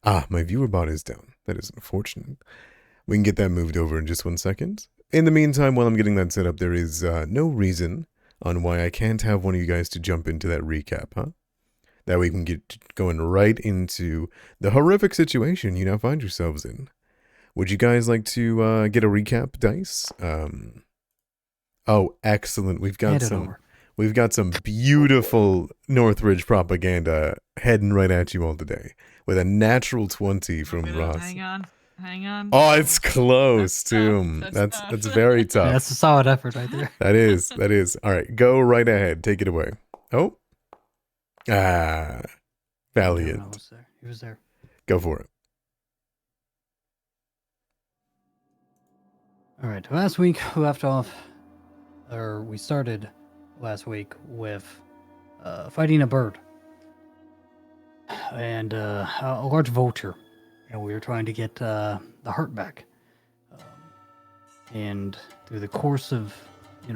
Ah, my viewer bot is down. That is unfortunate. We can get that moved over in just 1 second. In the meantime, while I'm getting that set up, there is no reason on why I can't have one of you guys to jump into that recap, huh? That way we can get going right into the horrific situation you now find yourselves in. Would you guys like to get a recap dice? Oh, excellent. Hand it over. We've got some beautiful Northridge propaganda heading right at you all today with a natural 20 Oh, from wait, no, Ross. hang on. Oh, it's close That's tough. too. That's That's tough. very Yeah, that's tough. a solid effort right there. That is. All right, go right ahead. Take it away. Oh, ah, No, no, valiant. was there. He was there. Go for it. All right. Last week we left off, or we started last week with fighting a bird and a large vulture, and we were trying to get the heart back. And through the course of,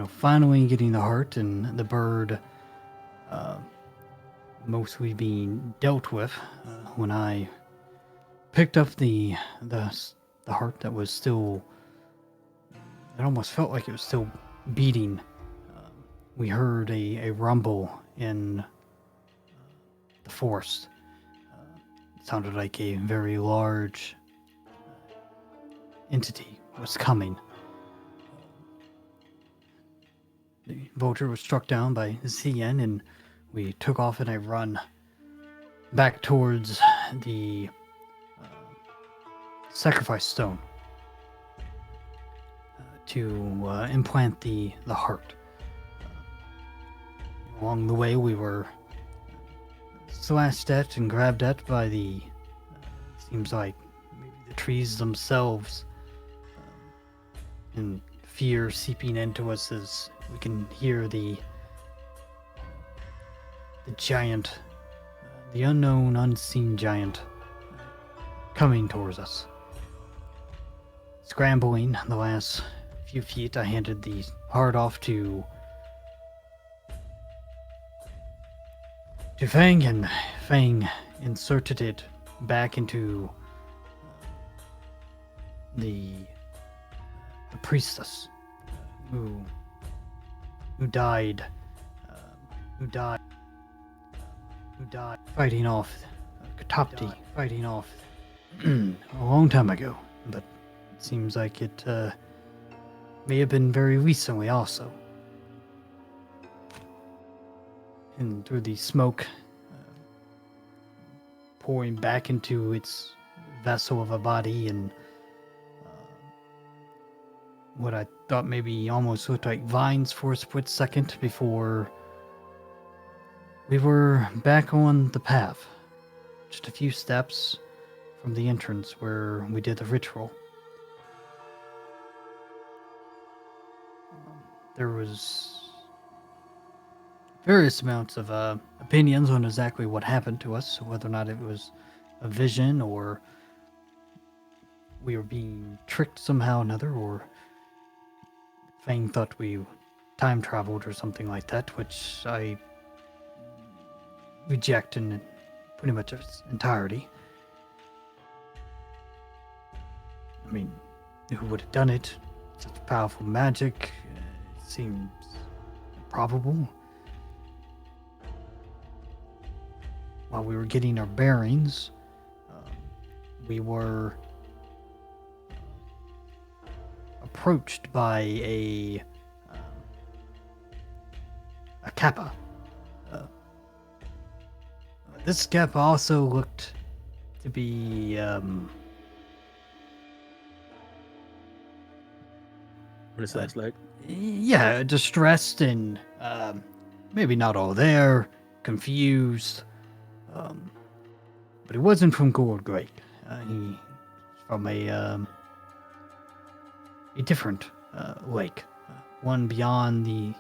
finally getting the heart and the bird uh, mostly being dealt with, when I picked up the heart that was still, it almost felt like it was still beating. We heard a rumble in the forest. It sounded like a very large entity was coming. The vulture was struck down by CN, and we took off in a run back towards the sacrifice stone to implant the heart. Along the way, we were slashed at and grabbed at by the, seems like maybe the trees themselves, and fear seeping into us as we can hear the giant, the unknown, unseen giant coming towards us. Scrambling the last few feet, I handed the heart off to Fang, and Fang inserted it back into the priestess who died who died fighting off Katapti, fighting off a long time ago, but it seems like it may have been very recently also. And through the smoke pouring back into its vessel of a body, and what I thought maybe almost looked like vines for a split second before we were back on the path, just a few steps from the entrance where we did the ritual. There was various amounts of opinions on exactly what happened to us, whether or not it was a vision or we were being tricked somehow or another, or Fang thought we time traveled or something like that, which I reject in pretty much its entirety. I mean, who would have done it? Such powerful magic. It seems improbable. While we were getting our bearings, we were approached by a kappa. This kappa also looked to be What is that like? yeah, distressed and maybe not all there, confused. But he wasn't from Gold Lake. He's from a different lake, one beyond the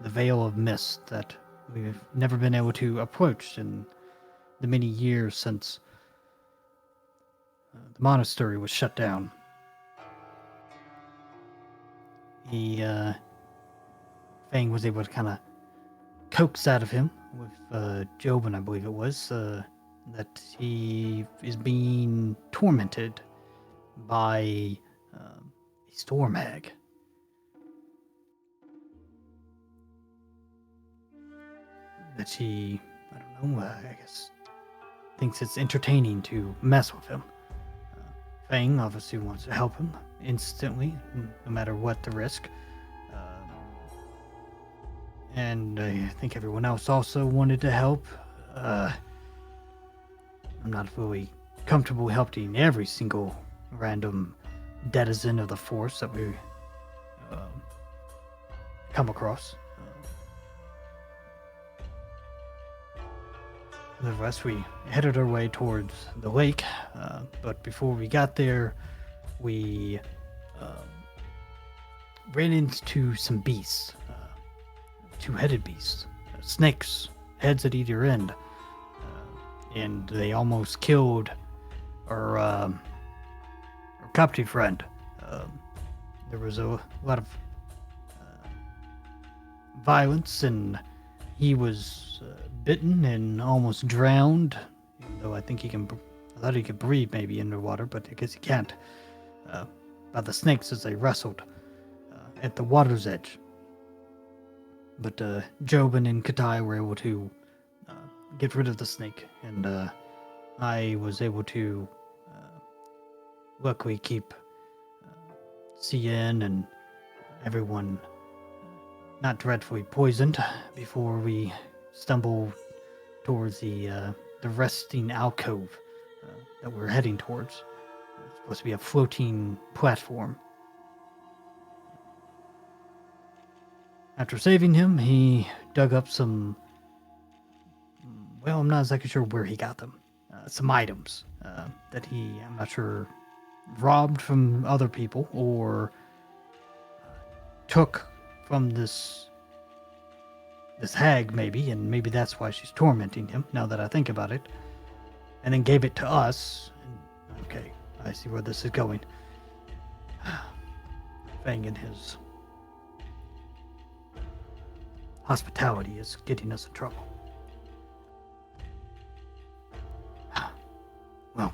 veil of mist that we've never been able to approach in the many years since the monastery was shut down. Fang was able to kind of coax out of him with Jobin, I believe it was, that he is being tormented by a storm hag. That she, I don't know, I guess, thinks it's entertaining to mess with him. Fang obviously wants to help him instantly, no matter what the risk. And I think everyone else also wanted to help. I'm not really comfortable helping every single random denizen of the force that we come across. The rest, we headed our way towards the lake, but before we got there, we ran into some beasts, two-headed beasts, snakes, heads at either end, and they almost killed our captive friend. There was a lot of violence, and he was bitten and almost drowned. Even though I think I thought he could breathe maybe underwater, but I guess he can't. By the snakes as they wrestled at the water's edge. But Jobin and Katai were able to get rid of the snake, and I was able to luckily keep CN and everyone not dreadfully poisoned before we stumbled towards the resting alcove that we're heading towards. It's supposed to be a floating platform. After saving him, he dug up some, well, I'm not exactly sure where he got them. Some items that he, I'm not sure, robbed from other people or took from this hag maybe, and maybe that's why she's tormenting him, now that I think about it. And then gave it to us. And, okay, I see where this is going. Fang and his hospitality is getting us in trouble. Well,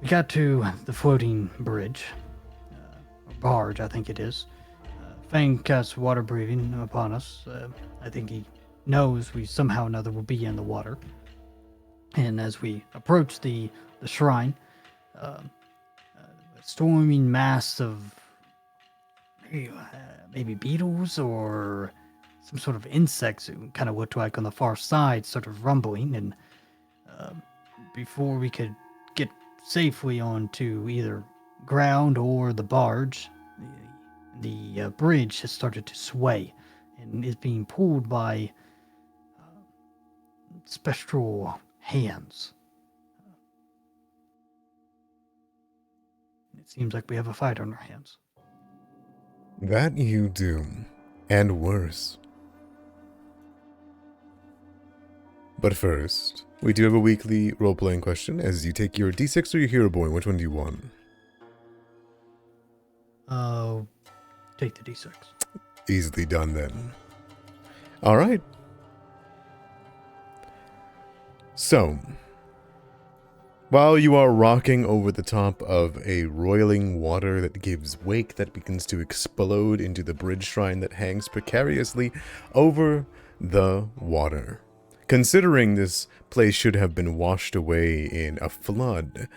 we got to the floating bridge, or barge, I think it is. Fang casts water breathing upon us. I think he knows we somehow or another will be in the water. And as we approach the shrine, a storming mass of maybe beetles or some sort of insects who kind of looked like on the far side, sort of rumbling. And before we could get safely onto either ground or the barge, the bridge has started to sway and is being pulled by spectral hands. It seems like we have a fight on our hands. That you do. And worse. But first, we do have a weekly role-playing question, as you take your D6 or your hero point. Which one do you want? Take the D6. Easily done then. Alright. So, while you are rocking over the top of a roiling water that gives wake that begins to explode into the bridge shrine that hangs precariously over the water. Considering this place should have been washed away in a flood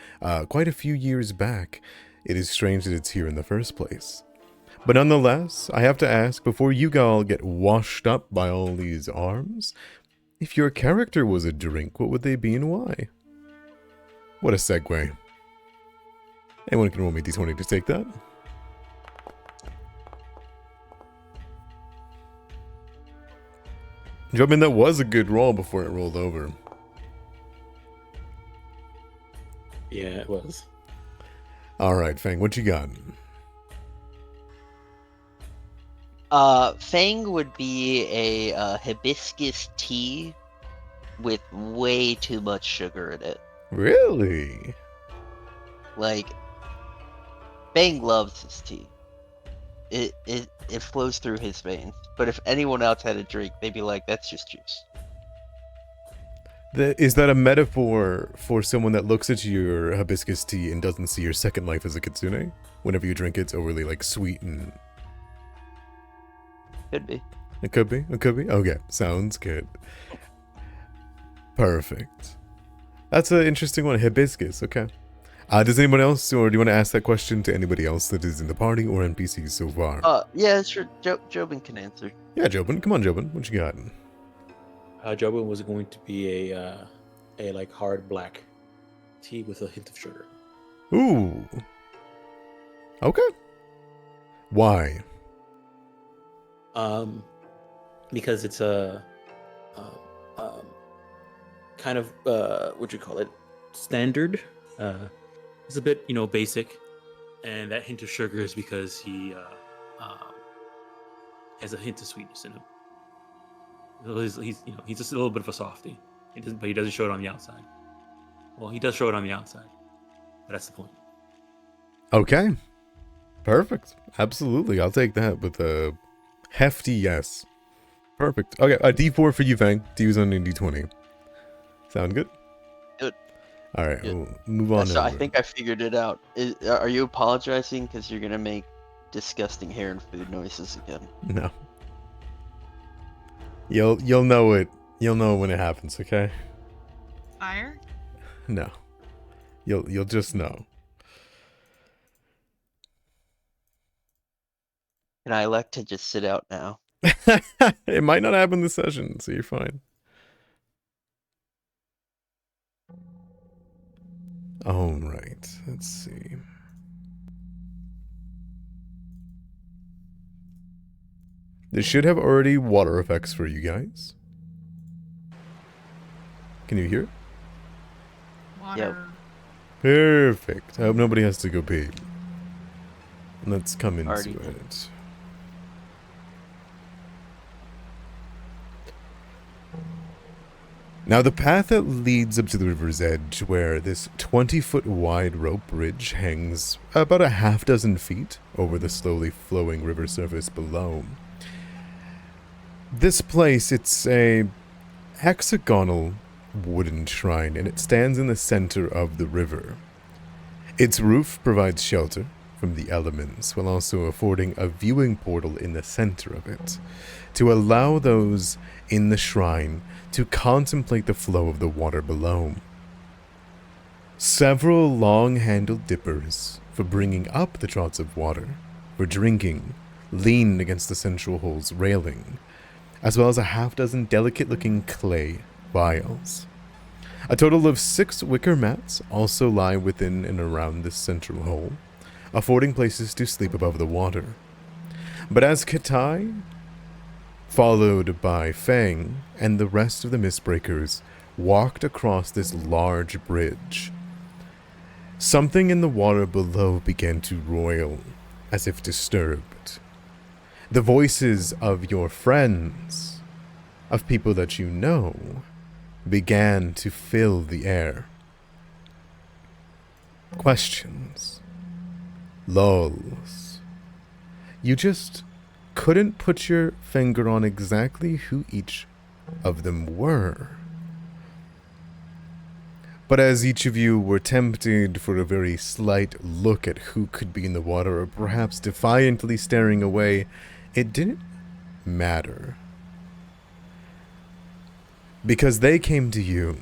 quite a few years back, it is strange that it's here in the first place. But nonetheless, I have to ask, before you all get washed up by all these arms, if your character was a drink, what would they be and why? What a segue. Anyone can roll me d20 to take that. I mean, that was a good roll before it rolled over. Yeah, it was. Alright, Fang, what you got? Fang would be a hibiscus tea with way too much sugar in it. Really? Like, Fang loves his tea. It flows through his veins. But if anyone else had a drink, they'd be like, that's just juice. Is that a metaphor for someone that looks at your hibiscus tea and doesn't see your second life as a kitsune? Whenever you drink it, it's overly like sweet and... Could be. It could be. It could be. Okay, sounds good. Perfect. That's an interesting one. Hibiscus. Okay. Does anyone else, or do you want to ask that question to anybody else that is in the party or NPCs so far? Yeah, sure. Jobin can answer. Yeah, Jobin. Come on, Jobin. What you got? Jobin was going to be a like hard black tea with a hint of sugar. Ooh. Okay. Why? Because it's a kind of what you call it, standard. It's a bit basic, and that hint of sugar is because he has a hint of sweetness in him. So he's just a little bit of a softie. But he doesn't show it on the outside. Well, he does show it on the outside, but that's the point. Okay. Perfect. Absolutely. I'll take that with a hefty yes. Perfect. Okay, a D4 for you, Fang, to use on a D20. Sound good? Good. Alright, Good. we'll move on So I over. think I figured it out. Are you apologizing because you're gonna make disgusting hair and food noises again? No. You'll know it. You'll know when it happens, okay? Fire? No. You'll just know. Can I elect to just sit out now? It might not happen this session, so you're fine. Alright, let's see. This should have already water effects for you guys. Can you hear it? Water. Perfect. I hope nobody has to go pee. Let's come into Already. it. Now the path that leads up to the river's edge, where this 20-foot wide rope bridge hangs about a half dozen feet over the slowly flowing river surface below. This place, it's a hexagonal wooden shrine, and it stands in the center of the river. Its roof provides shelter from the elements, while also affording a viewing portal in the center of it, to allow those in the shrine to contemplate the flow of the water below. Several long-handled dippers for bringing up the draughts of water, for drinking, lean against the central hole's railing, as well as a half-dozen delicate-looking clay vials. A total of 6 wicker mats also lie within and around this central hole, affording places to sleep above the water. But as Katai, followed by Fang and the rest of the Misbreakers, walked across this large bridge, something in the water below began to roil, as if disturbed. The voices of your friends, of people that you know, began to fill the air. Questions. Lulls. You just couldn't put your finger on exactly who each of them were. But as each of you were tempted for a very slight look at who could be in the water, or perhaps defiantly staring away, it didn't matter. Because they came to you.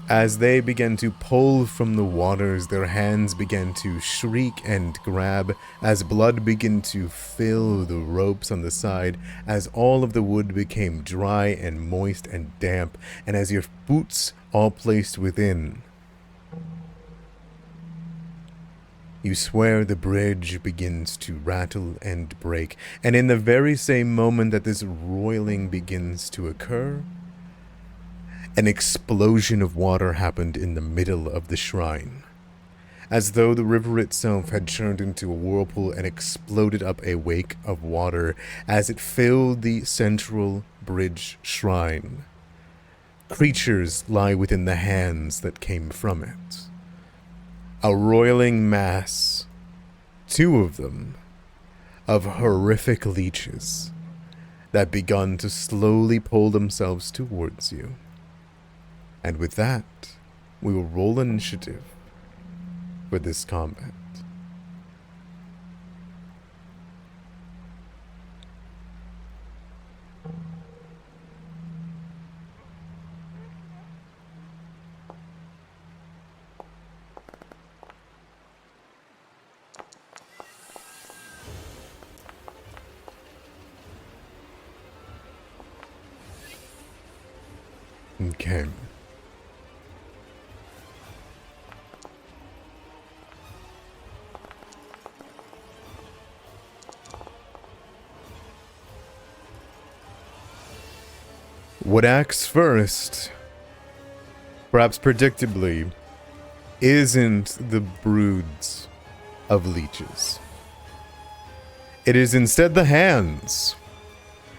As they began to pull from the waters, their hands began to shriek and grab, as blood began to fill the ropes on the side, as all of the wood became dry and moist and damp, and as your boots all placed within. You swear the bridge begins to rattle and break, and in the very same moment that this roiling begins to occur, an explosion of water happened in the middle of the shrine, as though the river itself had turned into a whirlpool and exploded up a wake of water as it filled the central bridge shrine. Creatures lie within the hands that came from it. A roiling mass, 2 of them, of horrific leeches, that begun to slowly pull themselves towards you. And with that, we will roll initiative for this combat. Okay. What acts first, perhaps predictably, isn't the broods of leeches. It is instead the hands.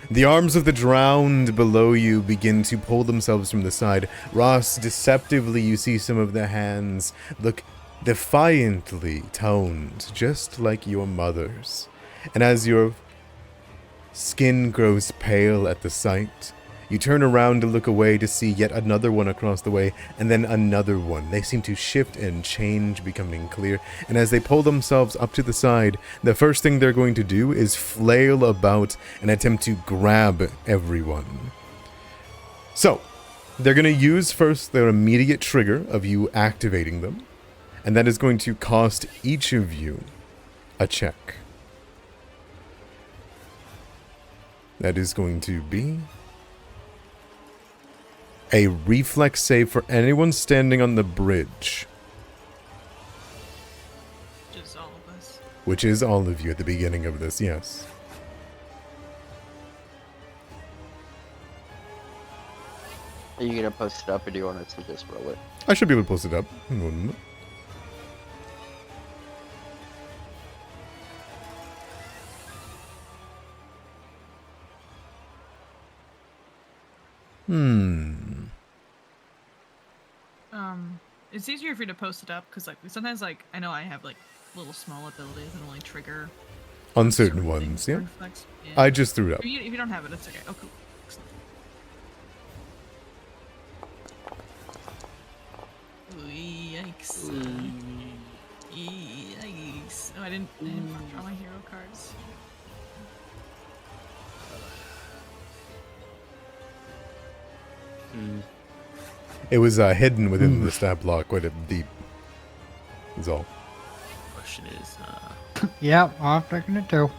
The arms of the drowned below you begin to pull themselves from the side. Ross, deceptively, you see some of the hands look defiantly toned, just like your mother's. And as your skin grows pale at the sight, you turn around to look away to see yet another one across the way, and then another one. They seem to shift and change, becoming clear. And as they pull themselves up to the side, the first thing they're going to do is flail about and attempt to grab everyone. So, they're going to use first their immediate trigger of you activating them, and that is going to cost each of you a check. That is going to be a reflex save for anyone standing on the bridge. Just all of us. Which is all of you at the beginning of this, yes. Are you gonna post it up, or do you want us to just roll it? I should be able to post it up. Hang on a minute. It's easier for you to post it up because, like, sometimes, like, I know I have like little small abilities that only trigger On certain ones, yeah. reflex. Yeah. I just threw it up. If you don't have it, it's okay. Oh, cool. Excellent. Ooh, yikes. Yikes. Oh, I didn't draw my hero cards. It was hidden within the stat block quite a deep. That's all. Question is, Yep, I'm taking it too.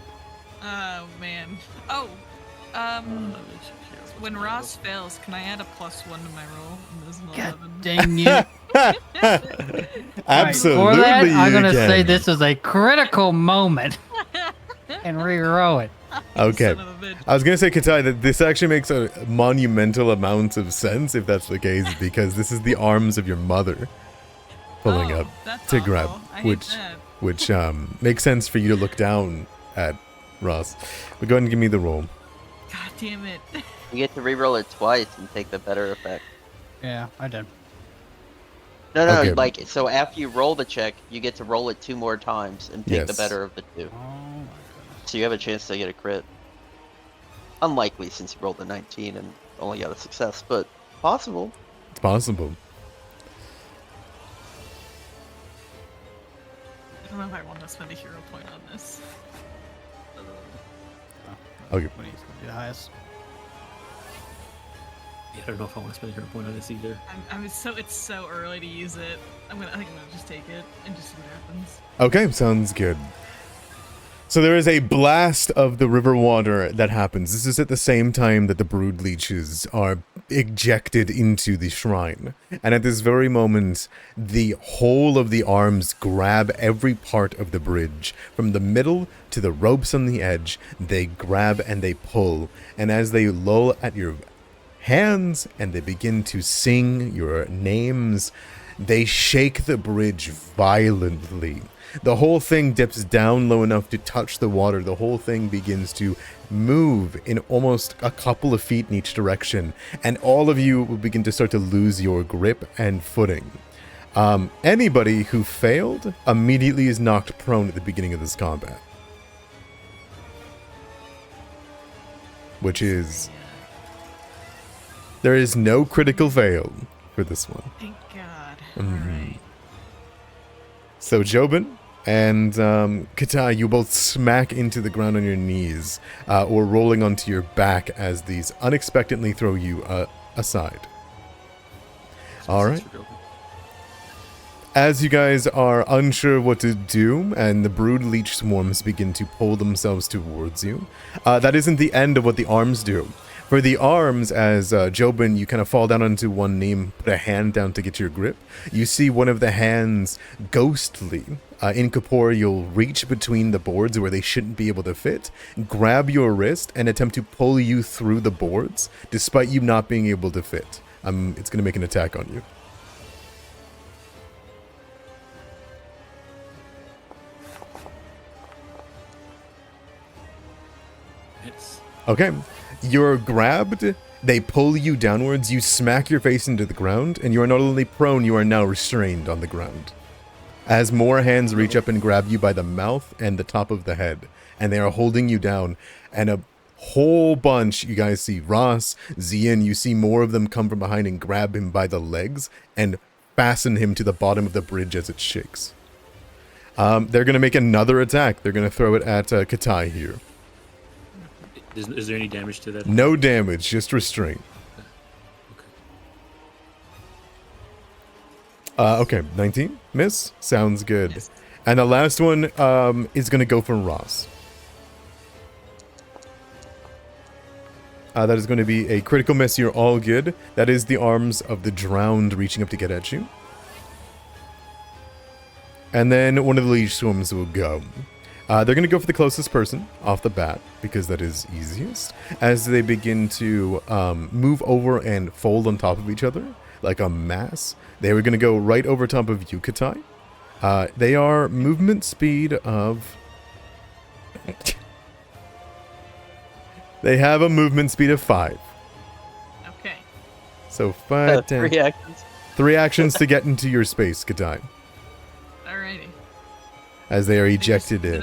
Oh man. Oh. When Ross fails, can I add a +1 to my roll? And this is an God 11. dang you. Absolutely, For that, I'm going to you say can. this is a critical moment and re-roll it. Okay. Son of a bitch. I was going to say, Katai, that this actually makes a monumental amount of sense if that's the case, because this is the arms of your mother pulling Oh, up that's to grab, awful. I hate that. which makes sense for you to look down at Ross. But go ahead and give me the roll. God damn it. You get to reroll it twice and take the better effect. Yeah, I did. No, Okay. like, so after you roll the check, you get to roll it 2 more times and take the Yes. better of the 2. Oh my goodness. So you have a chance to get a crit. Unlikely since you rolled a 19 and only got a success, but possible. It's possible. I don't know if I want to spend a hero point on this. Okay. What is going to be the highest? I don't know if I want to spend a hero point on this either. It's so early to use it. I think I'm gonna just take it and just see what happens. Okay, sounds good. So there is a blast of the river water that happens. This is at the same time that the brood leeches are ejected into the shrine. And at this very moment, the whole of the arms grab every part of the bridge. From the middle to the ropes on the edge, they grab and they pull. And as they lull at your hands and they begin to sing your names, they shake the bridge violently. The whole thing dips down low enough to touch the water. The whole thing begins to move in almost a couple of feet in each direction, and all of you will begin to start to lose your grip and footing. Anybody who failed immediately is knocked prone at the beginning of this combat. which is... There is no critical fail for this one. Thank God. Mhm. Alright. So Jobin and Katai, you both smack into the ground on your knees, or rolling onto your back as these unexpectedly throw you aside. All right. As you guys are unsure what to do, and the brood leech swarms begin to pull themselves towards you, that isn't the end of what the arms do. For the arms, as Jobin, you kind of fall down onto one knee, put a hand down to get your grip. You see one of the hands, ghostly, incorporeal, reach between the boards where they shouldn't be able to fit, grab your wrist, and attempt to pull you through the boards, despite you not being able to fit. It's going to make an attack on you. Hits. Okay. You're grabbed, they pull you downwards, you smack your face into the ground, and you are not only prone, you are now restrained on the ground. As more hands reach up and grab you by the mouth and the top of the head, and they are holding you down, and a whole bunch, you guys see Ross, Zian, you see more of them come from behind and grab him by the legs, and fasten him to the bottom of the bridge as it shakes. They're going to make another attack. They're going to throw it at Katai here. Is there any damage to that? No damage, just restraint. Okay, 19, miss. Sounds good. Yes. And the last one is going to go for Ross. That is going to be a critical miss. You're all good. That is the arms of the drowned reaching up to get at you. And then one of the leech swarms will go. They're going to go for the closest person off the bat, because that is easiest, as they begin to move over and fold on top of each other like a mass. They were going to go right over top of Yukatai. They are movement speed of... They have a movement speed of 5. Okay. So 5, 10... 3 actions. 3 actions to get into your space, Katai, Alrighty. as they are ejected in.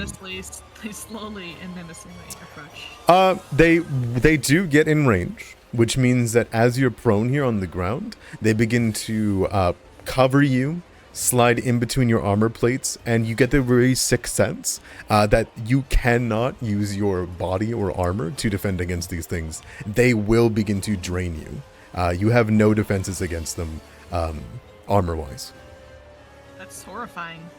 They slowly and menacingly approach. They do get in range, which means that as you're prone here on the ground, they begin to cover you, slide in between your armor plates, and you get the very sixth sense that you cannot use your body or armor to defend against these things. They will begin to drain you. You have no defenses against them, armor-wise. That's horrifying.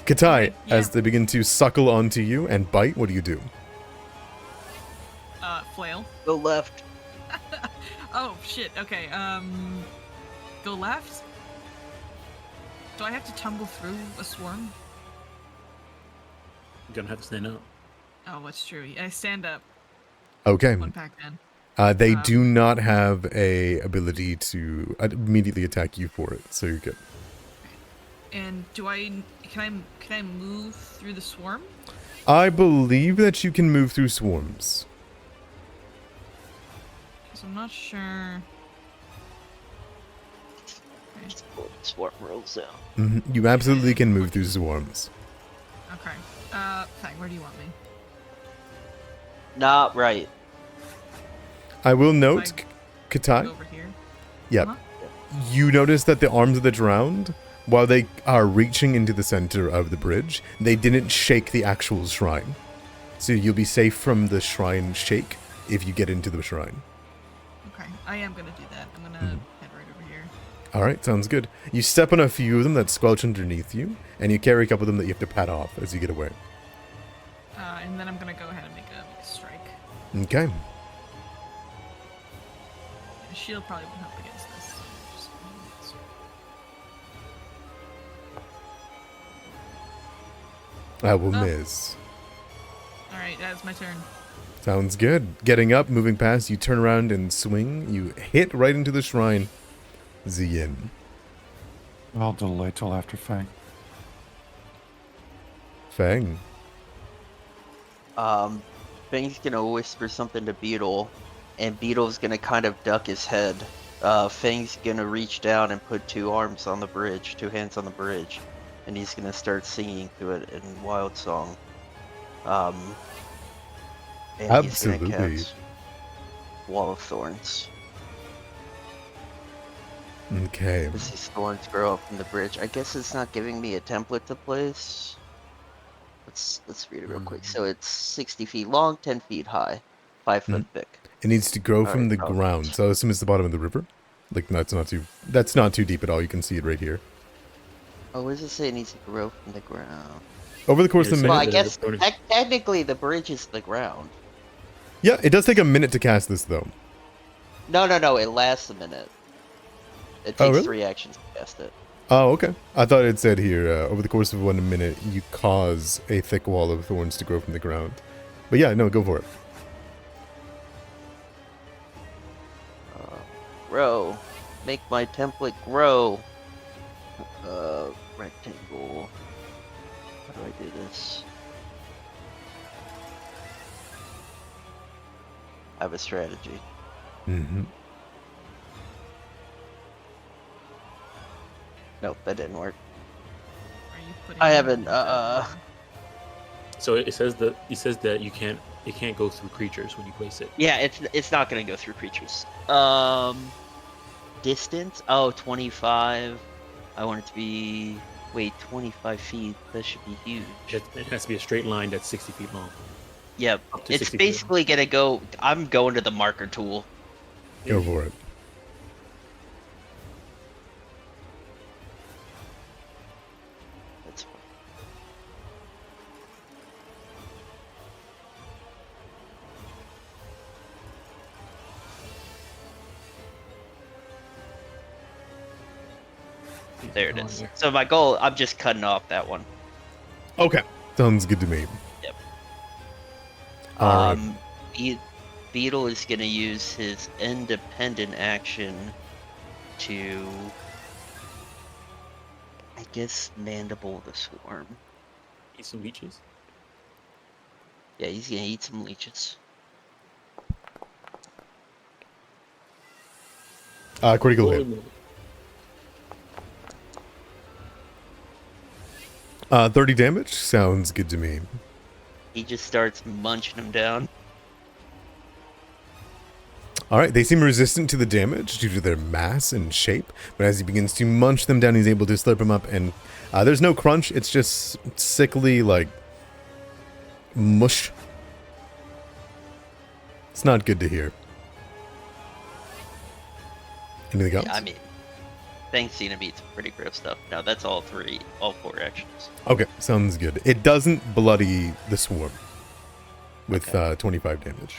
Katai, Okay, yeah. as they begin to suckle onto you and bite, what do you do? Flail. Go left. Oh shit. Okay. Go left. Do I have to tumble through a swarm? You're gonna have to stand up. Oh, that's true. I stand up. Okay. One pack then. They do not have a ability to immediately attack you for it, so you're good. And can I move through the swarm? I believe that you can move through swarms. Because I'm not sure. Okay. Just pull the swarm rules out. You absolutely can move through swarms. Okay. Fang, where do you want me? Not right. I will note, Like, Katai, Over here. yep, Uh-huh. you notice that the arms of the drowned, while they are reaching into the center of the bridge, they didn't shake the actual shrine. So you'll be safe from the shrine shake if you get into the shrine. Okay. I am gonna do that. I'm gonna head right over here. Alright, sounds good. You step on a few of them that squelch underneath you, and you carry a couple of them that you have to pat off as you get away. And then I'm gonna go ahead and make a strike. Okay. A shield probably won't help against this. So just I will Oh. miss. all right, that's my turn. Sounds good. Getting up, moving past, you turn around and swing. You hit right into the shrine. Zian. I'll delay till after Fang. Fang. Fang's gonna whisper something to Beetle, and Beetle's gonna kind of duck his head. Fang's gonna reach down and put 2 hands on the bridge, and he's gonna start singing to it in Wild Song. And he's Absolutely. gonna cast wall of thorns. Okay. Because these thorns grow up from the bridge. I guess it's not giving me a template to place. Let's read it real quick. So it's 60 feet long, 10 feet high, 5 foot thick. It needs to grow from Alright, the probably. ground. So I assume it's the bottom of the river. Like that's not too deep at all. You can see it right here. Oh, where does it say it needs to grow from the ground? Over the course of a Well, Well, I minute. guess thorn- technically the bridge is the ground. Yeah, it does take a minute to cast this though. No, it lasts a minute. It Oh, takes really? 3 actions to cast it. Oh, okay. I thought it said here, over the course of 1 minute, you cause a thick wall of thorns to grow from the ground. But yeah, no, go for it. Grow. Make my template grow. Rectangle. How do I do this? I have a strategy. Mm-hmm. Nope, that didn't work. Are you putting I it haven't, in the- So it says that it can't go through creatures when you place it. Yeah, it's not gonna go through creatures. Distance? Oh, 25. I want it to be... Wait, 25 feet. That should be huge. It has to be a straight line that's 60 feet long. Yep. Up to It's 60 feet. basically gonna go... I'm going to the marker tool. Go for it. That's fine. There it is. So my goal, I'm just cutting off that one. Okay. Sounds good to me. Yep. Alright. Beetle is gonna use his independent action to, I guess, mandible the swarm. Eat some leeches. Yeah, he's gonna eat some leeches. Critical hit. 30 damage? Sounds good to me. He just starts munching them down. Alright, they seem resistant to the damage due to their mass and shape, but as he begins to munch them down, he's able to slurp them up, and there's no crunch, it's just sickly, like, mush. It's not good to hear. Anything else? Yeah, I mean, Fang's gonna beat some pretty gross stuff. No, that's all 4 actions. Okay, sounds good. It doesn't bloody the swarm with 25 damage.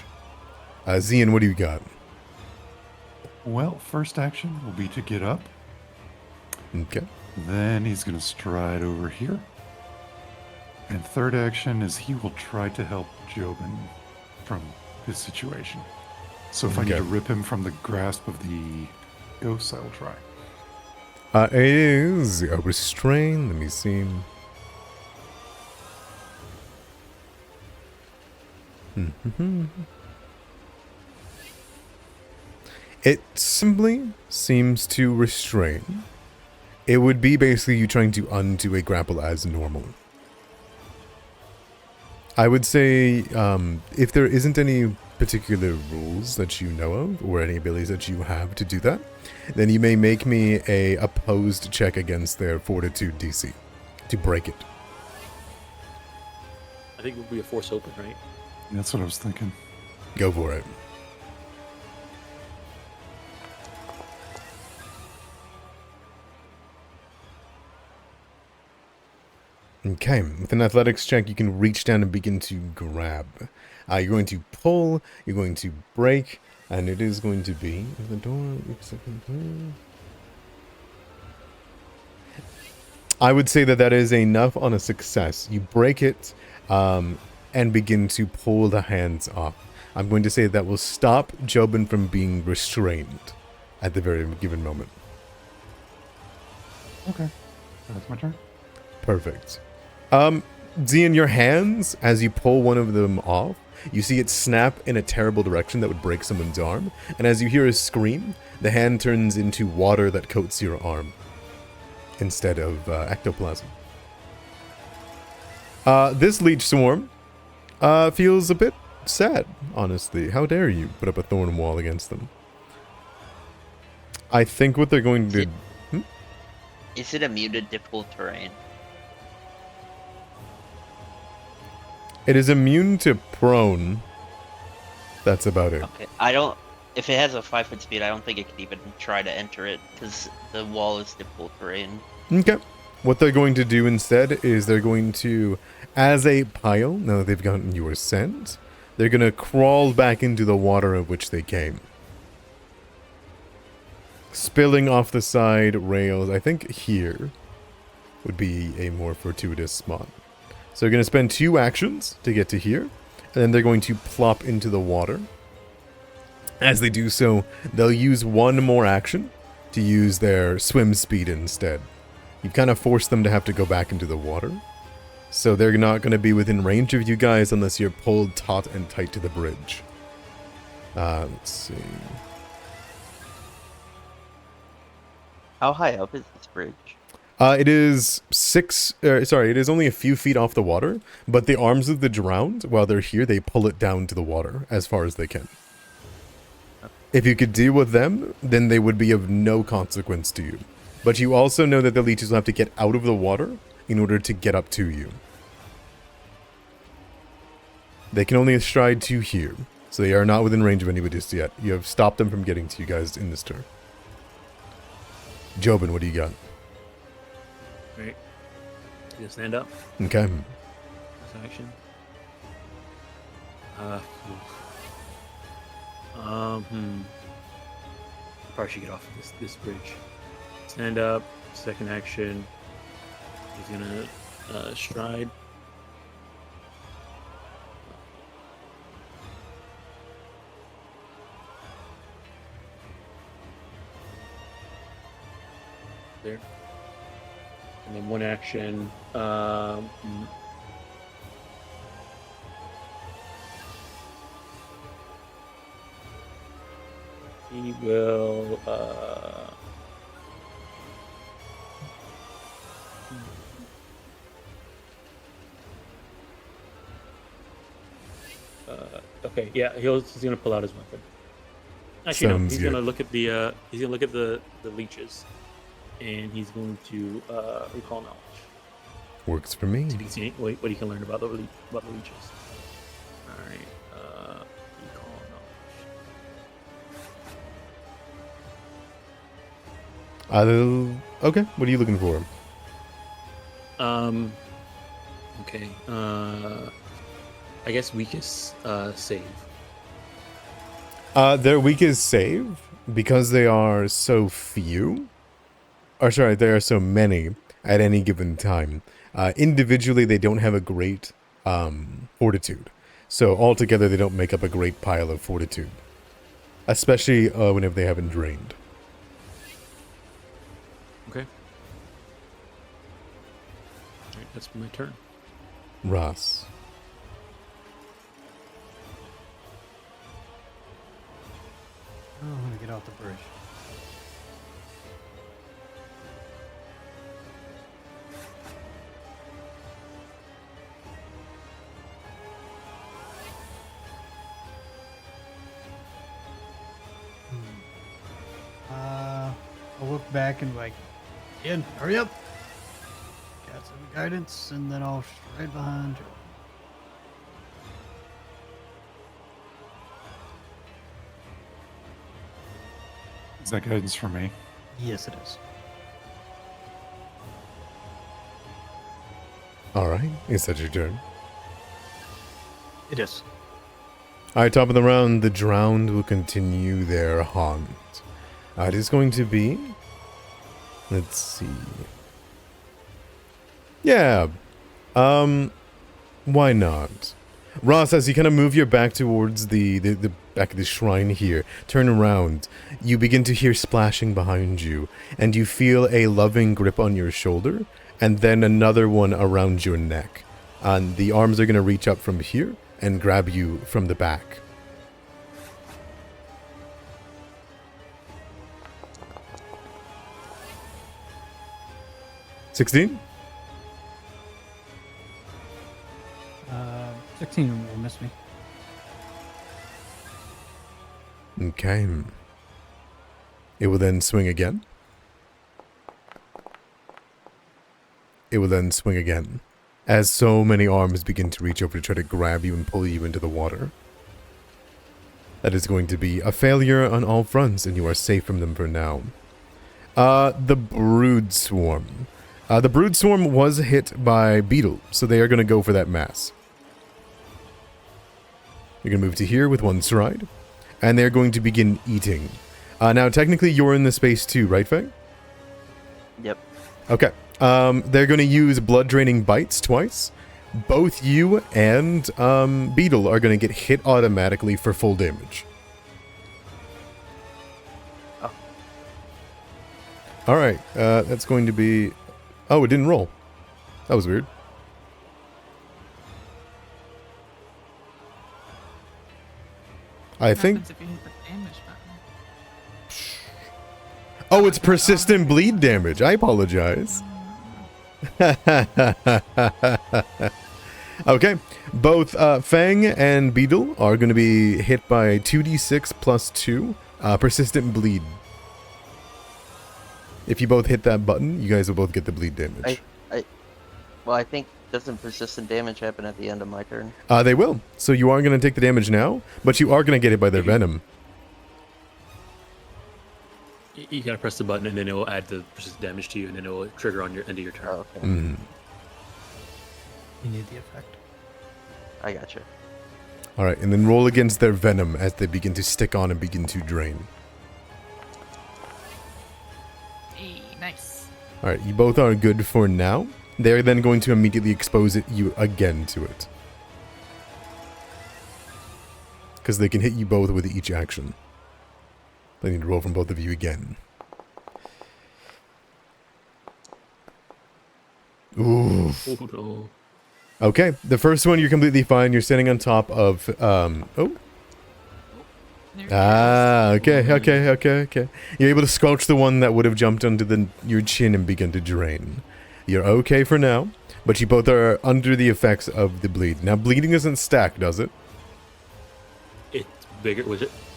Zian, what do you got? Well, first action will be to get up. Okay. Then he's going to stride over here. And third action is he will try to help Jobin from his situation. So if I need Okay. to rip him from the grasp of the ghosts, I will try. It is a restrain. Let me see. It simply seems to restrain. It would be basically you trying to undo a grapple as normal. I would say if there isn't any particular rules that you know of or any abilities that you have to do that, then you may make me a opposed check against their fortitude DC to break it. I think it would be a force open, right? That's what I was thinking. Go for it. Okay, with an athletics check, you can reach down and begin to grab. You're going to pull, you're going to break, and it is going to be the door. I would say that that is enough on a success. You break it and begin to pull the hands off. I'm going to say that will stop Jobin from being restrained at the very given moment. Okay. That's my turn. Perfect. Zian, your hands, as you pull one of them off, you see it snap in a terrible direction that would break someone's arm, and as you hear a scream, the hand turns into water that coats your arm instead of ectoplasm. This leech swarm feels a bit sad, honestly. How dare you put up a thorn wall against them? I think what they're going to... Is it immune to difficult terrain? It is immune to prone. That's about it. Okay, I don't. If it has a 5-foot speed, I don't think it can even try to enter it because the wall is difficult terrain. Okay. What they're going to do instead is they're going to, as a pile, now that they've gotten your scent, they're going to crawl back into the water of which they came. Spilling off the side rails, I think here would be a more fortuitous spot. So they're going to spend 2 actions to get to here, and then they're going to plop into the water. As they do so, they'll use 1 more action to use their swim speed instead. You've kind of forced them to have to go back into the water. So they're not going to be within range of you guys unless you're pulled taut and tight to the bridge. Let's see. How high up is this bridge? It is it is only a few feet off the water, but the arms of the drowned, while they're here, they pull it down to the water as far as they can. If you could deal with them, then they would be of no consequence to you. But you also know that the leeches will have to get out of the water in order to get up to you. They can only stride to here, so they are not within range of anybody just yet. You have stopped them from getting to you guys in this turn. Jobin, what do you got? Right. You gonna stand up? Okay. This action. Probably should get off of this bridge. Stand up. Second action. He's gonna stride. There. And then 1 action. He will. Okay, yeah, he's gonna pull out his weapon. Actually, no, Sounds he's good. gonna look at the leeches, and he's going to recall knowledge. Works for me. So you can see what he can learn about the leeches. All right, recall knowledge. Okay, what are you looking for? Okay. I guess weakest save. Their weakest save, because they are so few, or sorry, there are so many at any given time. Individually, they don't have a great fortitude. So altogether, they don't make up a great pile of fortitude. Especially whenever they haven't drained. Okay. All right, that's my turn. Ross. Oh, I'm gonna get off the bridge. I'll look back and like, Ian, hurry up! Got some guidance, and then I'll stride behind you. Is that guidance for me? Yes, it is. Alright, is that your turn? It is. Alright, top of the round, the drowned will continue their haunt. It is going to be... Let's see... Yeah. Why not? Ross, as you kind of move your back towards the back of the shrine here, turn around, you begin to hear splashing behind you, and you feel a loving grip on your shoulder, and then another one around your neck. And the arms are going to reach up from here and grab you from the back. $16? 16 will miss me. Okay. It will then swing again. It will then swing again, as so many arms begin to reach over to try to grab you and pull you into the water. That is going to be a failure on all fronts, and you are safe from them for now. The Brood Swarm. The Brood Swarm was hit by Beetle, so they are going to go for that mass. You're going to move to here with one stride, and they're going to begin eating. Now, technically, you're in the space too, right, Faye? Yep. Okay. They're going to use blood-draining bites twice. Both you and Beetle are going to get hit automatically for full damage. Oh. Alright, that's going to be... Oh, it didn't roll. That was weird. I What think... happens if you hit the damage button? Oh, it's persistent bleed damage. I apologize. Okay, both Fang and Beetle are going to be hit by 2d6 plus 2 persistent bleed. If you both hit that button, you guys will both get the bleed damage. Well, I think doesn't persistent damage happen at the end of my turn? They will. So you are going to take the damage now, but you are going to get hit by their venom. You gotta press the button, and then it will add the persistent damage to you, and then it will trigger on your end of your turn. Oh, okay. Mm. You need the effect. I gotcha. All right, and then roll against their venom as they begin to stick on and begin to drain. Hey, nice. All right, you both are good for now. They're then going to immediately expose you again to it. Because they can hit you both with each action. They need to roll from both of you again. Ooh. Oh, no. Okay, the first one you're completely fine. You're standing on top of, There it okay. You're able to squelch the one that would have jumped onto your chin and begun to drain. You're okay for now, but you both are under the effects of the bleed. Now, bleeding doesn't stack, does it? It's bigger.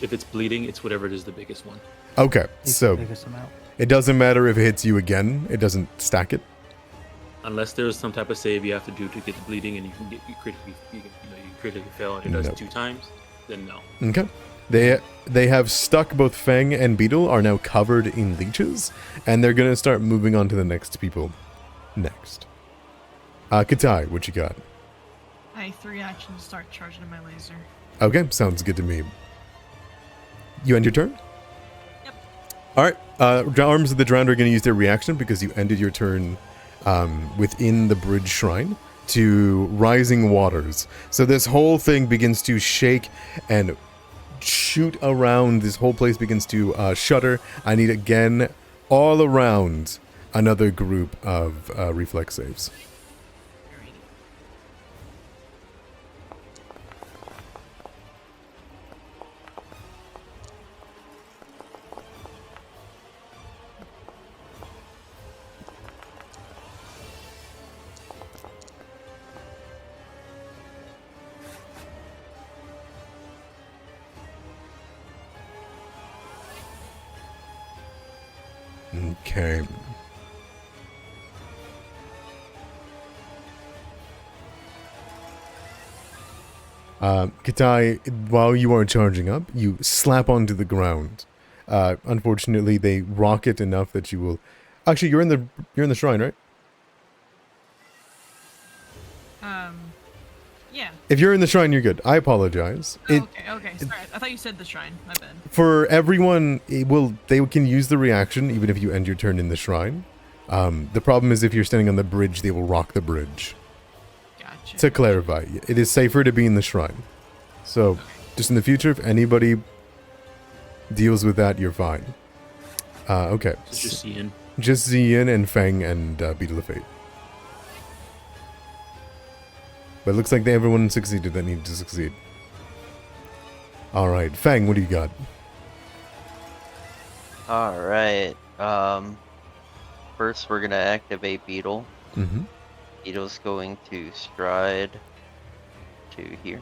If it's bleeding, it's whatever it is, the biggest one. Okay, Takes so the biggest amount. it doesn't matter if it hits you again. It doesn't stack it. Unless there's some type of save you have to do to get the bleeding, and you critically fail, and it does No. 2 times, then no. Okay. They have stuck both Fang and Beetle are now covered in leeches, and they're gonna start moving on to the next people. Next. Katai, what you got? I 3 actions to start charging my laser. Okay, sounds good to me. You end your turn? Yep. Alright, Arms of the Drowned are going to use their reaction because you ended your turn within the bridge shrine to rising waters. So this whole thing begins to shake and shoot around. This whole place begins to shudder. I need again, all around, another group of reflex saves. Okay. Katai, while you are charging up, you slap onto the ground. Unfortunately, they rocket enough that you will... Actually, you're in the shrine, right? Yeah. If you're in the shrine, you're good. I apologize. Oh, okay. Sorry, I thought you said the shrine. My bad. For everyone, they can use the reaction even if you end your turn in the shrine. The problem is if you're standing on the bridge, they will rock the bridge. Gotcha. To clarify, it is safer to be in the shrine. So, Okay. just in the future, if anybody deals with that, you're fine. Okay. It's just seeing. Just Zian and Fang and Beetle of Fate. But it looks like everyone succeeded that needed to succeed. Alright, Fang, what do you got? Alright. First we're gonna activate Beetle. Mm-hmm. Beetle's going to stride to here.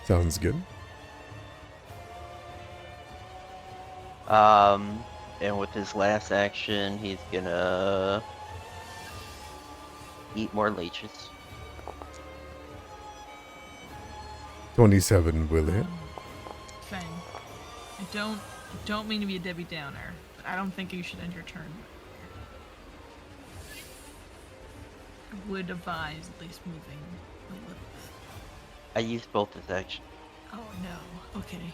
Sounds good. And with his last action, he's gonna eat more leeches. 27 will hit. Fang, I don't mean to be a Debbie Downer, but I don't think you should end your turn. I would advise at least moving a little. I used both his actions. Oh no. Okay.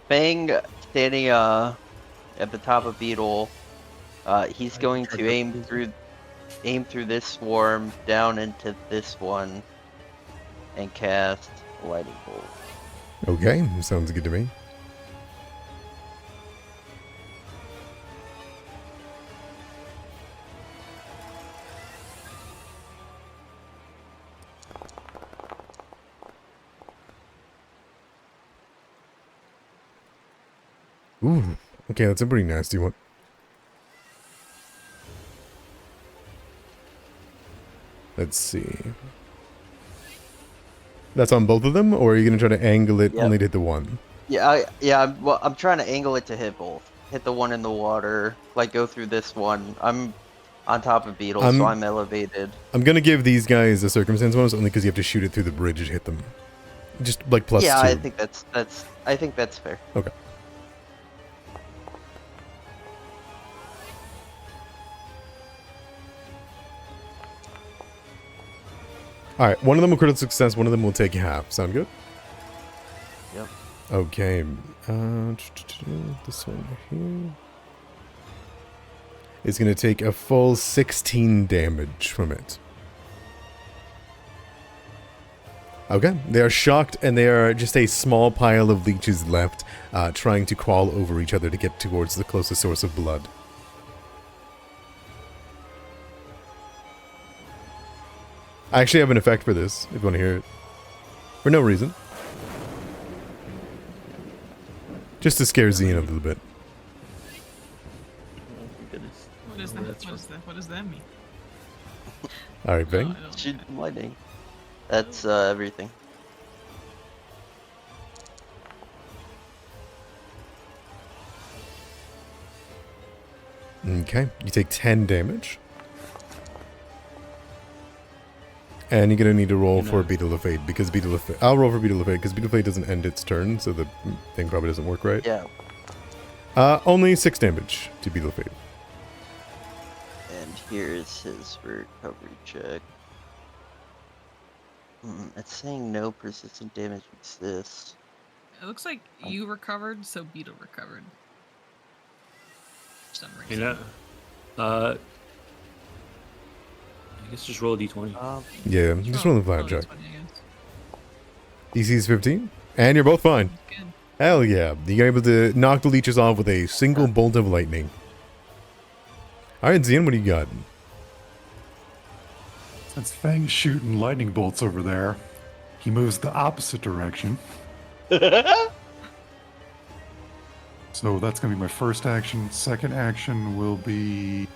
Fang standing at the top of Beetle. He's going to aim through this swarm down into this one and cast lightning bolt. Okay, sounds good to me. Ooh, okay, that's a pretty nasty one. Let's see. That's on both of them, or are you going to try to angle it Yep. only to hit the one? Yeah, I'm trying to angle it to hit both. Hit the one in the water, like go through this one. I'm on top of Beetle, so I'm elevated. I'm going to give these guys a circumstance bonus only because you have to shoot it through the bridge to hit them. Just like plus Yeah, 2. I think that's fair. Okay. Alright, one of them will critical success, one of them will take half. Sound good? Yep. Okay. This one here is going to take a full 16 damage from it. Okay, they are shocked, and they are just a small pile of leeches left, trying to crawl over each other to get towards the closest source of blood. I actually have an effect for this, if you want to hear it. For no reason. Just to scare Zian a little bit. Oh my goodness. What is Oh, that? that's What does that mean? Alright, Ving. I don't- Shoot lightning. That's everything. Okay, you take 10 damage. And you're gonna need to roll for Beetle of Fate, because Beetle of Fate... I'll roll for Beetle of Fate, because Beetle of Fate doesn't end its turn, so the thing probably doesn't work right. Yeah. Only 6 damage to Beetle of Fate. And here's his recovery check. It's saying no persistent damage exists. It looks like you recovered, so Beetle recovered. For some You reason. know, I guess just roll a d20. Yeah, just roll the flat check. That's funny, I guess. DC is 15, and you're both fine. Good. Hell yeah, you're able to knock the leeches off with a single bolt of lightning. Alright, Zian, what do you got? Since Fang's shooting lightning bolts over there, he moves the opposite direction. So that's going to be my first action. Second action will be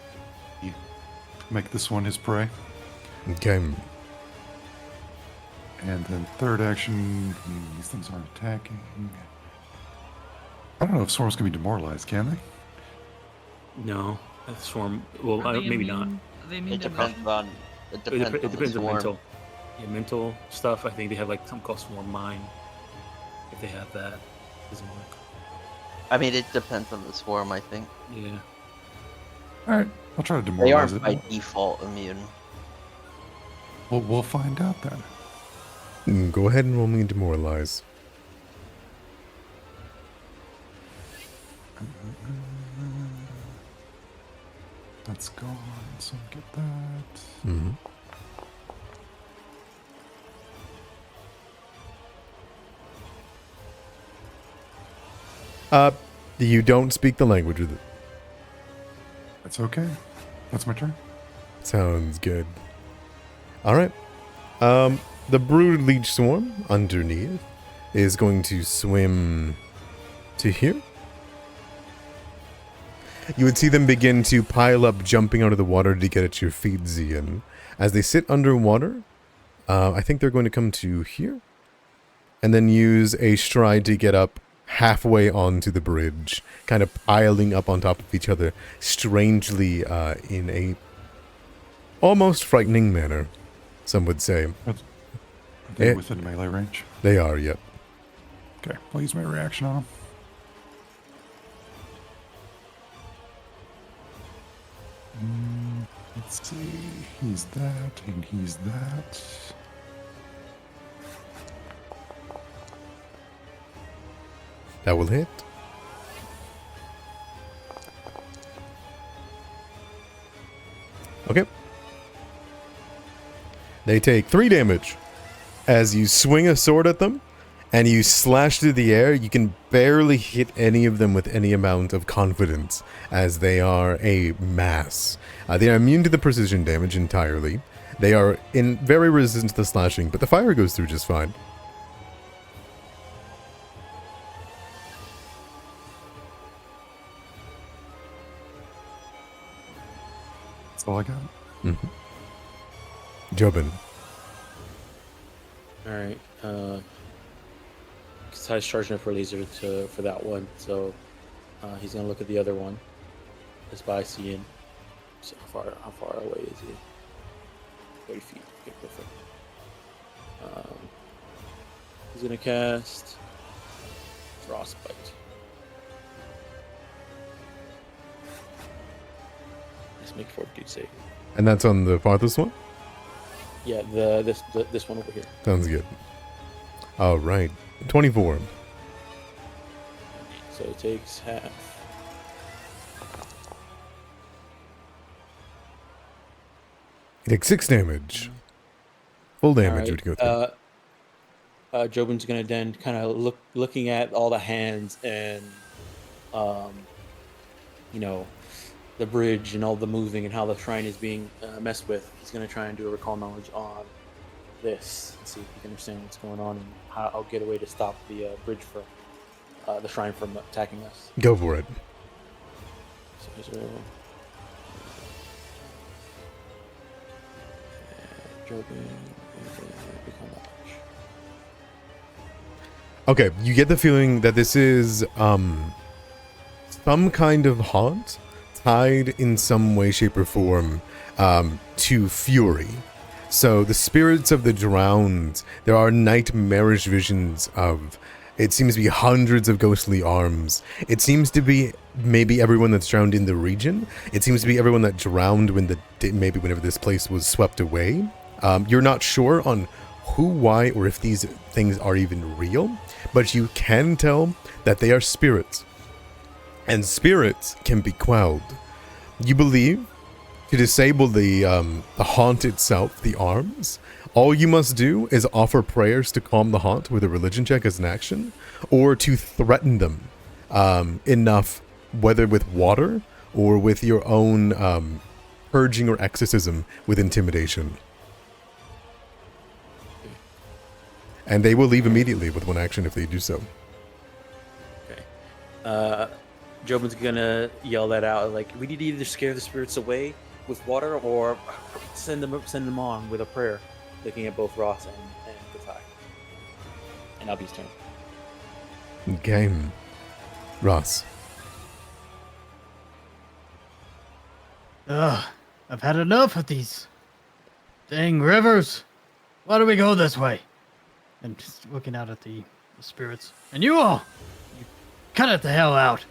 make this one his prey. Okay. And then third action, these things aren't attacking. I don't know if swarms can be demoralized, can they? No, that swarm. Well, Are they maybe not. immune- Are they immune It to depends emotion? on. It depends, It depends on on the mental. swarm. Yeah, mental stuff. I think they have like something called swarm mind. If they have that, it doesn't work. I mean, it depends on the swarm. I think Yeah. All right, I'll try to they demoralize aren't it. by default immune. We'll find out then. Go ahead and roll me demoralize. That's gone, so get that. Mm-hmm. You don't speak the language with it. That's okay. That's my turn. Sounds good. Alright. The brood leech swarm underneath is going to swim to here. You would see them begin to pile up, jumping out of the water to get at your feet, Zian. As they sit underwater, I think they're going to come to here. And then use a stride to get up halfway onto the bridge, kind of piling up on top of each other, strangely in a almost frightening manner, some would say. Are they Eh. within melee range? They are, yep. Okay, I'll use my reaction on them. Let's see. He's that, and he's that. That will hit. Okay. They take 3 damage. As you swing a sword at them, and you slash through the air, you can barely hit any of them with any amount of confidence, as they are a mass. They are immune to the precision damage entirely. They are very resistant to the slashing, but the fire goes through just fine. That's all I got. Mm-hmm. Jobin. Alright, Kai's charging up for laser for that one, so he's gonna look at the other one. Just by seeing. So how far away is he? 30 feet. Okay, perfect. He's gonna cast Frostbite. Let's make fortitude save. And that's on the farthest one? Yeah, this one over here. Sounds good. All right. 24. So it takes half. It takes 6 damage. Full damage would go through. Jobin's gonna then kind of looking at all the hands and, the bridge and all the moving and how the shrine is being messed with. He's gonna try and do a recall knowledge on this and see if he can understand what's going on and how I'll get a way to stop the bridge from the shrine from attacking us. Go for it. So here's a Jobin recall knowledge. Okay, you get the feeling that this is some kind of haunt tied in some way, shape, or form to fury. So the spirits of the drowned, there are nightmarish visions of, it seems to be hundreds of ghostly arms. It seems to be maybe everyone that's drowned in the region. It seems to be everyone that drowned maybe whenever this place was swept away. You're not sure on who, why, or if these things are even real, but you can tell that they are spirits. And spirits can be quelled. You believe to disable the haunt itself, the arms, all you must do is offer prayers to calm the haunt with a religion check as an action, or to threaten them enough, whether with water or with your own purging or exorcism with intimidation. And they will leave immediately with 1 action if they do so. Okay. Jobin's gonna yell that out, like, we need to either scare the spirits away with water or send them on with a prayer, looking at both Ross and Katai. And Albie's turn. Okay. Ross. Ugh, I've had enough of these dang rivers. Why do we go this way? And just looking out at the spirits. And you all, you cut it the hell out.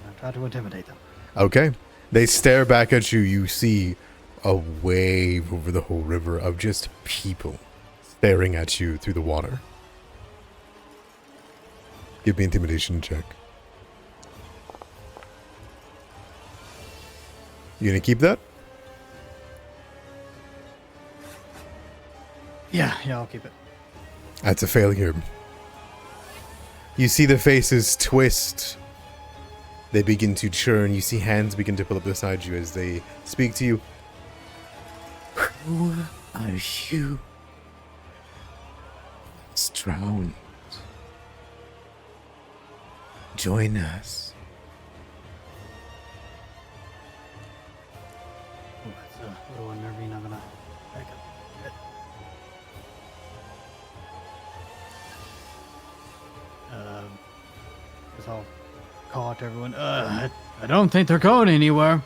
And I try to intimidate them. Okay. They stare back at you. You see a wave over the whole river of just people staring at you through the water. Give me intimidation check. You gonna keep that? Yeah, I'll keep it. That's a failure. You see the faces twist. They begin to churn. You see hands begin to pull up beside you as they speak to you. Who are you? It's drowned. Join us. Oh, that's a little unnerving. I'm gonna back up a bit. as I'll call out to everyone. I don't think they're going anywhere.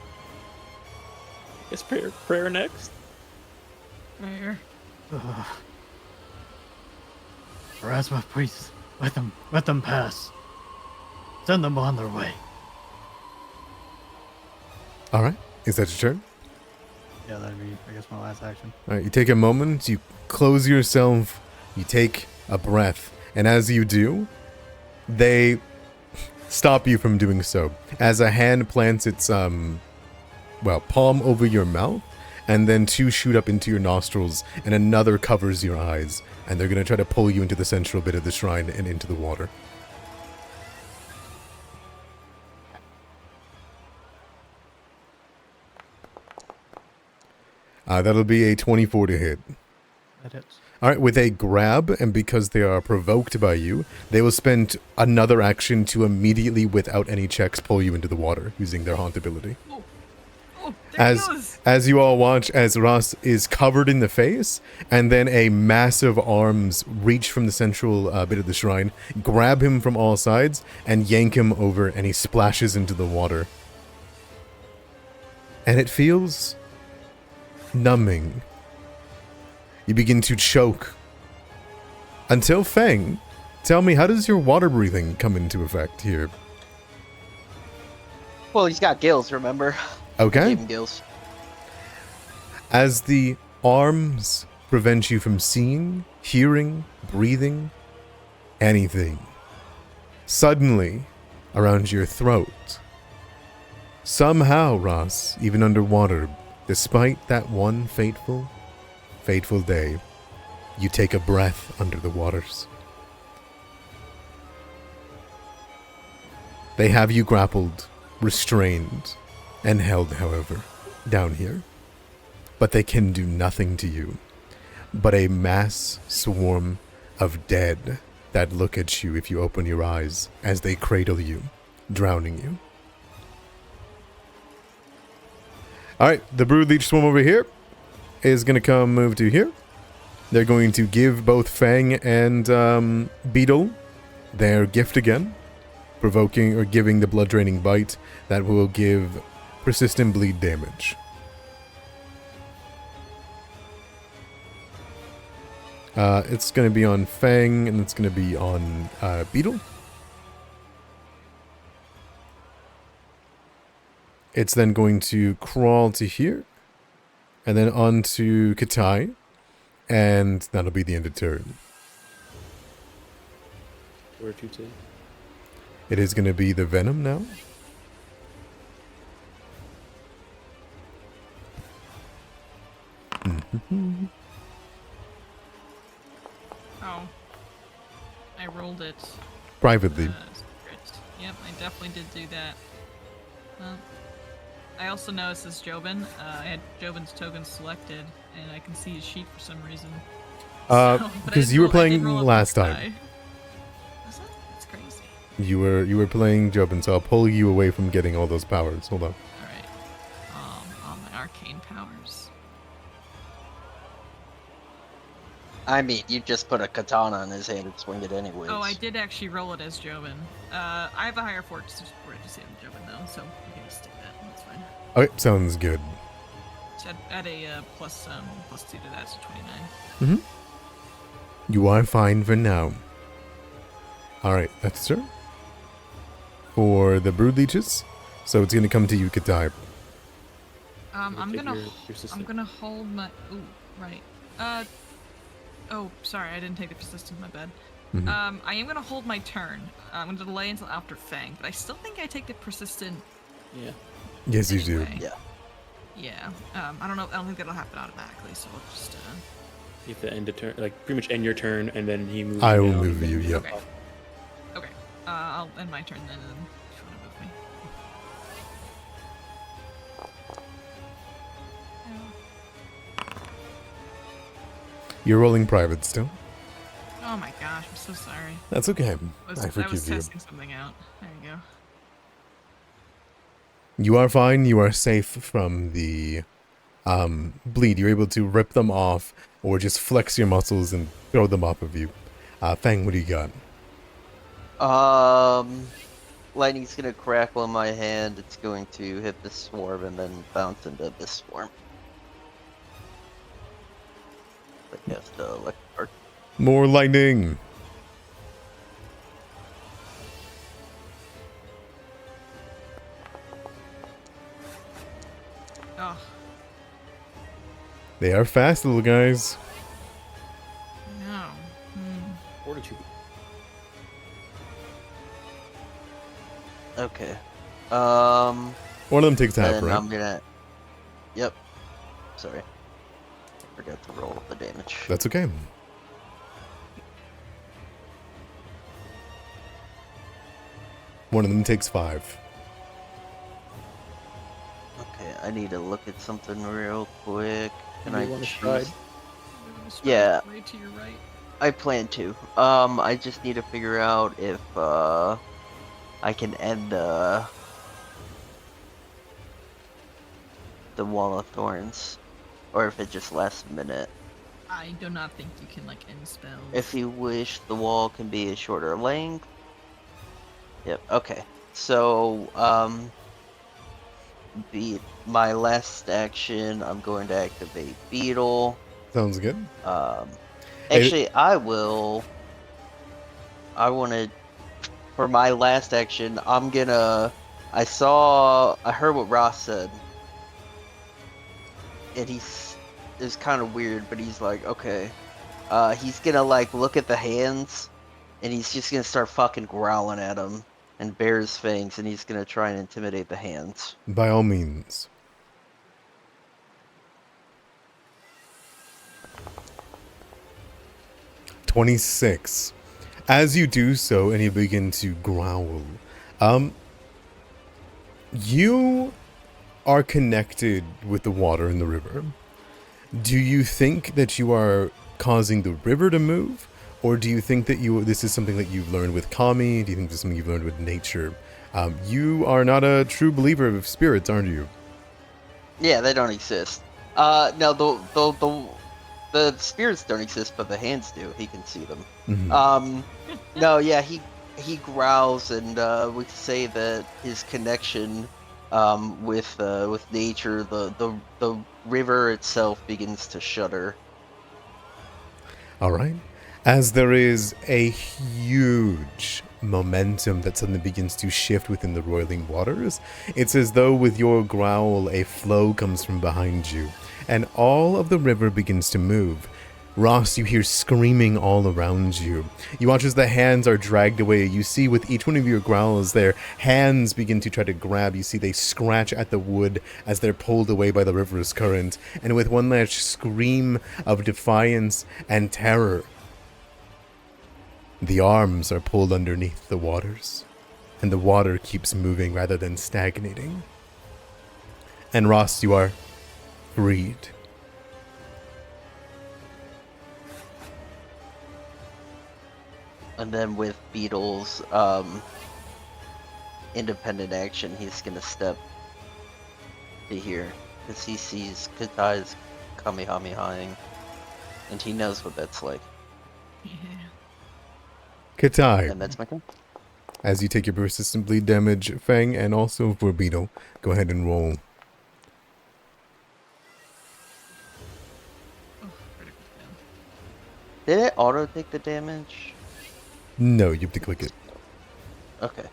Is prayer next? Where? Erasmus priests, let them pass. Send them on their way. All right. Is that your turn? Yeah, that'd be, I guess, my last action. All right. You take a moment. You close yourself. You take a breath. And as you do, they stop you from doing so. As a hand plants its, palm over your mouth, and then two shoot up into your nostrils, and another covers your eyes. And they're going to try to pull you into the central bit of the shrine and into the water. That'll be a 24 to hit. That hits. Alright, with a grab, and because they are provoked by you, they will spend another action to immediately, without any checks, pull you into the water, using their haunt ability. Oh, there he goes. As you all watch, as Ross is covered in the face, and then a massive arms reach from the central bit of the shrine, grab him from all sides, and yank him over, and he splashes into the water. And it feels numbing. You begin to choke. Until Feng, tell me, how does your water breathing come into effect here? Well, he's got gills, remember? Okay. Gave him gills. As the arms prevent you from seeing, hearing, breathing, anything, suddenly, around your throat, somehow, Ross, even underwater, despite that one fateful day, you take a breath under the waters. They have you grappled, restrained, and held, however, down here. But they can do nothing to you but a mass swarm of dead that look at you if you open your eyes as they cradle you, drowning you. Alright, the Brood Leech Swarm over here is going to move to here. They're going to give both Fang and Beetle their gift again, provoking or giving the blood draining bite that will give persistent bleed damage. It's going to be on Fang, and it's going to be on Beetle. It's then going to crawl to here, and then on to Katai, and that'll be the end of turn. Where to take? It is going to be the Venom now. Oh. I rolled it. Privately. Secret. Yep, I definitely did do that. Well, I also noticed as Jobin, I had Jobin's token selected, and I can see his sheet for some reason. Because you were playing last time. Was that? That's crazy. You were playing Jobin, so I'll pull you away from getting all those powers. Hold on. Alright. All my arcane powers. I mean, you just put a katana in his hand and swing it anyways. Oh, I did actually roll it as Jobin. I have a higher fortitude to save Jobin though, so we can just take that. That's fine. Okay, sounds good. So add a plus 2 to that, so 29. You are fine for now. Alright, that's her. For the Brood Leeches, so it's going to come to you, Katai. I'm take gonna your system. I'm gonna hold my right. Oh, sorry, I didn't take the persistent, my bad. I am gonna hold my turn. I'm gonna delay until after Fang, but I still think I take the persistent. Yeah. Yes, you do. anyway. Yeah. Yeah. I don't know. I don't think that'll happen automatically, so we'll just. You have to end a turn, like pretty much end your turn, and then he moves. I you will down, move and you, then- yep. Okay. Okay. I'll end my turn then, and then if you want to move me. You're rolling private still. Oh my gosh, I'm so sorry. That's okay. I was forgive you. testing something out. There you go. You are fine. You are safe from the bleed. You're able to rip them off or just flex your muscles and throw them off of you. Fang, what do you got? lightning's gonna crackle in my hand. It's going to hit the swarm and then bounce into this swarm. I guess the electric arc. More lightning. Oh, They are fast, little guys. no. Fortitude. Okay. One of them takes half, Then right? I'm gonna. Yep. Sorry. Forgot to roll the damage. That's okay. One of them takes 5. Okay, I need to look at something real quick. Can You I wanna choose? stride? Yeah. Way to your right. I plan to. I just need to figure out if I can end the wall of thorns, or if it just lasts a minute. I do not think you can like end spells. If you wish, the wall can be a shorter length. Yep. Okay. So my last action, I'm going to activate Beetle. Sounds good. Actually, I want to, for my last action, I heard what Ross said. And it's kind of weird, but he's like, okay. He's gonna like look at the hands, and he's just gonna start fucking growling at him and bare his fangs, and he's gonna try and intimidate the hands. By all means. "26. As you do so, and you begin to growl, you are connected with the water in the river. Do you think that you are causing the river to move? Or do you think that this is something that you've learned with Kami? Do you think this is something you've learned with nature? You are not a true believer of spirits, aren't you? Yeah, they don't exist. No, the spirits don't exist, but the hands do. He can see them. Mhm. No, yeah, he growls, and we could say that his connection with nature, the river itself begins to shudder. All right. As there is a huge momentum that suddenly begins to shift within the roiling waters, it's as though with your growl, a flow comes from behind you, and all of the river begins to move. Ross, you hear screaming all around you. You watch as the hands are dragged away. You see with each one of your growls, their hands begin to try to grab. You see they scratch at the wood as they're pulled away by the river's current. And with one last scream of defiance and terror, the arms are pulled underneath the waters. And the water keeps moving rather than stagnating. And Ross, you are freed. And then with Beetle's independent action, he's gonna step to here because he sees Katai's Kamehamehaing, and he knows what that's like. Yeah. Katai, And that's my turn. as you take your persistent bleed damage, Fang, and also for Beetle, go ahead and roll. Oh, critical fail. Did it auto take the damage? No, you have to click it. Okay.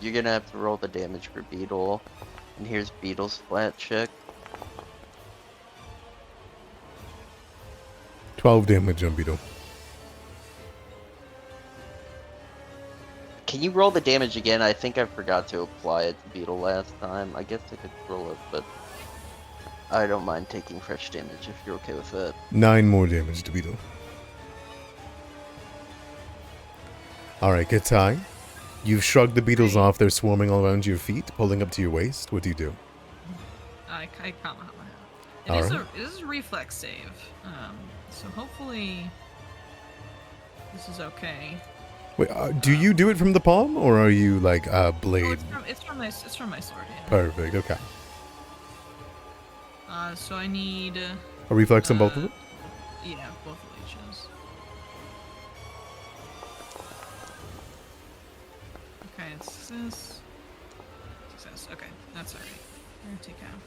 You're gonna have to roll the damage for Beetle, and here's Beetle's flat check. 12 damage on Beetle. Can you roll the damage again? I think I forgot to apply it to Beetle last time. I guess I could roll it, but I don't mind taking fresh damage if you're okay with that. 9 more damage to Beetle. Alright, Katai. You've shrugged the beetles off. They're swarming all around your feet, pulling up to your waist. What do you do? I Kamehameha. Alright. It is a reflex save. So hopefully this is okay. Wait, do you do it from the palm, or are you like Oh, blade? it's from my sword hand. Perfect, okay. So I need A reflex on both of them? yeah, both of leeches. Okay, it's success. Success. Okay, that's alright. We're gonna take out.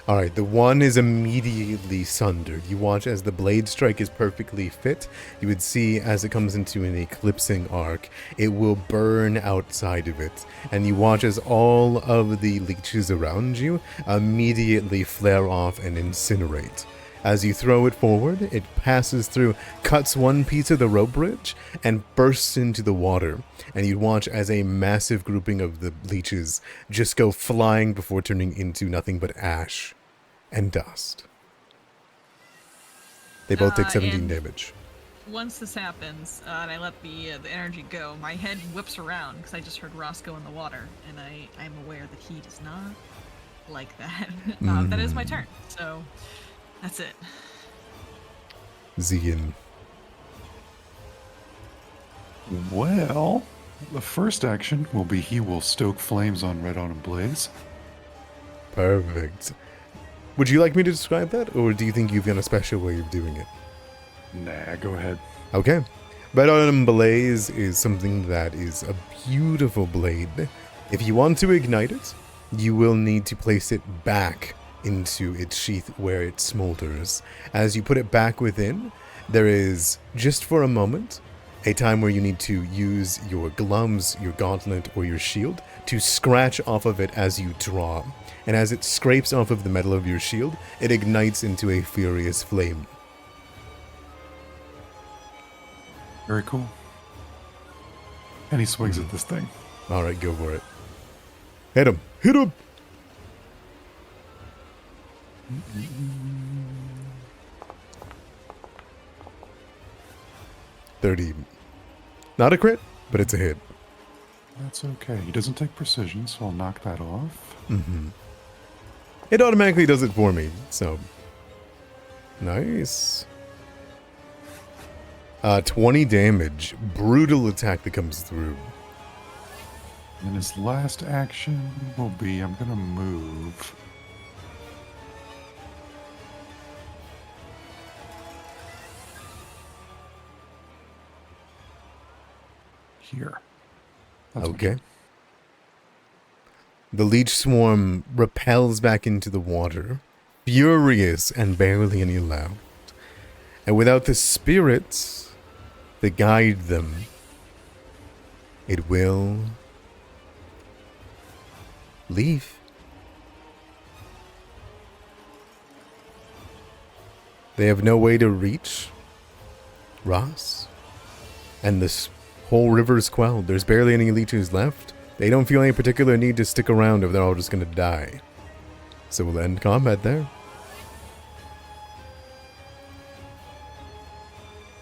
Alright, the one is immediately sundered. You watch as the blade strike is perfectly fit. You would see as it comes into an eclipsing arc, it will burn outside of it. And you watch as all of the leeches around you immediately flare off and incinerate. As you throw it forward, it passes through, cuts one piece of the rope bridge, and bursts into the water. And you watch as a massive grouping of the leeches just go flying before turning into nothing but ash and dust. They both take 17 and damage. Once this happens, and I let the energy go, my head whips around because I just heard Ross go in the water, and I'm aware that he does not like that. That is my turn, so that's it. Zian. Well, the first action will be he will stoke flames on Red Autumn Blaze. Perfect. Would you like me to describe that, or do you think you've got a special way of doing it? Nah, go ahead. Okay. Red Autumn Blaze is something that is a beautiful blade. If you want to ignite it, you will need to place it back into its sheath where it smolders. As you put it back within, there is, just for a moment, a time where you need to use your gloves, your gauntlet, or your shield to scratch off of it as you draw. And as it scrapes off of the metal of your shield, it ignites into a furious flame. Very cool. And he swings at this thing. Alright, go for it. Hit him! Hit him! $30. Not a crit, but it's a hit. That's okay. He doesn't take precision, so I'll knock that off. It automatically does it for me, so... Nice. 20 damage. Brutal attack that comes through. And his last action will be, I'm gonna move. Here. That's my Okay. turn. The leech swarm repels back into the water, furious and barely any loud. And without the spirits that guide them, it will leave. They have no way to reach Ross, and this whole river is quelled. There's barely any leeches left. They don't feel any particular need to stick around if they're all just going to die. So we'll end combat there.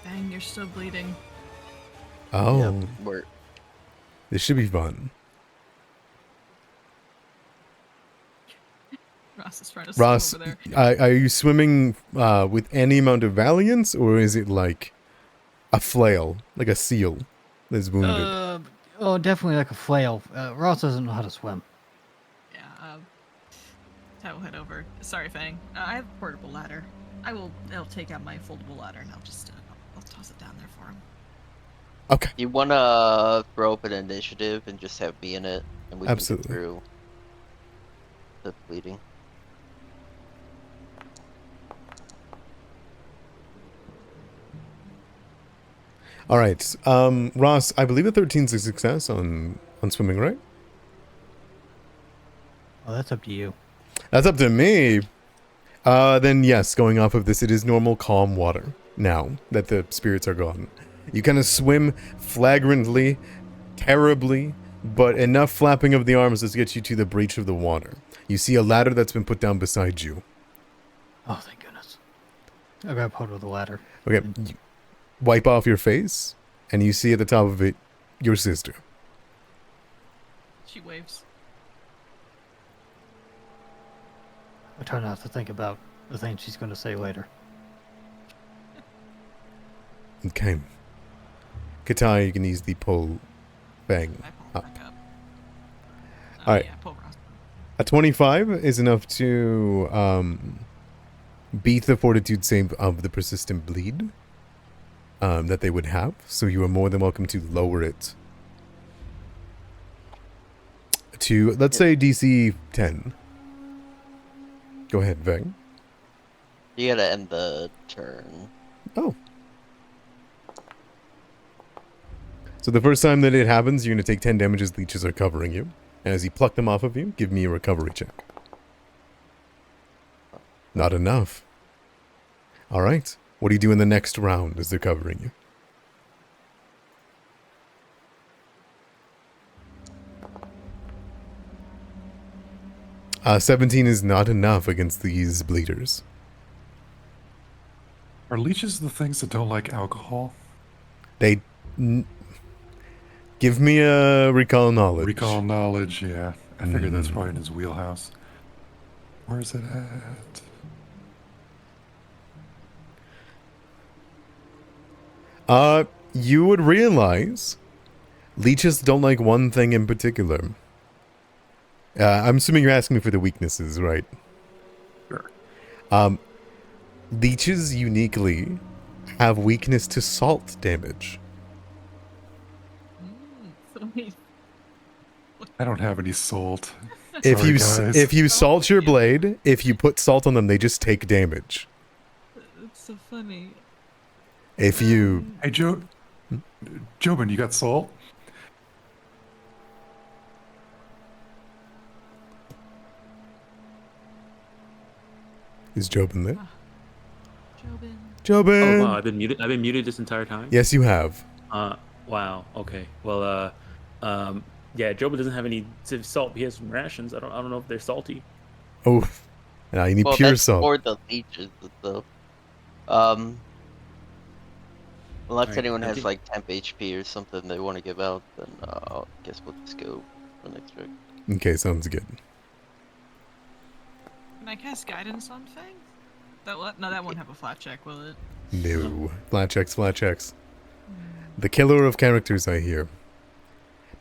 Dang, you're still bleeding. Oh, Yep, we're this should be fun. Ross is trying to swim Ross, over there. are you swimming with any amount of valiance, or is it like a flail, like a seal that's wounded? Oh, definitely like a flail. Ross doesn't know how to swim. Yeah, I will head over. Sorry, Fang. I have a portable ladder. I'll take out my foldable ladder and I'll just I'll toss it down there for him. Okay. You wanna throw up an initiative and just have me in it, and we Absolutely. can get through the bleeding. All right. Ross, I believe a 13's a success on swimming, right? Well, that's up to you. That's up to me. Then yes, going off of this, it is normal calm water now that the spirits are gone. You kind of swim flagrantly, terribly, but enough flapping of the arms to get you to the breach of the water. You see a ladder that's been put down beside you. Oh, thank goodness. I grab hold of the ladder. Okay, you wipe off your face, and you see at the top of it your sister. She waves. I try not to think about the things she's going to say later. Okay. Katai, you can easily pull Bang I pull up. back up. Alright. Yeah, pull Ross. A 25 is enough to beat the fortitude save of the persistent bleed that they would have. So you are more than welcome to lower it to, let's say, DC 10. Go ahead, Veng. You gotta end the turn. Oh. So the first time that it happens, you're going to take 10 damage as leeches are covering you. And as you pluck them off of you, give me a recovery check. Not enough. Alright. What do you do in the next round as they're covering you? 17 is not enough against these bleeders. Are leeches the things that don't like alcohol? They... give me a recall knowledge. Recall knowledge, yeah. I figured that's probably in his wheelhouse. Where is it at? You would realize leeches don't like one thing in particular. I'm assuming you're asking me for the weaknesses, right? Sure. Leeches uniquely have weakness to salt damage. I don't have any salt. If Sorry, you guys. if you salt your blade, if you put salt on them, they just take damage. It's so funny. If you Hey, Jobin, you got salt? is Jobin there? Jobin. Jobin. Oh wow, I've been muted this entire time. Yes, you have. Wow. Okay. Well, yeah, Jobin doesn't have any salt. He has some rations. I don't know if they're salty. Oh, now you need Well, pure that's salt. for the leeches, though. Unless Alright, anyone has okay. like temp HP or something they want to give out, then I guess we'll just go for the next turn. Okay, sounds good. Can I cast guidance on Fang? No, that won't have a flat check, will it? No. Flat checks, flat checks. The killer of characters, I hear.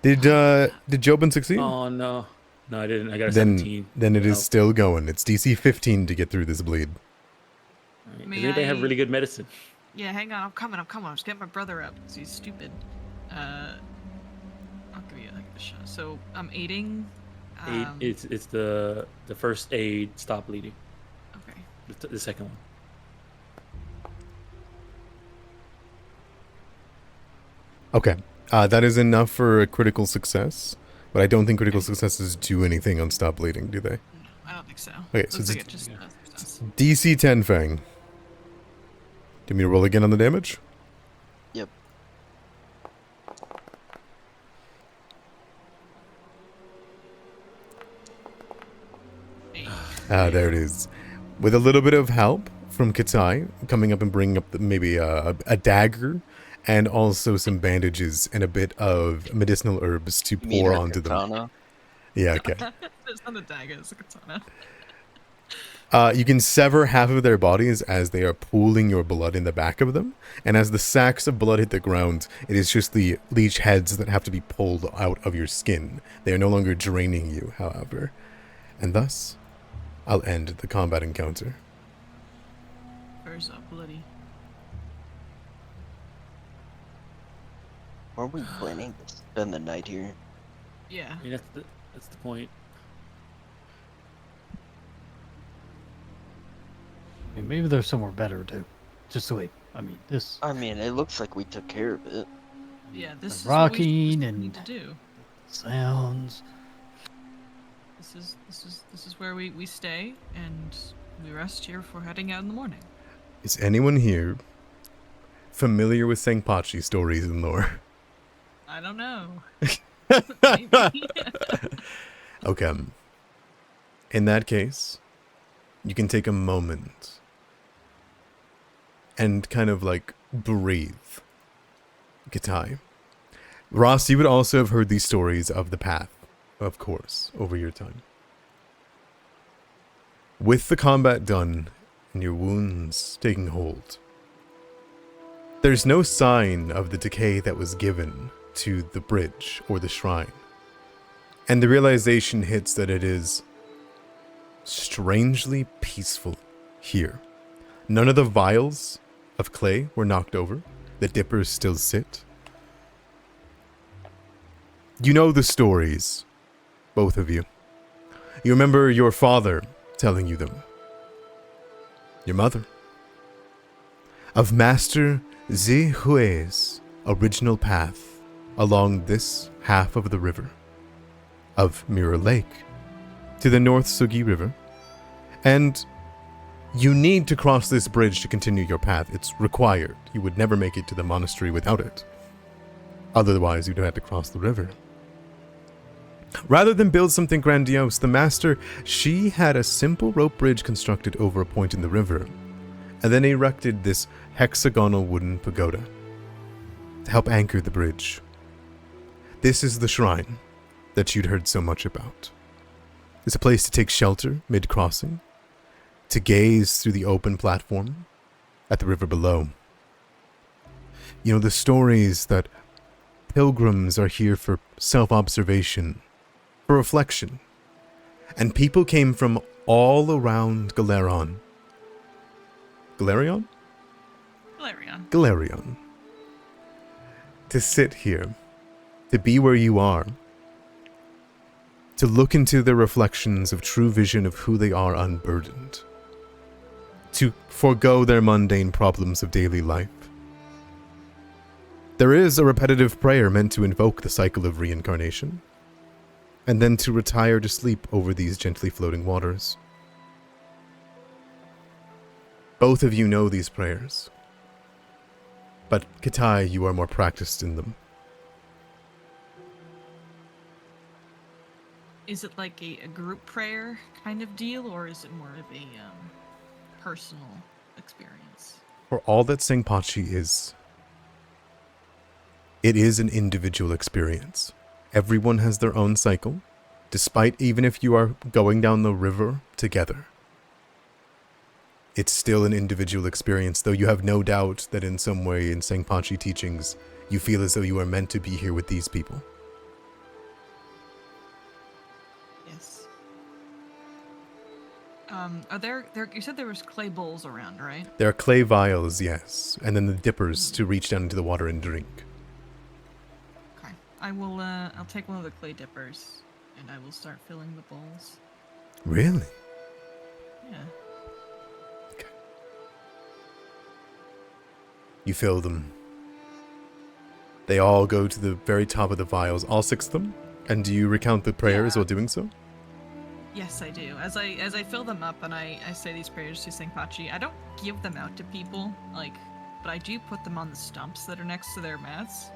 Did Jobin succeed? Oh no, I didn't. I got a 17. Then it is No. still going. It's DC 15 to get through this bleed. Alright, May Does anybody have I- really good medicine? Yeah, hang on. I'm coming. I'm just getting my brother up because he's stupid. I'll give you a shot. So I'm aiding. Aid, it's the first aid. Stop bleeding. Okay. The second one. Okay. That is enough for a critical success, but I don't think critical successes do anything on stop bleeding, do they? No, I don't think so. Okay, so Looks like it's- it just success. DC 10 Fang. Do you want me to roll again on the damage? Yep. There it is. With a little bit of help from Katai, coming up and bringing up maybe a dagger, and also some bandages and a bit of medicinal herbs to You mean pour her onto them. katana? Yeah, okay. It's not a dagger, it's a katana. You can sever half of their bodies as they are pooling your blood in the back of them, and as the sacks of blood hit the ground, it is just the leech heads that have to be pulled out of your skin. They are no longer draining you, however. And thus, I'll end the combat encounter. Furs up, bloody. Are we planning to spend the night here? Yeah. I mean, that's the point. I mean, maybe there's somewhere better to sleep. I mean, this I mean, it looks like we took care of it. Yeah, this is rocking what we and- need to do. sounds. This is where we stay and we rest here before heading out in the morning. Is anyone here familiar with Sangpachi stories and lore? I don't know. Okay. In that case, you can take a moment and kind of like breathe. Gatai. Ross, you would also have heard these stories of the path, of course, over your time. With the combat done and your wounds taking hold, there's no sign of the decay that was given to the bridge or the shrine. And the realization hits that it is strangely peaceful here. None of the vials of clay were knocked over. The dippers still sit. You know the stories, both of you. You remember your father telling you them. Your mother. Of Master Zihue's original path along this half of the river. Of Mirror Lake to the North Sugi River. And you need to cross this bridge to continue your path. It's required. You would never make it to the monastery without it. Otherwise, you'd have to cross the river. Rather than build something grandiose, the master, she had a simple rope bridge constructed over a point in the river, and then erected this hexagonal wooden pagoda to help anchor the bridge. This is the shrine that you'd heard so much about. It's a place to take shelter mid-crossing, to gaze through the open platform at the river below. You know, the stories that pilgrims are here for self-observation, for reflection. And people came from all around Galerion. Galerion? Galerion. Galerion. To sit here, to be where you are, to look into the reflections of true vision of who they are unburdened, to forego their mundane problems of daily life. There is a repetitive prayer meant to invoke the cycle of reincarnation, and then to retire to sleep over these gently floating waters. Both of you know these prayers, but Kitai, you are more practiced in them. Is it like a group prayer kind of deal, or is it more of a personal experience? For all that Sengpachi is, it is an individual experience. Everyone has their own cycle, despite even if you are going down the river together. It's still an individual experience, though you have no doubt that in some way in Sengpachi teachings, you feel as though you are meant to be here with these people. Yes. Are there, you said there was clay bowls around, right? There are clay vials, yes, and then the dippers to reach down into the water and drink. Okay. I will, I'll take one of the clay dippers, and I will start filling the bowls. Really? Yeah. Okay. You fill them. They all go to the very top of the vials, all 6 of them? And do you recount the prayers while doing so? Yes, I do. As I fill them up and I say these prayers to Sengpachi, I don't give them out to people, but I do put them on the stumps that are next to their mats.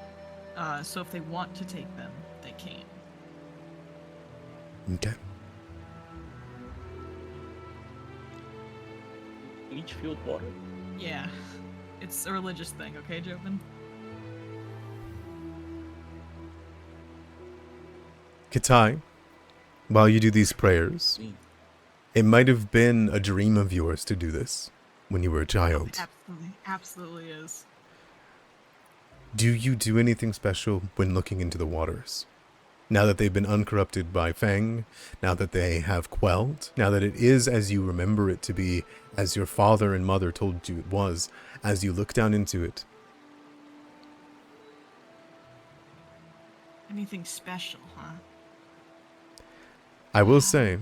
So if they want to take them, they can. Okay. Each field water. Yeah. It's a religious thing, okay, Jobin? Kitai, while you do these prayers, it might have been a dream of yours to do this when you were a child. Absolutely is. Do you do anything special when looking into the waters? Now that they've been uncorrupted by Feng, now that they have quelled, now that it is as you remember it to be, as your father and mother told you it was, as you look down into it. Anything special, huh? I will say,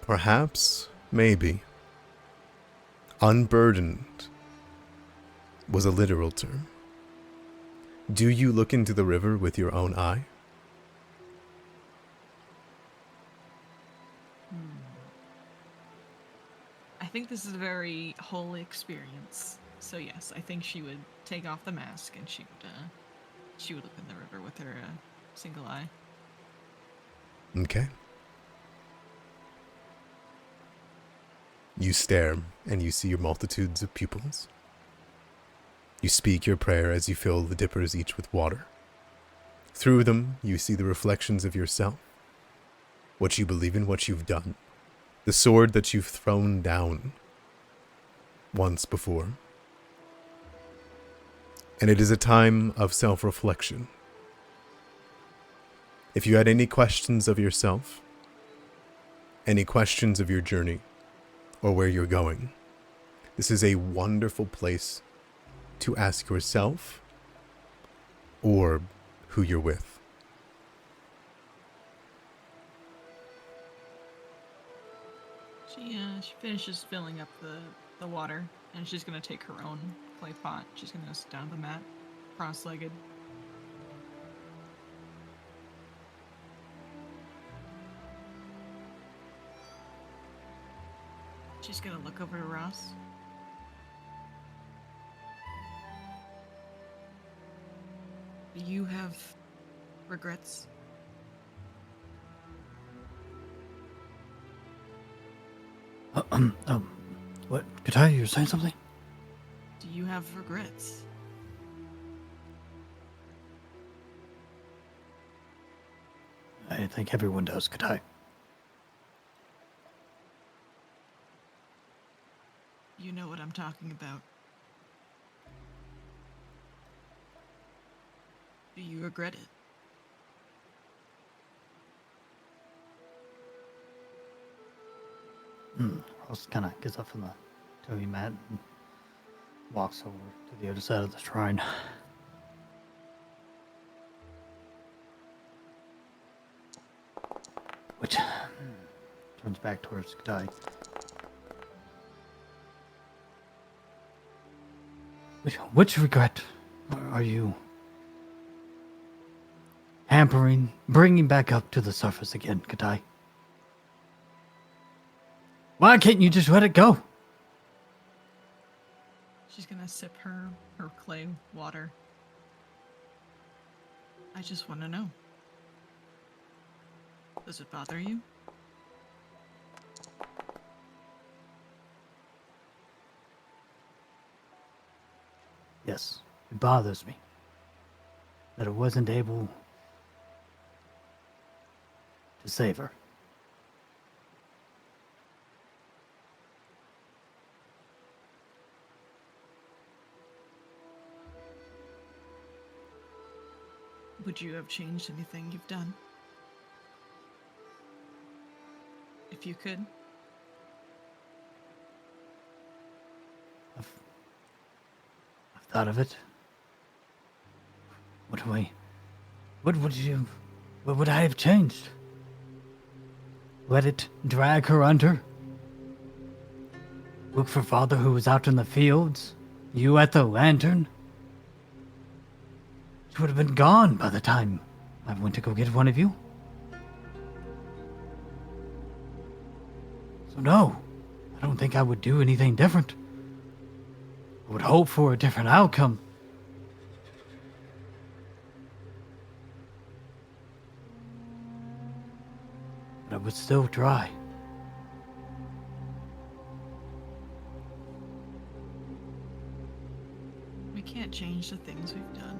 perhaps, maybe, unburdened was a literal term. Do you look into the river with your own eye? I think this is a very holy experience. So yes, I think she would take off the mask and she would look in the river with her single eye. Okay. You stare, and you see your multitudes of pupils. You speak your prayer as you fill the dippers each with water. Through them, you see the reflections of yourself, what you believe in, what you've done, the sword that you've thrown down once before. And it is a time of self-reflection. If you had any questions of yourself, any questions of your journey, or where you're going, this is a wonderful place to ask yourself or who you're with. She finishes filling up the water, and she's gonna take her own clay pot. She's gonna sit down on the mat, cross-legged. She's gonna look over to Ross. Do you have regrets? What? Katai, you're saying something? Do you have regrets? I think everyone does, Katai. You know what I'm talking about. Do you regret it? Ross kind of gets up from the Toby mat and walks over to the other side of the shrine. Which turns back towards Katai. Which regret are you bringing back up to the surface again, Katai? Why can't you just let it go? She's gonna sip her clay water. I just want to know. Does it bother you? Yes, it bothers me that I wasn't able to save her. Would you have changed anything you've done? If you could? I've thought of it. What would I have changed? Let it drag her under? Look for father who was out in the fields? You at the lantern? She would have been gone by the time I went to go get one of you. So no, I don't think I would do anything different. I would hope for a different outcome. But I would still try. We can't change the things we've done.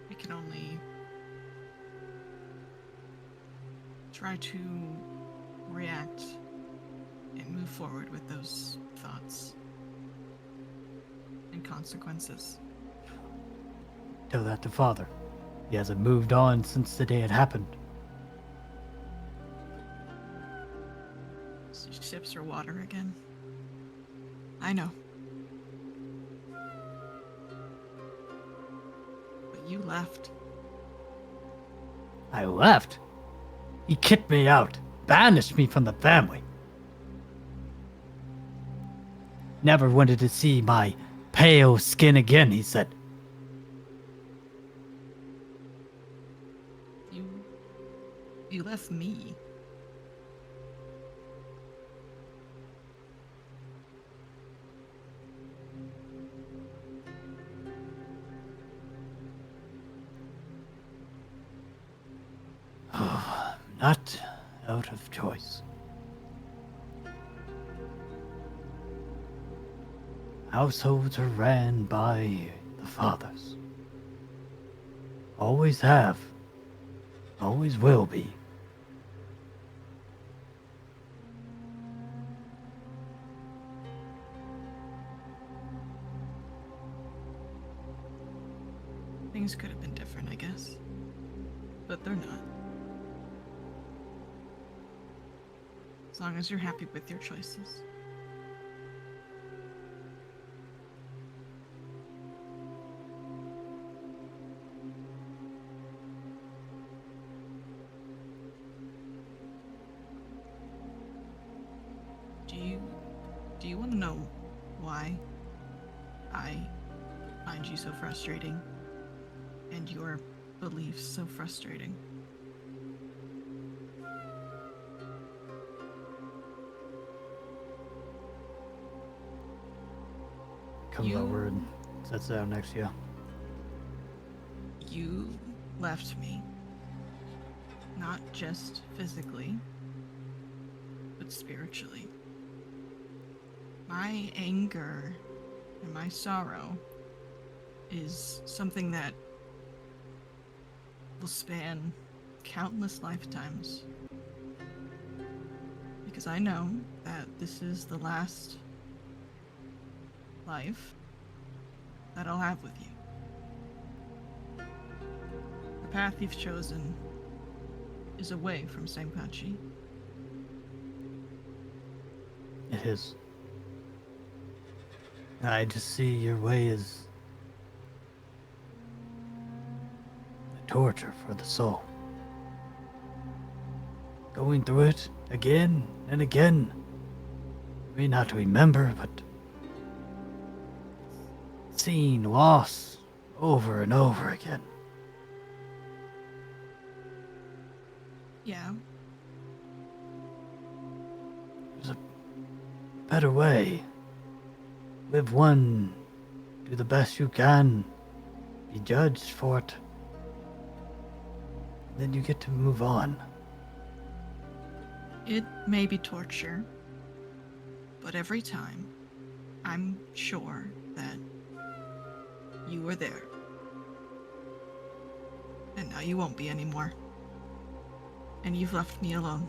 We can only try to react and move forward with those thoughts and consequences. Tell that to father. He hasn't moved on since the day it happened. So she sips her water again. I know. But you left. I left. He kicked me out, banished me from the family. Never wanted to see my pale skin again, he said. You left me. Not out of choice. Households are ran by the fathers. Always have. Always will be. Things could have been different, I guess. But they're not. As long as you're happy with your choices. Do you want to know why I find you so frustrating and your beliefs so frustrating? Comes over and sits down next to you. You left me, not just physically, but spiritually. My anger and my sorrow is something that will span countless lifetimes. Because I know that this is the last life that I'll have with you. The path you've chosen is away from Senpachi. It is. I just see your way as a torture for the soul. Going through it again and again. I mean, not to remember, but seeing loss over and over again. Yeah. There's a better way. Live one, do the best you can, be judged for it. Then you get to move on. It may be torture, but every time, I'm sure that you were there. And now you won't be anymore. And you've left me alone.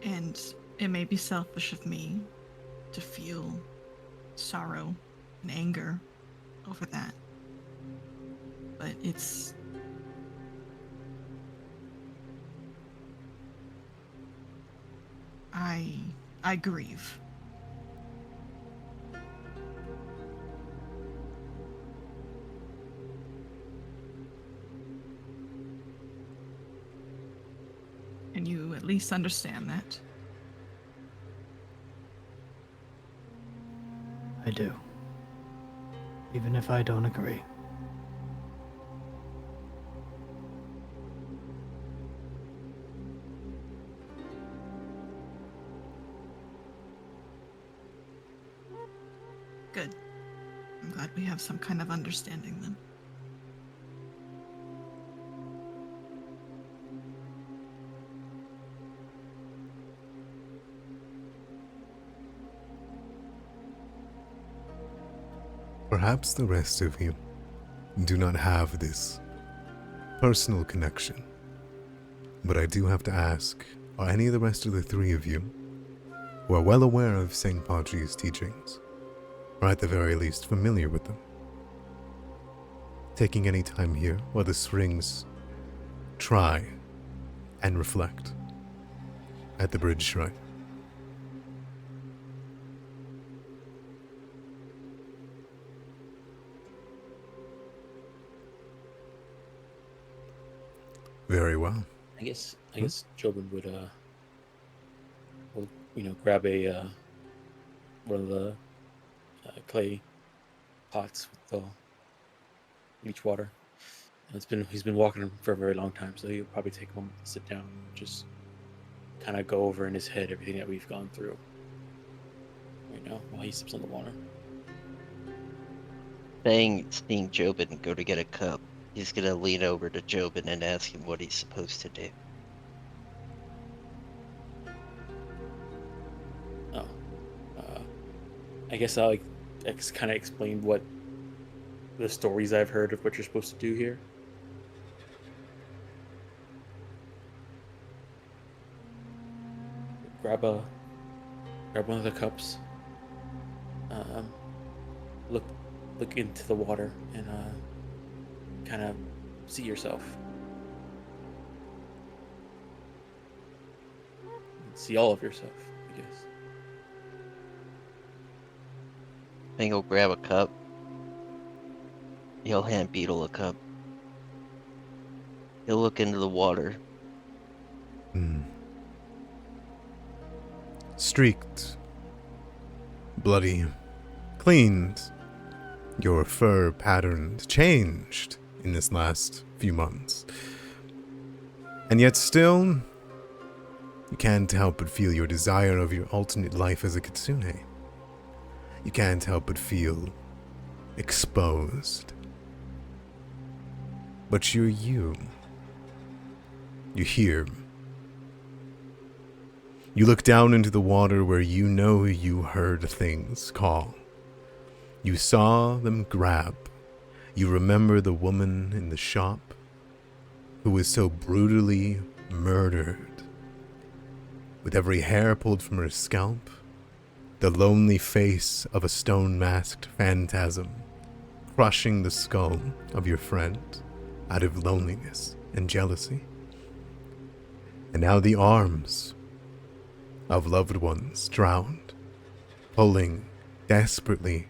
And it may be selfish of me to feel sorrow and anger over that. But it's... I grieve. And you at least understand that. I do. Even if I don't agree. Good. I'm glad we have some kind of understanding then. Perhaps the rest of you do not have this personal connection. But I do have to ask, are any of the rest of the three of you, who are well aware of Senpachi's teachings, or at the very least familiar with them, taking any time here while the Springs try and reflect at the bridge shrine? Very well. I guess Jobin would grab a one of the clay pots with the leech water. And he's been walking for a very long time, so he'll probably take a moment to sit down and just kind of go over in his head everything that we've gone through right now while he sips on the water. Seeing Jobin go to get a cup, he's gonna lean over to Jobin and ask him what he's supposed to do. I guess I'll kind of explain what the stories I've heard of what you're supposed to do here. grab one of the cups. Look into the water and kind of see yourself. See all of yourself, I guess. Fang will grab a cup. He'll hand Beetle a cup. He'll look into the water. Streaked, bloody, cleaned, your fur patterned, changed in this last few months. And yet still, you can't help but feel your desire of your alternate life as a kitsune. You can't help but feel exposed. But you're you. You're here. You look down into the water where you know you heard things call. You saw them grab. You remember the woman in the shop who was so brutally murdered, with every hair pulled from her scalp, the lonely face of a stone-masked phantasm crushing the skull of your friend out of loneliness and jealousy. And now the arms of loved ones drowned, pulling desperately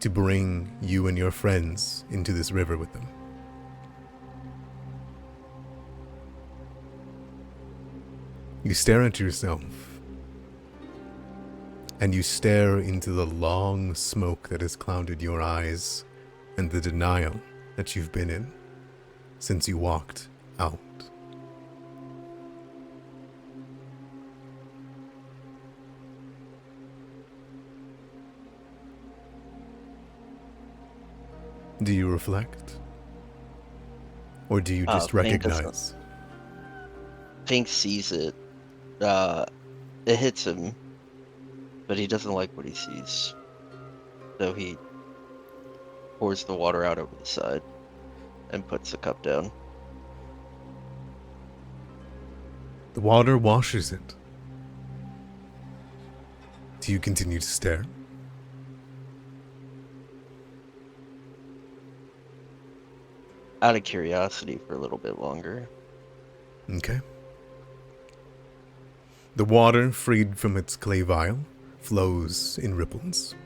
to bring you and your friends into this river with them. You stare at yourself, and you stare into the long smoke that has clouded your eyes and the denial that you've been in since you walked out. Do you reflect? Or do you just recognize? Fink sees it. It hits him, but he doesn't like what he sees. So he pours the water out over the side and puts the cup down. The water washes it. Do you continue to stare? Out of curiosity for a little bit longer. Okay. The water, freed from its clay vial, flows in ripples.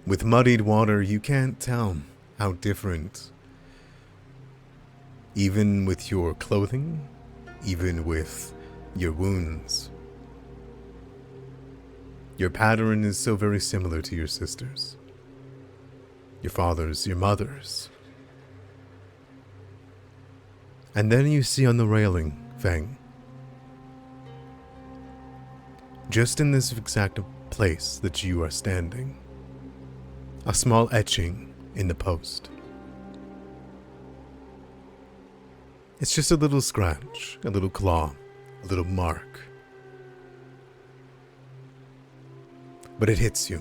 With muddied water, you can't tell how different, even with your clothing, even with your wounds. Your pattern is so very similar to your sister's. Your father's, your mother's. And then you see on the railing, Fang, just in this exact place that you are standing, a small etching in the post. It's just a little scratch, a little claw, a little mark. But it hits you.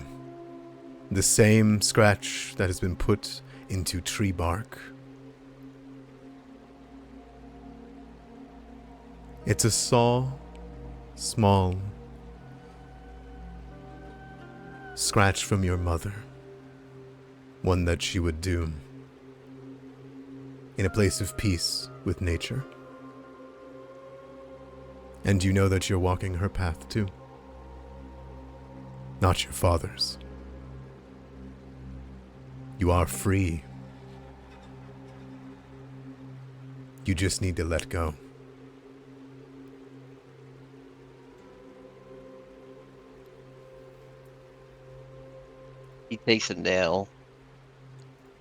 The same scratch that has been put into tree bark. It's a small scratch from your mother. One that she would do in a place of peace with nature. And you know that you're walking her path too. Not your father's. You are free. You just need to let go. He takes a nail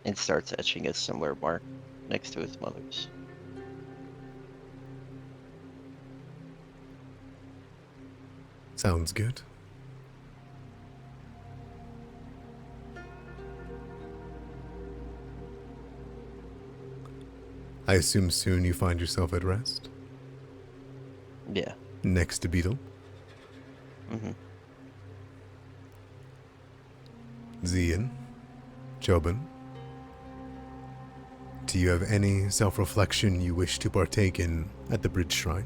and starts etching a similar mark next to his mother's. Sounds good. I assume soon you find yourself at rest? Yeah. Next to Beetle? Mm-hmm. Zian? Jobin? Do you have any self-reflection you wish to partake in at the Bridge Shrine?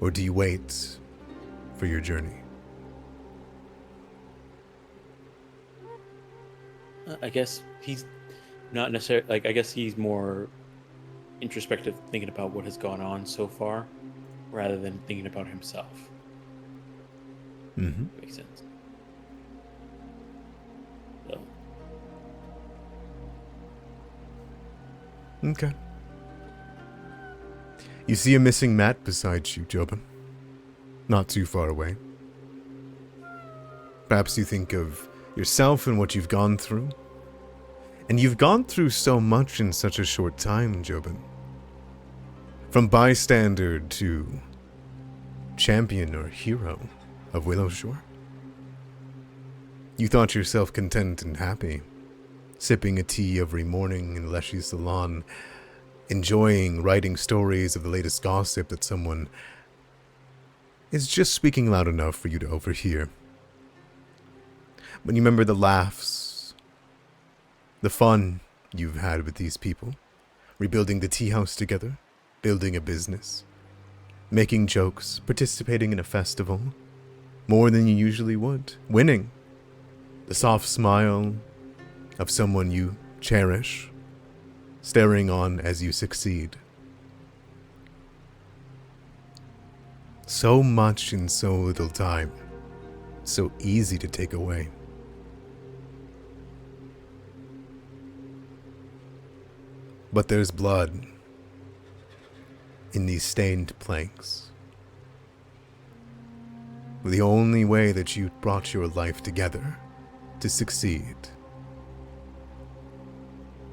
Or do you wait for your journey? I guess he's not necessarily like. I guess he's more introspective, thinking about what has gone on so far, rather than thinking about himself. Mm-hmm. Makes sense. So, Okay. You see a missing mat beside you, Jobin. Not too far away. Perhaps you think of yourself and what you've gone through. And you've gone through so much in such a short time, Jobin. From bystander to champion or hero of Willowshore. You thought yourself content and happy, sipping a tea every morning in Leshy's salon, enjoying writing stories of the latest gossip that someone is just speaking loud enough for you to overhear. When you remember the laughs, the fun you've had with these people, rebuilding the tea house together, building a business, making jokes, participating in a festival, more than you usually would, winning, the soft smile of someone you cherish, staring on as you succeed. So much in so little time, so easy to take away. But there's blood in these stained planks. The only way that you brought your life together to succeed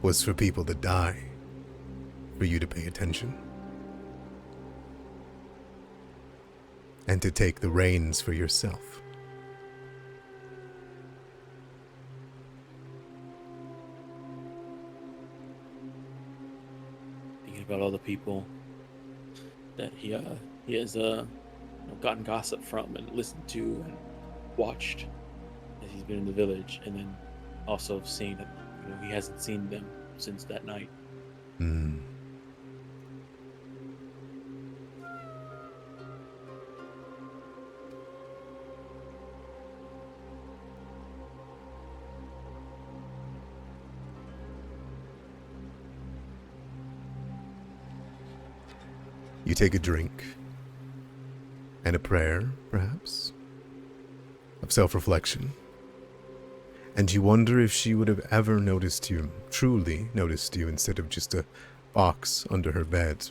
was for people to die, for you to pay attention, and to take the reins for yourself. thinking about all the people that he has gotten gossip from and listened to and watched as he's been in the village, and then also seeing that he hasn't seen them since that night. Hmm. You take a drink, and a prayer, perhaps, of self-reflection, and you wonder if she would have ever noticed you, truly noticed you, instead of just a box under her bed.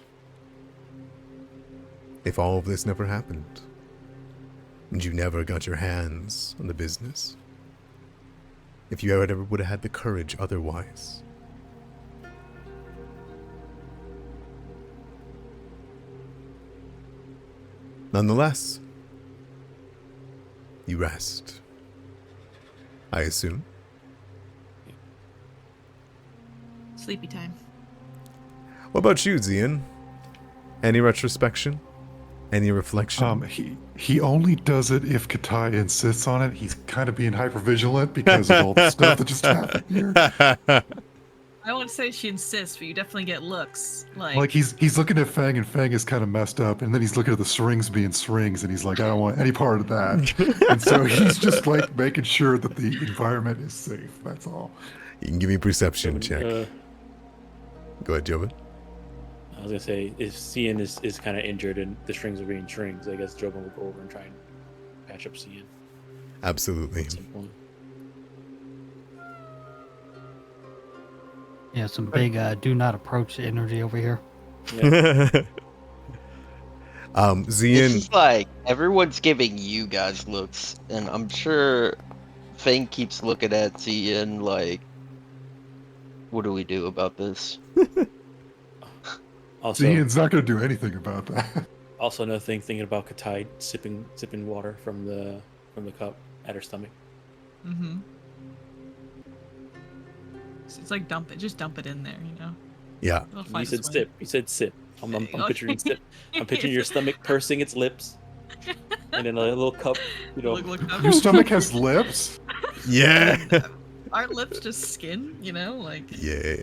If all of this never happened, and you never got your hands on the business, if you ever would have had the courage otherwise. Nonetheless, you rest, I assume. Sleepy time. What about you, Zian? Any retrospection? Any reflection? He only does it if Katai insists on it. He's kind of being hypervigilant because of all the stuff that just happened here. I wouldn't say she insists, but you definitely get looks. Like he's looking at Fang, and Fang is kind of messed up, and then he's looking at the strings being strings, and he's like, I don't want any part of that. And so he's just like making sure that the environment is safe. That's all. You can give me a perception check. Go ahead, Jobin. I was gonna say, if Cian is kind of injured and the strings are being strings, I guess Jobin will go over and try and patch up Cian. Absolutely. At some point. Yeah, some big do not approach energy over here. Yeah. It's Zian, just like everyone's giving you guys looks, and I'm sure Fang keeps looking at Cian like, what do we do about this? Also, Ian's not going to do anything about that. also another thing, thinking about Katai sipping water from the cup at her stomach. Mm-hmm. It's like just dump it in there, yeah. It'll You find said its way. sip. You said sip. I'm picturing sip. I'm picturing your stomach pursing its lips, and then a little cup. Look up. Your stomach has lips? Yeah. Aren't lips just skin? Like Yeah.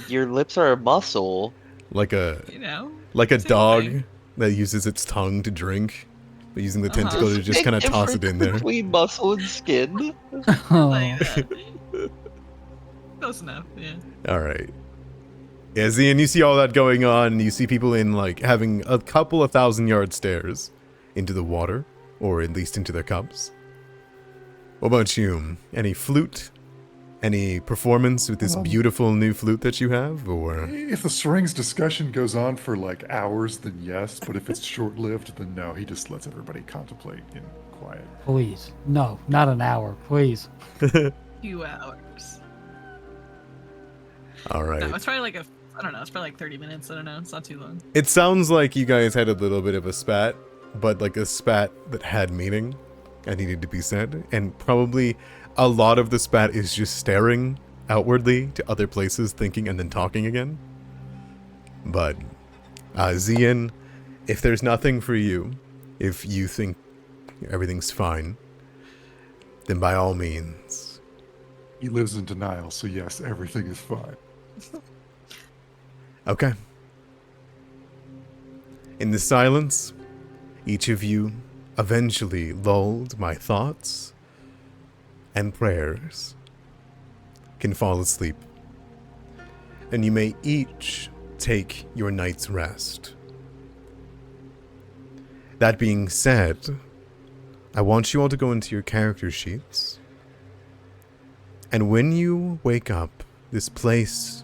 Your lips are a muscle. Like a same dog thing. that uses its tongue to drink, but using the tentacle to just kind of toss it in there. Between muscle and skin. Like close enough, yeah. All right. Yeah, Zian, you see all that going on, and you see people in, like, having a couple of 1,000-yard stares into the water, or at least into their cups. What about you? Any flute? Any performance with this beautiful new flute that you have, or? If the strings discussion goes on for like hours, then yes. But if it's short-lived, then no. He just lets everybody contemplate in quiet. Please. No, not an hour, please. 2 hours. All right. No, it's probably like I don't know, it's probably like 30 minutes. I don't know. It's not too long. It sounds like you guys had a little bit of a spat, but like a spat that had meaning and needed to be said. And probably a lot of the spat is just staring outwardly to other places, thinking and then talking again. But, Zian, if there's nothing for you, if you think everything's fine, then by all means. He lives in denial, so yes, everything is fine. Okay. In the silence, each of you eventually lulled my thoughts and prayers can fall asleep. And you may each take your night's rest. That being said, I want you all to go into your character sheets. And when you wake up, this place,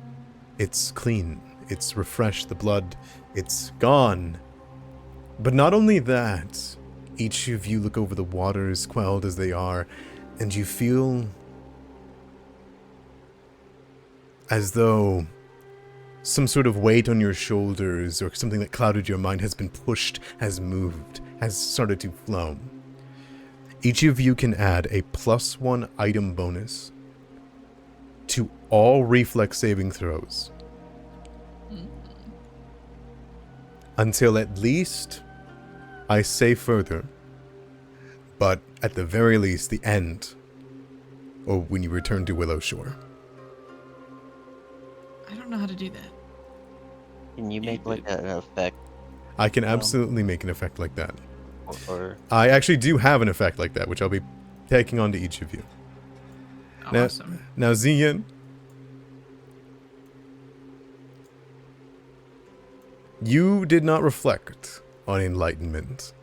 it's clean. It's refreshed, the blood, it's gone. But not only that, each of you look over the waters, quelled as they are, and you feel as though some sort of weight on your shoulders or something that clouded your mind has been pushed, has moved, has started to flow. Each of you can add a +1 item bonus to all reflex saving throws until at least I say further, but at the very least the end, or when you return to Willowshore. I don't know how to do that. Can you make like an effect? I can absolutely make an effect like that. Or I actually do have an effect like that, which I'll be taking on to each of you. Awesome. Now Zian, you did not reflect on Enlightenment,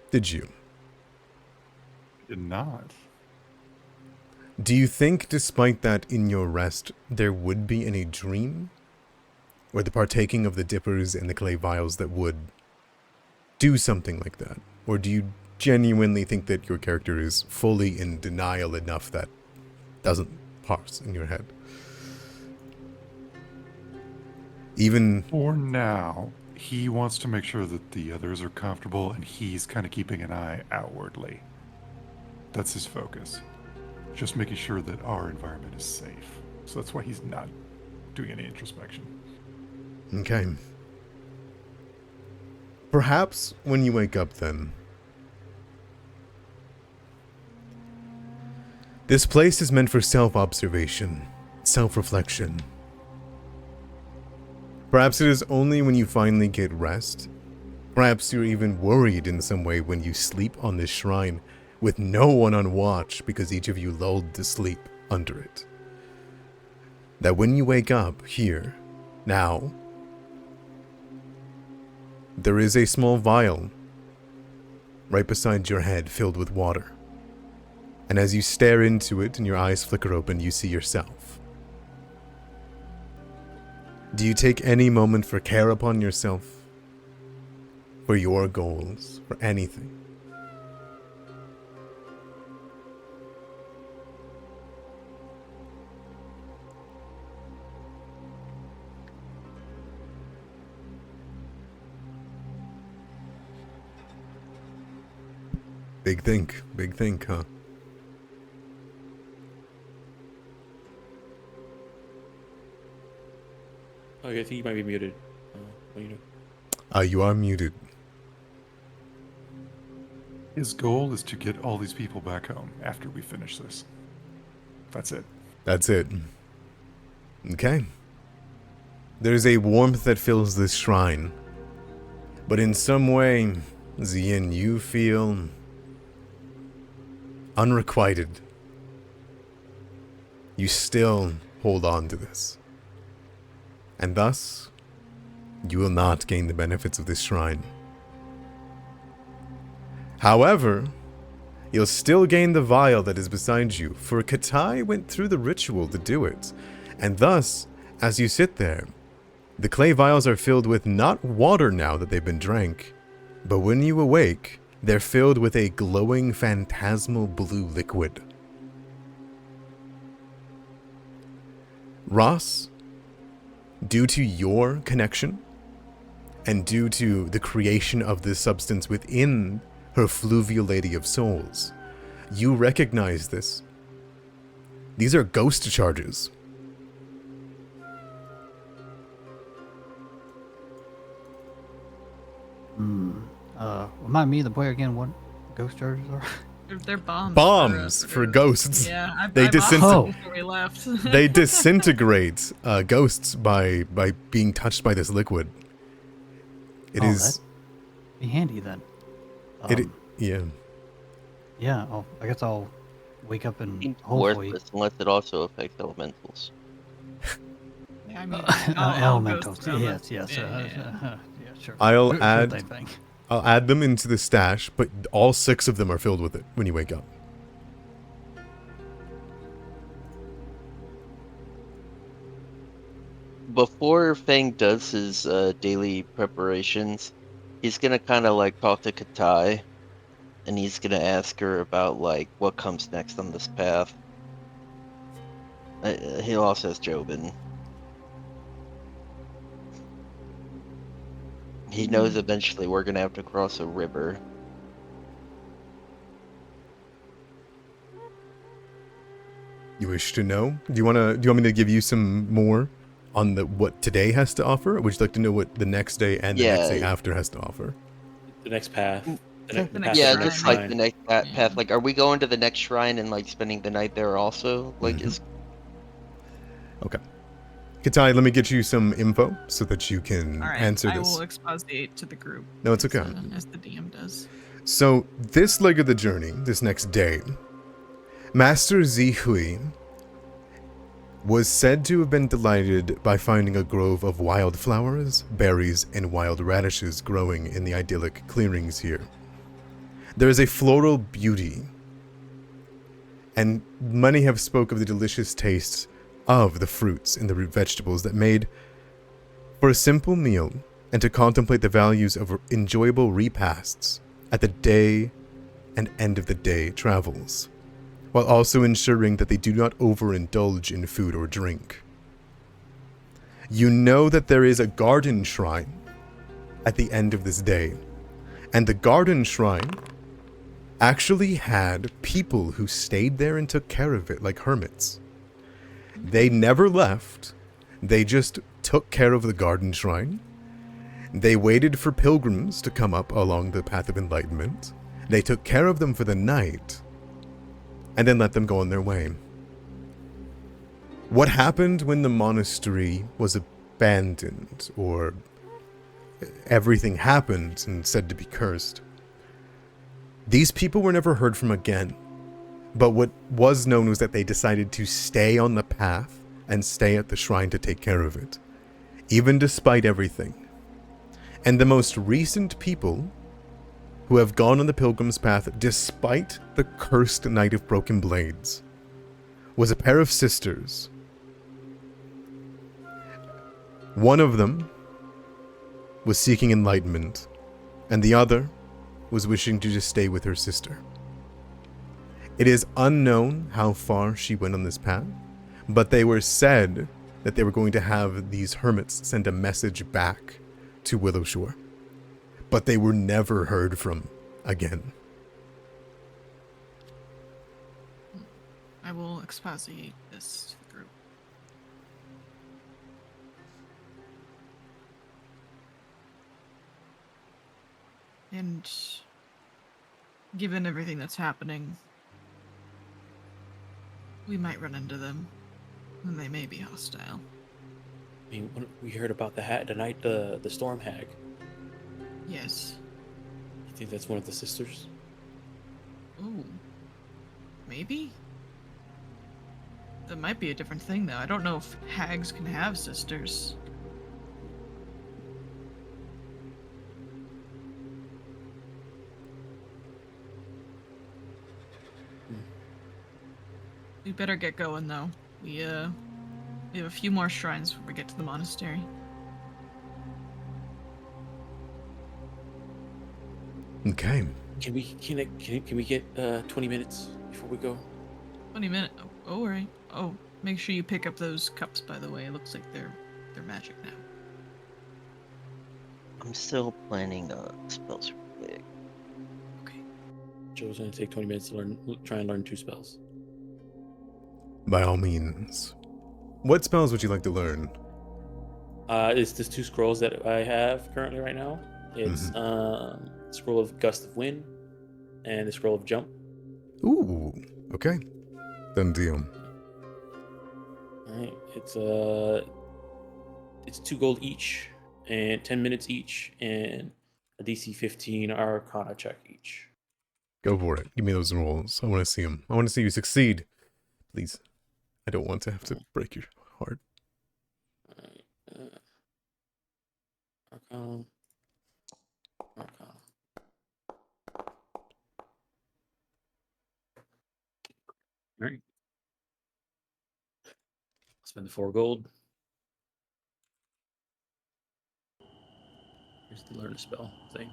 did you? Did not. Do you think, despite that, in your rest, there would be any dream? Or the partaking of the dippers and the clay vials that would do something like that? Or do you genuinely think that your character is fully in denial enough that doesn't parse in your head? Even... For now, he wants to make sure that the others are comfortable, and he's kind of keeping an eye outwardly. That's his focus. Just making sure that our environment is safe. So that's why he's not doing any introspection. Okay. Perhaps when you wake up then, this place is meant for self-observation, self-reflection. Perhaps it is only when you finally get rest. Perhaps you're even worried in some way when you sleep on this shrine with no one on watch because each of you lulled to sleep under it. That when you wake up here, now, there is a small vial right beside your head filled with water. And as you stare into it and your eyes flicker open, you see yourself. Do you take any moment for care upon yourself? For your goals? For anything? Big think, huh? Okay, I think you might be muted. What do you know? You are muted. His goal is to get all these people back home after we finish this. That's it. That's it. Okay. There's a warmth that fills this shrine. But in some way, Zien, you feel unrequited. You still hold on to this. And thus, you will not gain the benefits of this shrine. However, you'll still gain the vial that is beside you, for Katai went through the ritual to do it. And thus, as you sit there, the clay vials are filled with not water now that they've been drank, but when you awake, they're filled with a glowing phantasmal blue liquid. Ross, due to your connection, and due to the creation of this substance within her fluvial lady of souls, you recognize this. These are ghost charges. Remind me, the player again, what ghost charges are? They're bombs. Bombs for ghosts. Yeah, I They bought them disintegrate. before we left. They disintegrate ghosts by being touched by this liquid. It is. That'd be handy then. Yeah. Yeah, I guess I'll wake up and hopefully... Worthless unless it also affects elementals. I mean, elementals. all Yes. ghosts are Yeah, yeah. sure. I'll Sure add. thing. I'll add them into the stash, but all 6 of them are filled with it when you wake up. Before Fang does his daily preparations, he's gonna kind of like talk to Katai, and he's gonna ask her about like what comes next on this path. He'll also ask Jobin. He knows eventually we're gonna have to cross a river. You wish to know? Do you want me to give you some more on what today has to offer? Or would you like to know what the next day and the next day after has to offer? The next path. The next Yeah, shrine. just like the next path. Like, are we going to the next shrine and like spending the night there also? Like, is Okay. Katai, let me get you some info so that you can All right, answer I this. will exposiate to the group. No, it's okay. As the DM does. So, this leg of the journey, this next day, Master Zihui was said to have been delighted by finding a grove of wildflowers, berries, and wild radishes growing in the idyllic clearings here. There is a floral beauty, and many have spoke of the delicious taste of the fruits and the root vegetables that made for a simple meal and to contemplate the values of enjoyable repasts at the day and end of the day travels, while also ensuring that they do not overindulge in food or drink. You know that there is a garden shrine at the end of this day, and the garden shrine actually had people who stayed there and took care of it like hermits. They never left. They just took care of the garden shrine. They waited for pilgrims to come up along the path of enlightenment. They took care of them for the night, and then let them go on their way. What happened when the monastery was abandoned, or everything happened and said to be cursed? These people were never heard from again. But what was known was that they decided to stay on the path and stay at the shrine to take care of it, even despite everything. And the most recent people who have gone on the pilgrim's path despite the cursed Night of Broken Blades was a pair of sisters. One of them was seeking enlightenment, and the other was wishing to just stay with her sister. It is unknown how far she went on this path, but they were said that they were going to have these hermits send a message back to Willowshore. But they were never heard from again. I will exposiate this to the group. And given everything that's happening, we might run into them, and they may be hostile. I mean, when we heard about the storm hag. Yes. You think that's one of the sisters? Ooh. Maybe? That might be a different thing, though. I don't know if hags can have sisters. We better get going, though. We have a few more shrines before we get to the monastery. Okay. Can we get 20 minutes before we go? 20 minutes. Oh, all right. Oh, make sure you pick up those cups, by the way. It looks like they're magic now. I'm still planning spells real quick. Okay. Joe's gonna take 20 minutes to try and learn 2 spells. By all means. What spells would you like to learn? It's just 2 scrolls that I have currently right now. It's scroll of gust of wind and the scroll of jump. Ooh, okay. Done deal. Alright, it's 2 gold each and 10 minutes each and a DC 15 Arcana check each. Go for it. Give me those rolls. I want to see them. I want to see you succeed. Please. I don't want to have to break your heart. Alright, Arcana. Alright. Spend the 4 gold. Here's the learn a spell thing.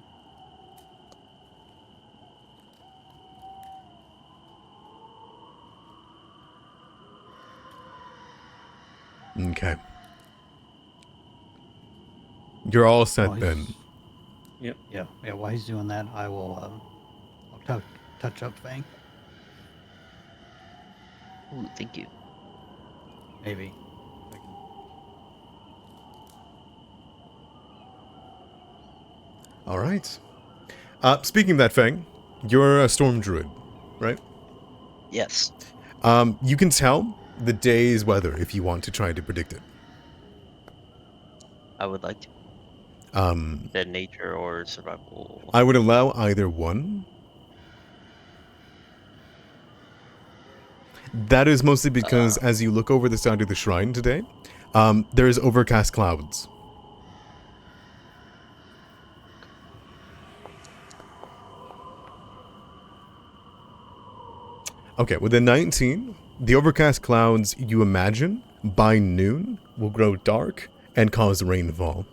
Okay. You're all set While then. he's- Yep. Yeah. While he's doing that, I will I'll touch up Fang. Ooh, thank you. Maybe. All right. Speaking of that, Fang, you're a storm druid, right? Yes. You can tell the day's weather if you want to try to predict it. I would like to. That nature or survival. I would allow either one. That is mostly because as you look over the side of the shrine today, there is overcast clouds. Okay, with the 19, the overcast clouds, you imagine, by noon, will grow dark and cause rainfall.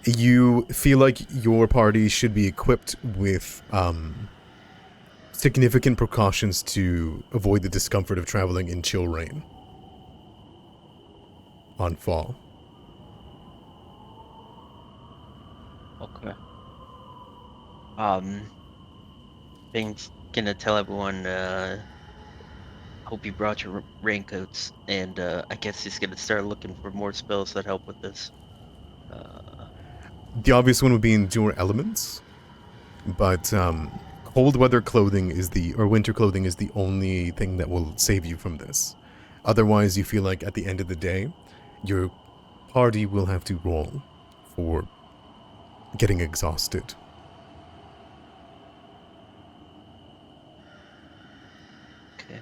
You feel like your party should be equipped with significant precautions to avoid the discomfort of traveling in chill rain on fall. Okay. Thing's gonna tell everyone, hope you brought your raincoats, and I guess he's gonna start looking for more spells that help with this. The obvious one would be endure elements, but cold weather clothing is or winter clothing is the only thing that will save you from this. Otherwise, you feel like at the end of the day, your party will have to roll for getting exhausted. Okay.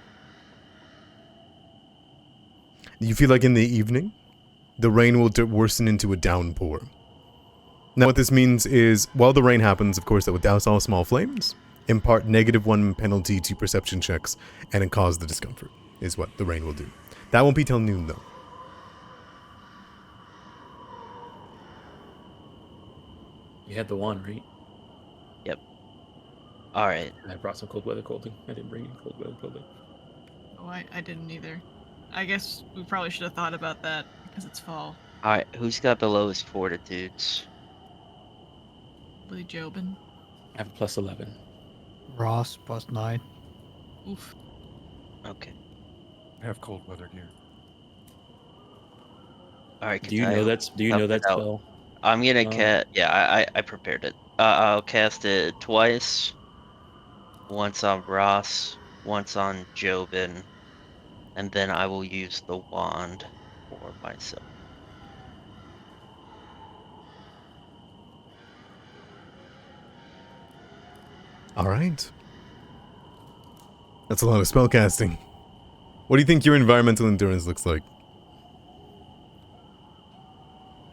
You feel like in the evening, the rain will worsen into a downpour. Now what this means is, while the rain happens, of course, that would douse all small flames, impart -1 penalty to perception checks, and it cause the discomfort, is what the rain will do. That won't be till noon, though. You had the one, right? Yep. Alright. I brought some cold weather clothing. I didn't bring any cold weather clothing. Oh, I didn't either. I guess we probably should have thought about that because it's fall. Alright, who's got the lowest fortitudes? Really, Jobin? I have a plus 11. Ross +9. Oof. Okay. I have cold weather gear. Alright, Do you know that spell? I'm gonna cast. Yeah, I prepared it. I'll cast it twice. Once on Ross, once on Jobin, and then I will use the wand for myself. Alright. That's a lot of spellcasting. What do you think your environmental endurance looks like?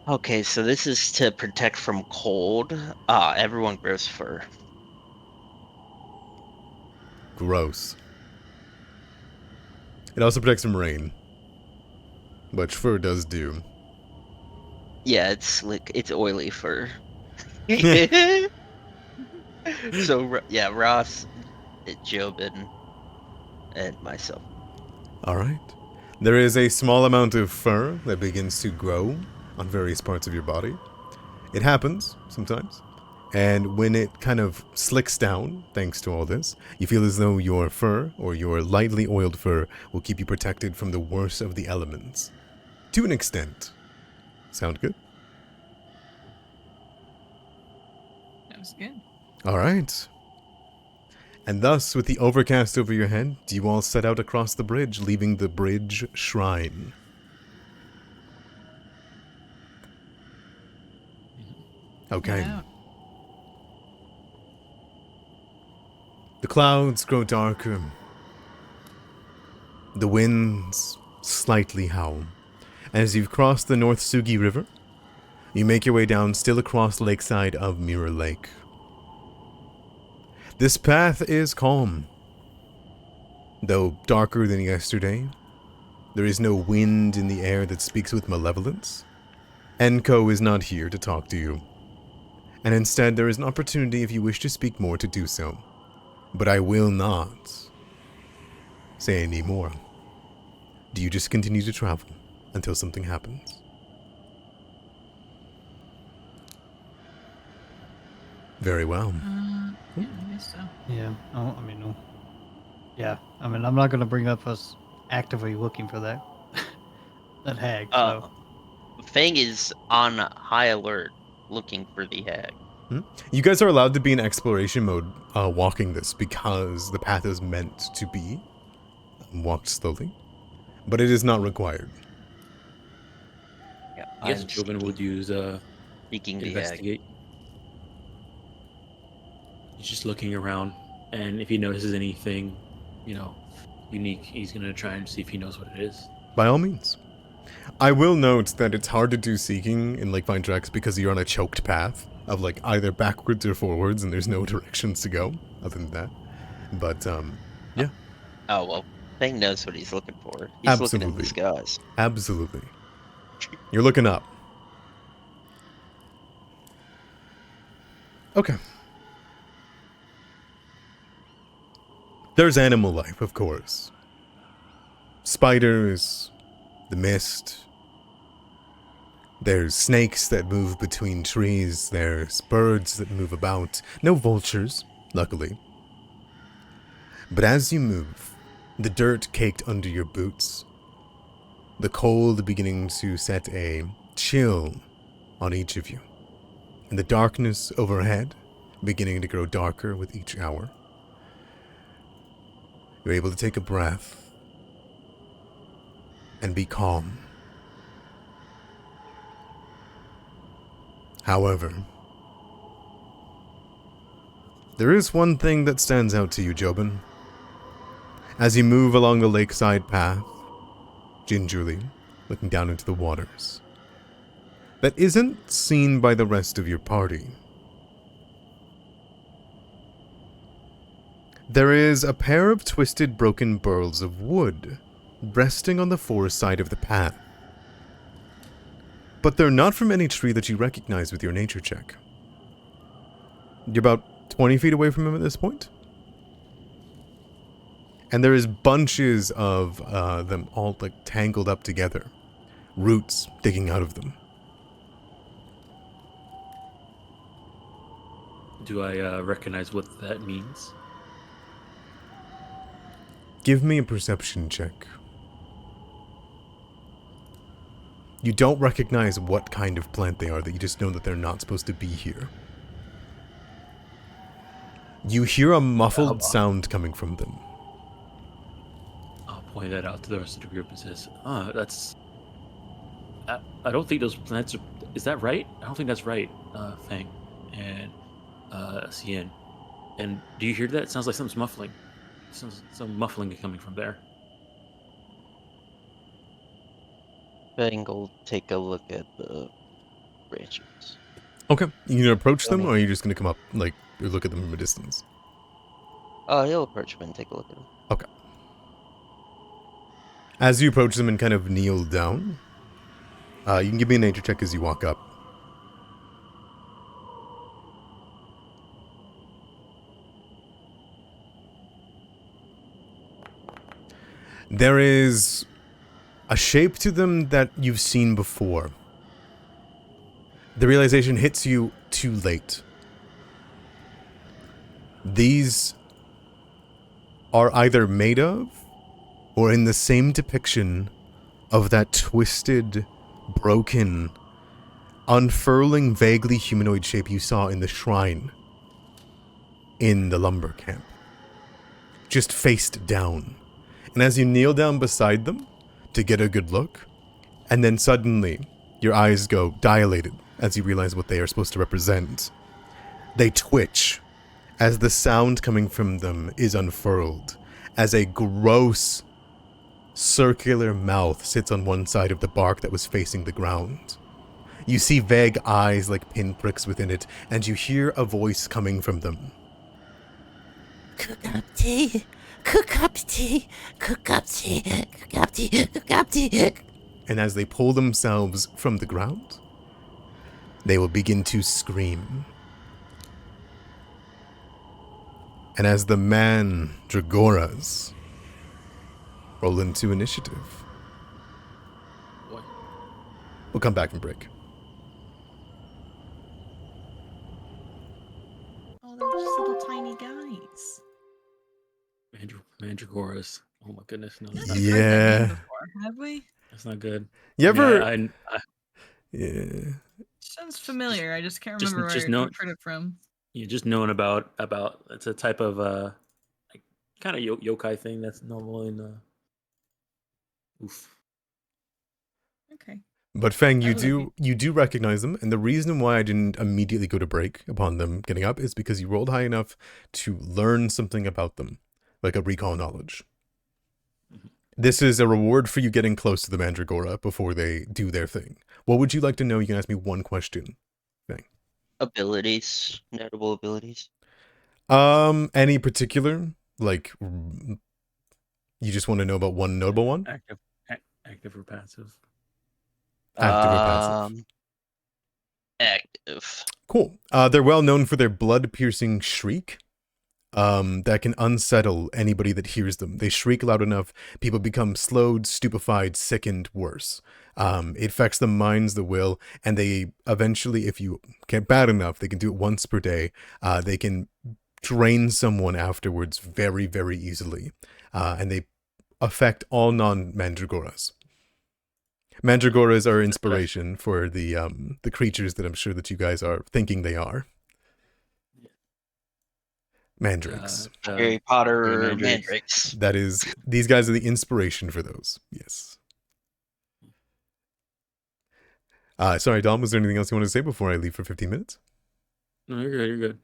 Okay, so this is to protect from cold. Everyone grows fur. Gross. It also protects from rain, which fur does do. Yeah, it's oily fur. So yeah, Ross, Jobin, and myself. Alright. There is a small amount of fur that begins to grow on various parts of your body. It happens sometimes. And when it kind of slicks down, thanks to all this, you feel as though your fur, or your lightly oiled fur, will keep you protected from the worst of the elements. To an extent. Sound good? That was good. Alright. And thus, with the overcast over your head, you all set out across the bridge, leaving the bridge shrine. Okay. Head out. The clouds grow darker. The winds slightly howl. As you've crossed the North Sugi River, you make your way down still across the lakeside of Mirror Lake. This path is calm. Though darker than yesterday, there is no wind in the air that speaks with malevolence. Enko is not here to talk to you. And instead there is an opportunity if you wish to speak more to do so. But I will not say any more. Do you just continue to travel until something happens? Very well. Yeah, I guess so. Yeah. Oh, I mean, no. Yeah. I mean, I'm not going to bring up us actively looking for that that hag. So Fang is on high alert, looking for the hag. You guys are allowed to be in exploration mode walking this because the path is meant to be walked slowly, but it is not required. Yeah, Yes, I'm Jobin would use seeking the hag. investigate. He's just looking around, and if he notices anything, unique, he's gonna try and see if he knows what it is. By all means. I will note that it's hard to do seeking in Lakevine Tracks because you're on a choked path of like either backwards or forwards, and there's no directions to go other than that. But yeah. Oh well, Fang knows what he's looking for. He's looking in the Absolutely. skies. Absolutely. You're looking up. Okay. There's animal life, of course. Spiders, the mist. There's snakes that move between trees. There's birds that move about. No vultures, luckily. But as you move, the dirt caked under your boots, the cold beginning to set a chill on each of you, and the darkness overhead beginning to grow darker with each hour, you're able to take a breath and be calm. However, there is one thing that stands out to you, Jobin. As you move along the lakeside path, gingerly, looking down into the waters, that isn't seen by the rest of your party. There is a pair of twisted broken burls of wood resting on the forest side of the path. But they're not from any tree that you recognize with your nature check. You're about 20 feet away from him at this point. And there is bunches of them all like tangled up together. Roots digging out of them. Do I recognize what that means? Give me a perception check. You don't recognize what kind of plant they are, that you just know that they're not supposed to be here. You hear a muffled sound coming from them. I'll point that out to the rest of the group and says, that's... I don't think those plants are... Is that right? I don't think that's right, Fang and Cien. And do you hear that? It sounds like something's muffling. Some muffling coming from there. Fang will take a look at the branches. Okay. You gonna approach them, Okay. or are you just gonna come up, like, look at them from a distance? He'll approach him and take a look at him. Okay. As you approach them and kind of kneel down, you can give me a nature check as you walk up. There is a shape to them that you've seen before. The realization hits you too late. These are either made of or in the same depiction of that twisted, broken, unfurling, vaguely humanoid shape you saw in the shrine in the lumber camp. Just faced down. And as you kneel down beside them to get a good look, and then suddenly your eyes go dilated as you realize what they are supposed to represent, they twitch as the sound coming from them is unfurled, as a gross circular mouth sits on one side of the bark that was facing the ground. You see vague eyes like pinpricks within it, and you hear a voice coming from them. Cook up tea, cook up tea, cook up tea, cook up tea, cook up tea. And as they pull themselves from the ground, they will begin to scream. And as the Mandragoras roll into initiative, Boy. we'll come back and break. Oh, they're just little tiny guys. Mandragoras. Oh my goodness, no. We've That's not not, heard that name Yeah. before, have we? that's not good. You ever... I mean, Yeah. Sounds familiar. I just can't just- remember just where know- I've heard it from. you just knowing about it's a type of like, kind of yokai thing that's normal in oof. Okay. But Fang, I believe you do recognize them, and the reason why I didn't immediately go to break upon them getting up is because you rolled high enough to learn something about them, like a recall knowledge. Mhm. This is a reward for you getting close to the Mandragora before they do their thing. What would you like to know? You can ask me one question. Abilities, notable abilities. Any particular? Like, you just want to know about one notable one? Active or passive? Active or passive? Active. Cool. They're well known for their blood-piercing shriek. That can unsettle anybody that hears them. They shriek loud enough, people become slowed, stupefied, sickened, worse. It affects the minds, the will, and they eventually, if you get bad enough, they can do it once per day. They can drain someone afterwards very, very easily. And they affect all non-mandragoras. Mandragoras are inspiration for the creatures that I'm sure that you guys are thinking they are. Mandrakes. Harry Potter mandrakes. mandrakes. That is, these guys are the inspiration for those. Yes. Sorry, Dom, was there anything else you wanted to say before I leave for 15 minutes? No, you're good. You're good.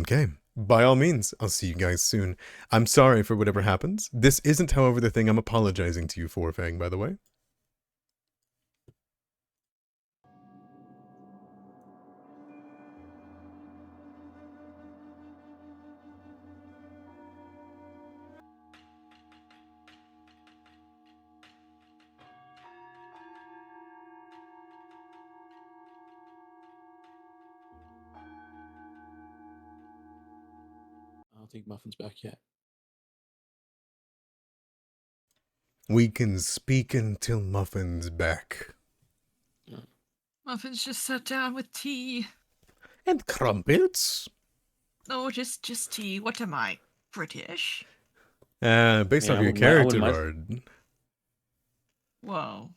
Okay. By all means, I'll see you guys soon. I'm sorry for whatever happens. This isn't, however, the thing I'm apologizing to you for, Fang, by the way. I don't think Muffin's back yet. We can speak until Muffin's back. Muffins just sat down with tea. And crumpets. No, just tea. What am I? British? Based Yeah, off I your wouldn't character mind- art. Whoa.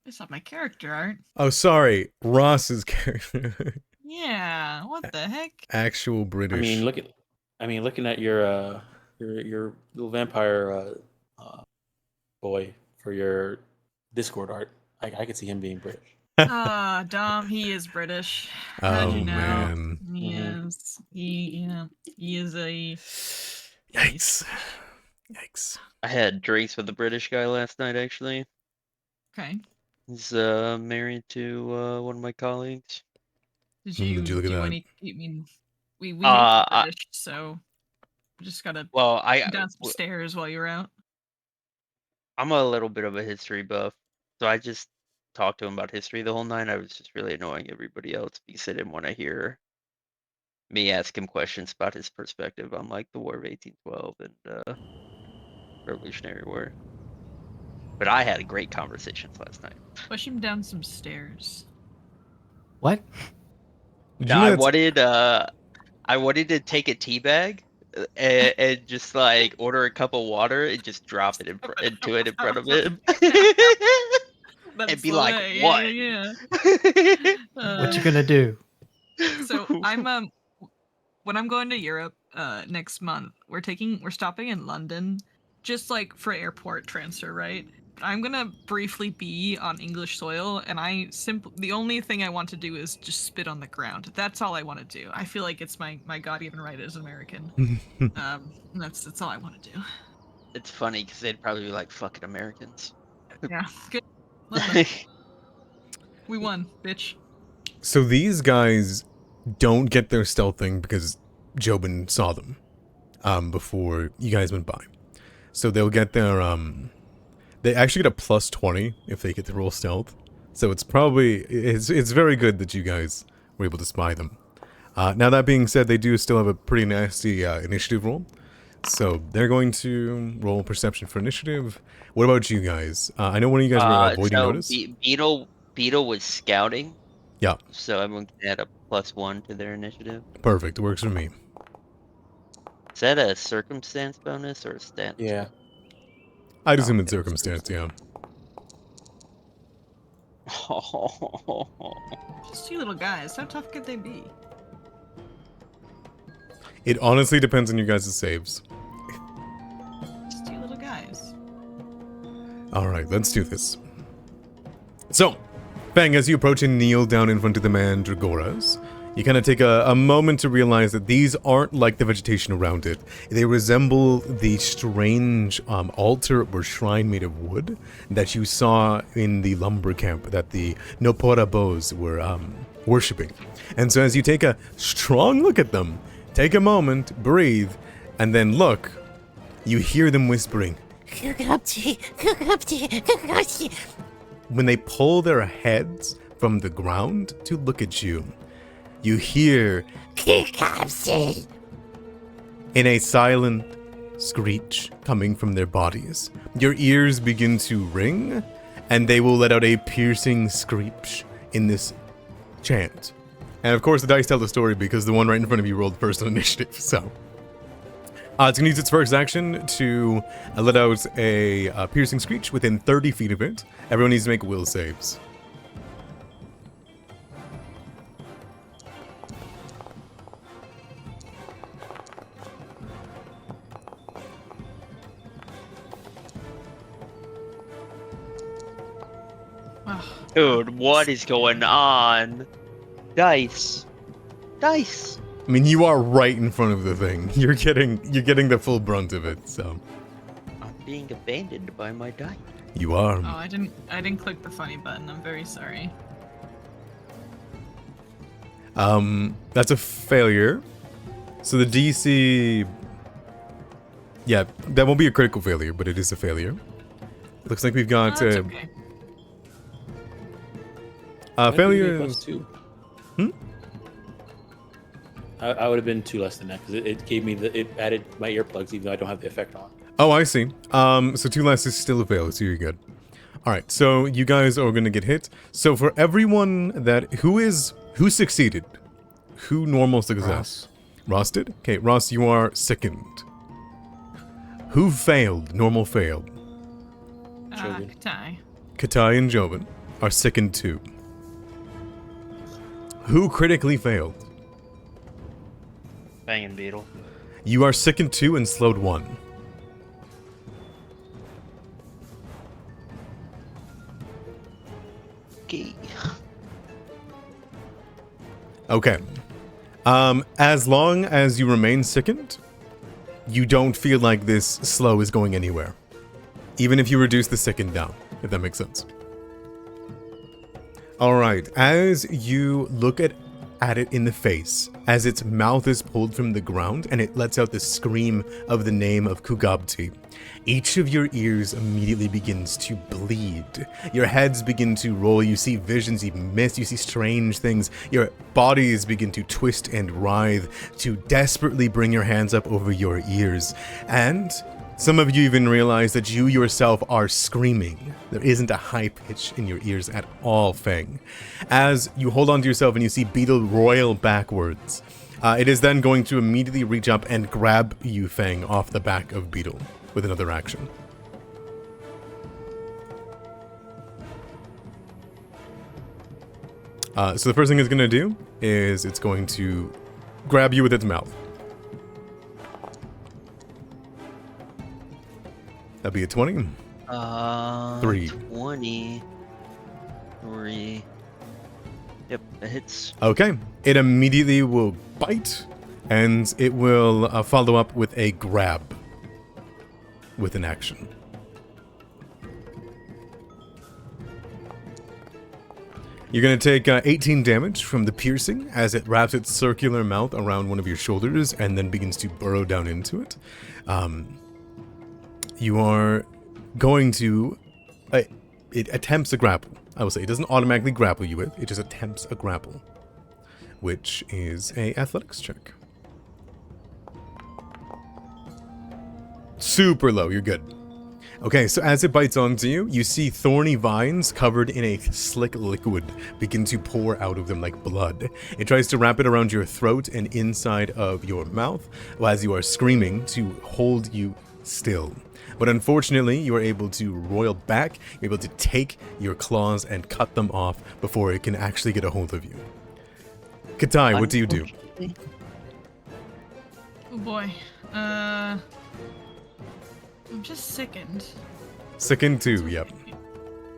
It's not my character art. Oh, sorry. Ross's character. Yeah, what the heck? Actual British. I mean, looking at your little vampire boy for your Discord art, I could see him being British. Dom, he is British. Oh, How'd you know? man. He is. He is a Yikes. Yikes. I had drinks with the British guy last night. Actually, okay. he's married to one of my colleagues. Did Did you you look at do that? any? I mean, we know you're I, British, so we just gotta well, come down some stairs while you're out. I'm a little bit of a history buff, so I just talked to him about history the whole night. I was just really annoying everybody else because they didn't want to hear me ask him questions about his perspective on like the War of 1812 and Revolutionary War. But I had great conversations last night. Push him down some stairs. What? Did No, you know I wanted to take a tea bag and just like order a cup of water and just drop it into it in front of him. And be like, way. what? Yeah. What you gonna do? So I'm when I'm going to Europe next month, we're stopping in London, just like for airport transfer, right? I'm gonna briefly be on English soil, and the only thing I want to do is just spit on the ground. That's all I want to do. I feel like it's my God-given right as an American. That's all I want to do. It's funny because they'd probably be like, fucking Americans. Yeah, good. Let them. We won, bitch. So these guys don't get their stealth thing because Jobin saw them before you guys went by. So they'll get their they actually get a plus 20 if they get to roll stealth. So it's very good that you guys were able to spy them. Now that being said, they do still have a pretty nasty initiative roll. So they're going to roll perception for initiative. What about you guys? I know one of you guys were avoiding notice. Beetle was scouting. Yeah. So everyone can add a +1 to their initiative. Perfect. Works for me. Is that a circumstance bonus or a stat? Yeah. I'd assume it's circumstance, yeah. Just two little guys. How tough could they be? It honestly depends on you guys' saves. Just two little guys. Alright, let's do this. So, Fang, as you approach and kneel down in front of the Mandragoras, you kind of take a moment to realize that these aren't like the vegetation around it. They resemble the strange altar or shrine made of wood that you saw in the lumber camp that the Noporabos were worshipping. And so as you take a strong look at them, take a moment, breathe, and then look, you hear them whispering. When they pull their heads from the ground to look at you, you hear in a silent screech coming from their bodies. Your ears begin to ring, and they will let out a piercing screech in this chant. And of course, the dice tell the story because the one right in front of you rolled first on initiative, so. It's going to use its first action to let out a piercing screech within 30 feet of it. Everyone needs to make will saves. Dude, what is going on? Dice. Dice. I mean, you are right in front of the thing. You're getting the full brunt of it, so. I'm being abandoned by my dice. You are. Oh, I didn't click the funny button. I'm very sorry. That's a failure. So the DC... Yeah, that won't be a critical failure, but it is a failure. Looks like we've got... That's okay. Failure... +2. I would have been 2 less than that because it gave me it added my earplugs even though I don't have the effect on. Oh, I see. So 2 less is still a fail, so you're good. Alright, so you guys are gonna get hit. So for everyone who succeeded? Who normal success? Ross did? Okay, Ross, you are second. Who failed? Normal failed. Katai. Katai and Jobin are second 2. Who critically failed? Banging Beetle. You are second 2 and slowed 1. Okay. Okay. As long as you remain sickened, you don't feel like this slow is going anywhere. Even if you reduce the sickened down, if that makes sense. Alright, as you look at it in the face, as its mouth is pulled from the ground and it lets out the scream of the name of Kugabti, each of your ears immediately begins to bleed. Your heads begin to roll, you see visions, you miss, you see strange things. Your bodies begin to twist and writhe to desperately bring your hands up over your ears. And some of you even realize that you yourself are screaming. There isn't a high pitch in your ears at all, Fang. As you hold on to yourself and you see Beetle roil backwards, it is then going to immediately reach up and grab you, Fang, off the back of Beetle with another action. So the first thing it's going to do is it's going to grab you with its mouth. That'd be a 20. 3. 23. Yep, that hits. Okay. It immediately will bite, and it will follow up with a grab with an action. You're going to take 18 damage from the piercing as it wraps its circular mouth around one of your shoulders and then begins to burrow down into it. You are going to... it attempts a grapple. I will say it doesn't automatically grapple you with. It just attempts a grapple, which is a athletics check. Super low. You're good. Okay, so as it bites onto you, you see thorny vines covered in a slick liquid begin to pour out of them like blood. It tries to wrap it around your throat and inside of your mouth as you are screaming to hold you still. But unfortunately, you are able to roil back, you're able to take your claws and cut them off before it can actually get a hold of you. Katai, what do you do? Oh boy. I'm just sickened. Sickened too, yep.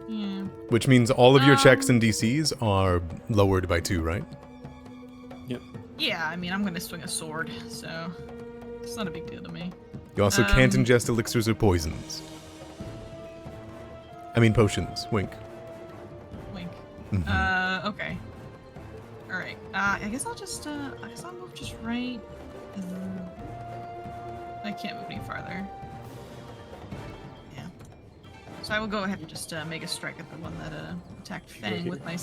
Yeah. Which means all of your checks and DCs are lowered by 2, right? Yep. Yeah, I mean, I'm gonna swing a sword, so it's not a big deal to me. You also can't ingest elixirs or poisons. I mean potions. Wink. Wink. Mm-hmm. Okay. Alright. I guess I'll just, I guess I'll move just right. I can't move any farther. Yeah. So I will go ahead and just make a strike at the one that attacked Fang with my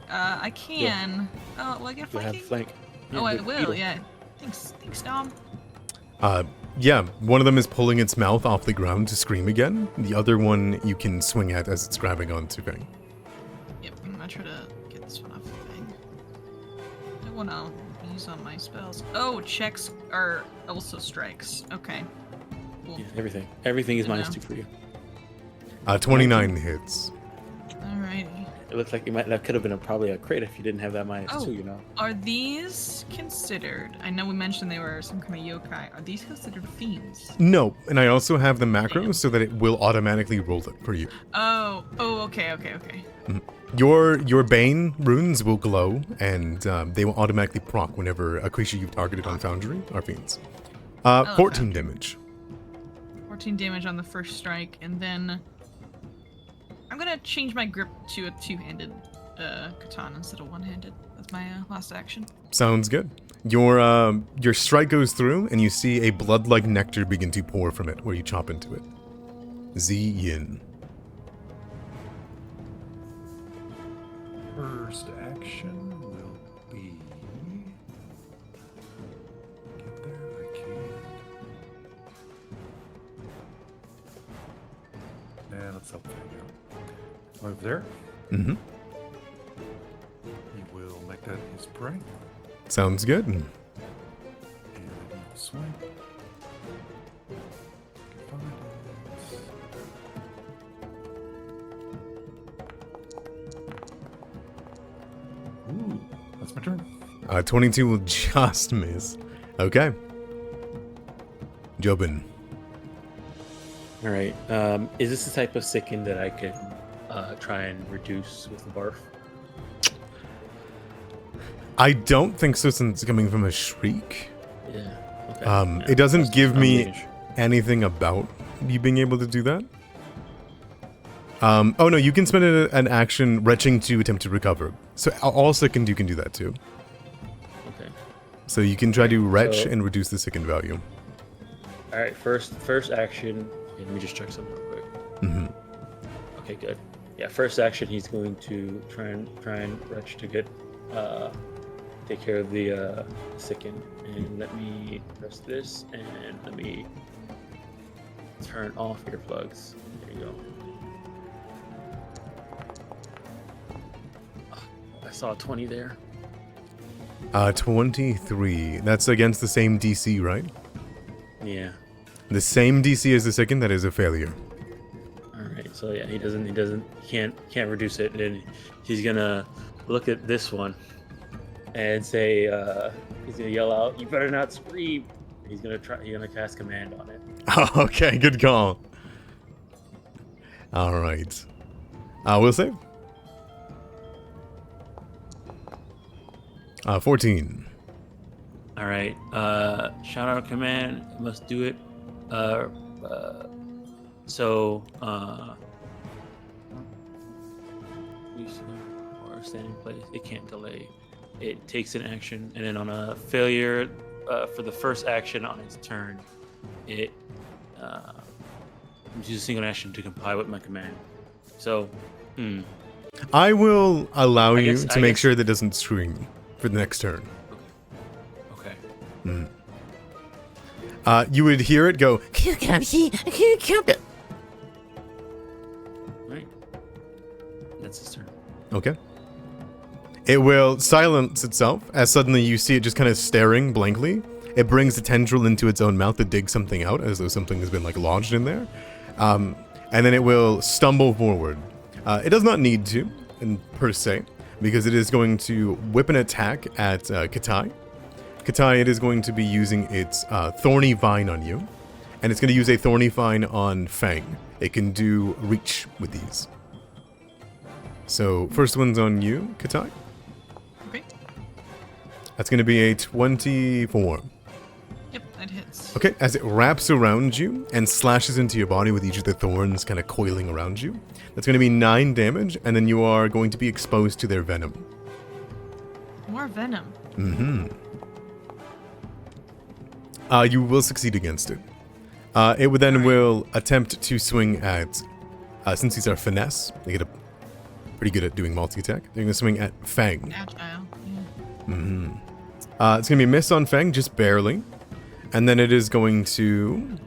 I can. Oh, will I get You'll have flanking? flank. Oh, I with will. Beetle. Yeah. Thanks, Dom. Yeah, one of them is pulling its mouth off the ground to scream again. The other one you can swing at as it's grabbing onto Fang. Yep, I'm gonna try to get this one off the thing. I wanna use on my spells. Oh, checks are also strikes. Okay. Cool. Yeah, everything. Everything is I know. -2 for you. 29 hits. Alrighty. It looks like that could have been probably a crit if you didn't have that -2, you know. Are these considered? I know we mentioned they were some kind of yokai. Are these considered fiends? No, and I also have the macros so that it will automatically roll it for you. Oh, okay. Your Bane runes will glow, and they will automatically proc whenever a creature you've targeted on Foundry are fiends. 14 damage. 14 damage on the first strike, and then I'm gonna change my grip to a two-handed katana instead of one-handed. That's my last action. Sounds good. Your strike goes through, and you see a blood-like nectar begin to pour from it where you chop into it. Yin. First action will be... Get there, I can. And let's help that go. Move there. Mm-hmm. He will make that his prey. Sounds good. And then he will swing. Find it. Ooh, that's my turn. 22 will just miss. Okay. Jobin. All right. Is this the type of sicken that I could try and reduce with the barf? I don't think so, since it's coming from a shriek. Yeah. Okay. It doesn't give I'm me making sure. anything about you being able to do that. Oh no, you can spend an action retching to attempt to recover. So all sickened, you can do that too. Okay. So you can try to retch So- and reduce the sickened value. All right. First action. Okay, let me just check something real quick. Hmm. Okay, good. Yeah, first action, he's going to try and retch to get take care of the sickened. And let me press this, and let me turn off earplugs. There you go. I saw a 20 there. 23. That's against the same DC, right? Yeah. The same DC as the second. That is a failure. All right. So yeah, he can't reduce it, and he's gonna look at this one and say he's gonna yell out, "You better not scream!" He's gonna cast command on it. Okay, good call. All right. We'll save. 14. All right. Shout out command. Must do it. So. Or standing place. It can't delay. It takes an action, and then on a failure for the first action on its turn, it uses a single action to comply with my command. So. I will allow you guess- to I make guess- sure that it doesn't scream for the next turn. Okay. You would hear it go, Cucumber. Right. That's his turn. okay. It will silence itself as suddenly you see it just kind of staring blankly. It brings the tendril into its own mouth to dig something out, as though something has been like lodged in there. And then it will stumble forward. It does not need to, per se, because it is going to whip an attack at Katai. Katai, it is going to be using its Thorny Vine on you, and it's going to use a Thorny Vine on Fang. It can do reach with these. So, first one's on you, Katai. Okay. That's going to be a 24. Yep, that hits. Okay, as it wraps around you and slashes into your body with each of the thorns kind of coiling around you, that's going to be 9 damage, and then you are going to be exposed to their venom. More venom. Mm-hmm. You will succeed against it. It would then will attempt to swing at, since these are finesse, they get a pretty good at doing multi-attack. They're going to swing at Fang. Agile. Yeah. Mm-hmm. It's going to be a miss on Fang, just barely. And then it is going to...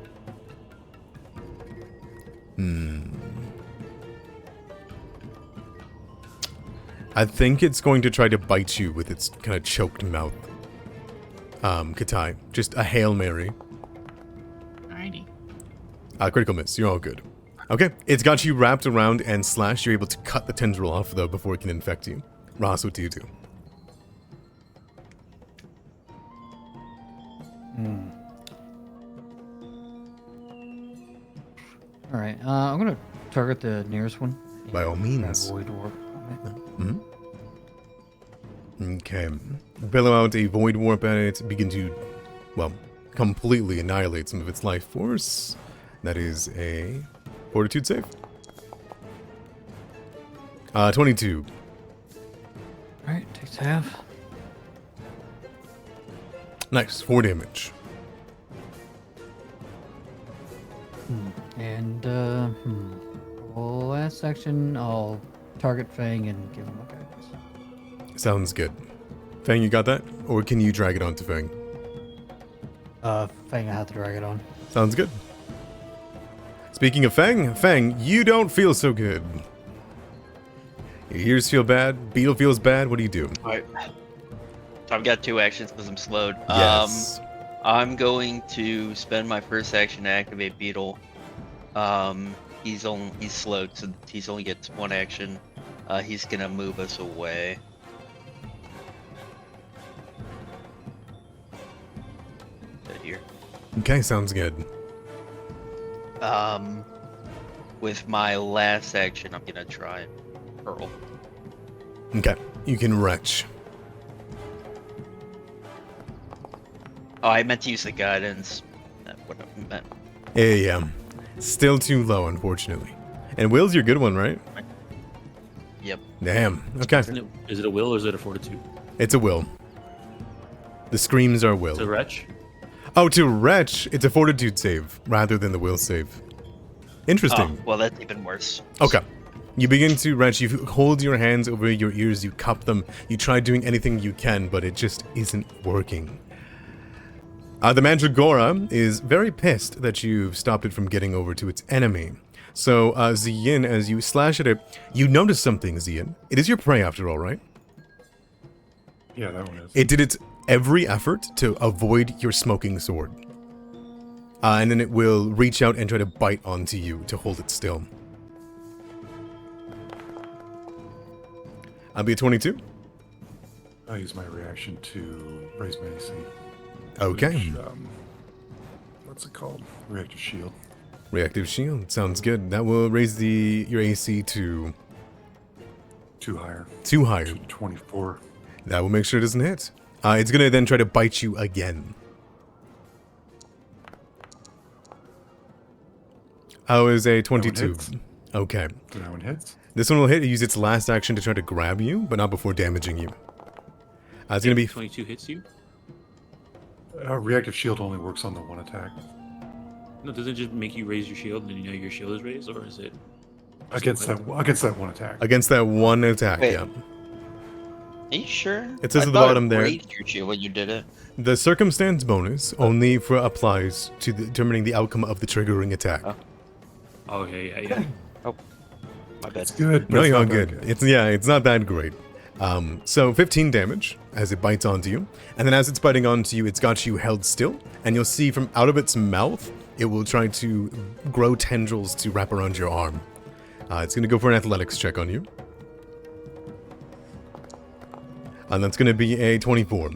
I think it's going to try to bite you with its kind of choked mouth. Katai. Just a Hail Mary. Alrighty. Critical miss. You're all good. Okay, it's got you wrapped around and slashed. You're able to cut the tendril off, though, before it can infect you. Ross, what do you do? All right. I'm gonna target the nearest one. By all and means. Void Warp on it. Okay. Billow out a void warp at it, begin to, well, completely annihilate some of its life force. That is a fortitude save. 22. All right, takes half. Nice, 4 damage. And well, last action, I'll target Fang and give him a guidance. Sounds good. Fang, you got that? Or can you drag it onto Fang? Fang, I have to drag it on. Sounds good. Speaking of Fang, you don't feel so good. Your ears feel bad, Beetle feels bad, what do you do? Alright. So I've got 2 actions because I'm slowed. Yes. I'm going to spend my first action to activate Beetle. He's slowed, so he's only gets 1 action. He's gonna move us away. Right here. Okay, sounds good. With my last action, I'm gonna try and hurl. Okay, you can retch. Oh, I meant to use the guidance. That would have meant. Yeah. Still too low, unfortunately. And will's your good one, right? Yep. Damn. Okay. Is it a will or is it a fortitude? It's a will. The screams are will. To retch? Oh, to retch, it's a fortitude save rather than the will save. Interesting. Oh, well, that's even worse. Okay. You begin to retch, you hold your hands over your ears, you cup them, you try doing anything you can, but it just isn't working. The Mandragora is very pissed that you've stopped it from getting over to its enemy. So, Ziyin, as you slash at it, you notice something, Ziyin. It is your prey after all, right? Yeah, that one is. It did its every effort to avoid your smoking sword. And then it will reach out and try to bite onto you to hold it still. I'll be a 22. I'll use my reaction to raise my AC. Okay. Which, what's it called? Reactive shield. Reactive shield. Sounds good. That will raise your AC to 2 higher. 2 higher. 24. That will make sure it doesn't hit. It's going to then try to bite you again. Oh, is a 22. Okay. That one hits. This one will hit. Use its last action to try to grab you, but not before damaging you. It's going to be 22 hits you? Reactive shield only works on the one attack. No, does it just make you raise your shield and you know your shield is raised, or is it Against that one attack. against that one attack. Wait. Yeah. Are you sure? It says I at the thought bottom it there. raised your shield when you did it. The circumstance bonus only applies to determining the outcome of the triggering attack. Oh. Oh, yeah. Oh, my bad. It's good. No, but it's you're all not that good. It's not that great. So 15 damage as it bites onto you, and then as it's biting onto you, it's got you held still, and you'll see from out of its mouth, it will try to grow tendrils to wrap around your arm. It's gonna go for an athletics check on you, and that's gonna be a 24.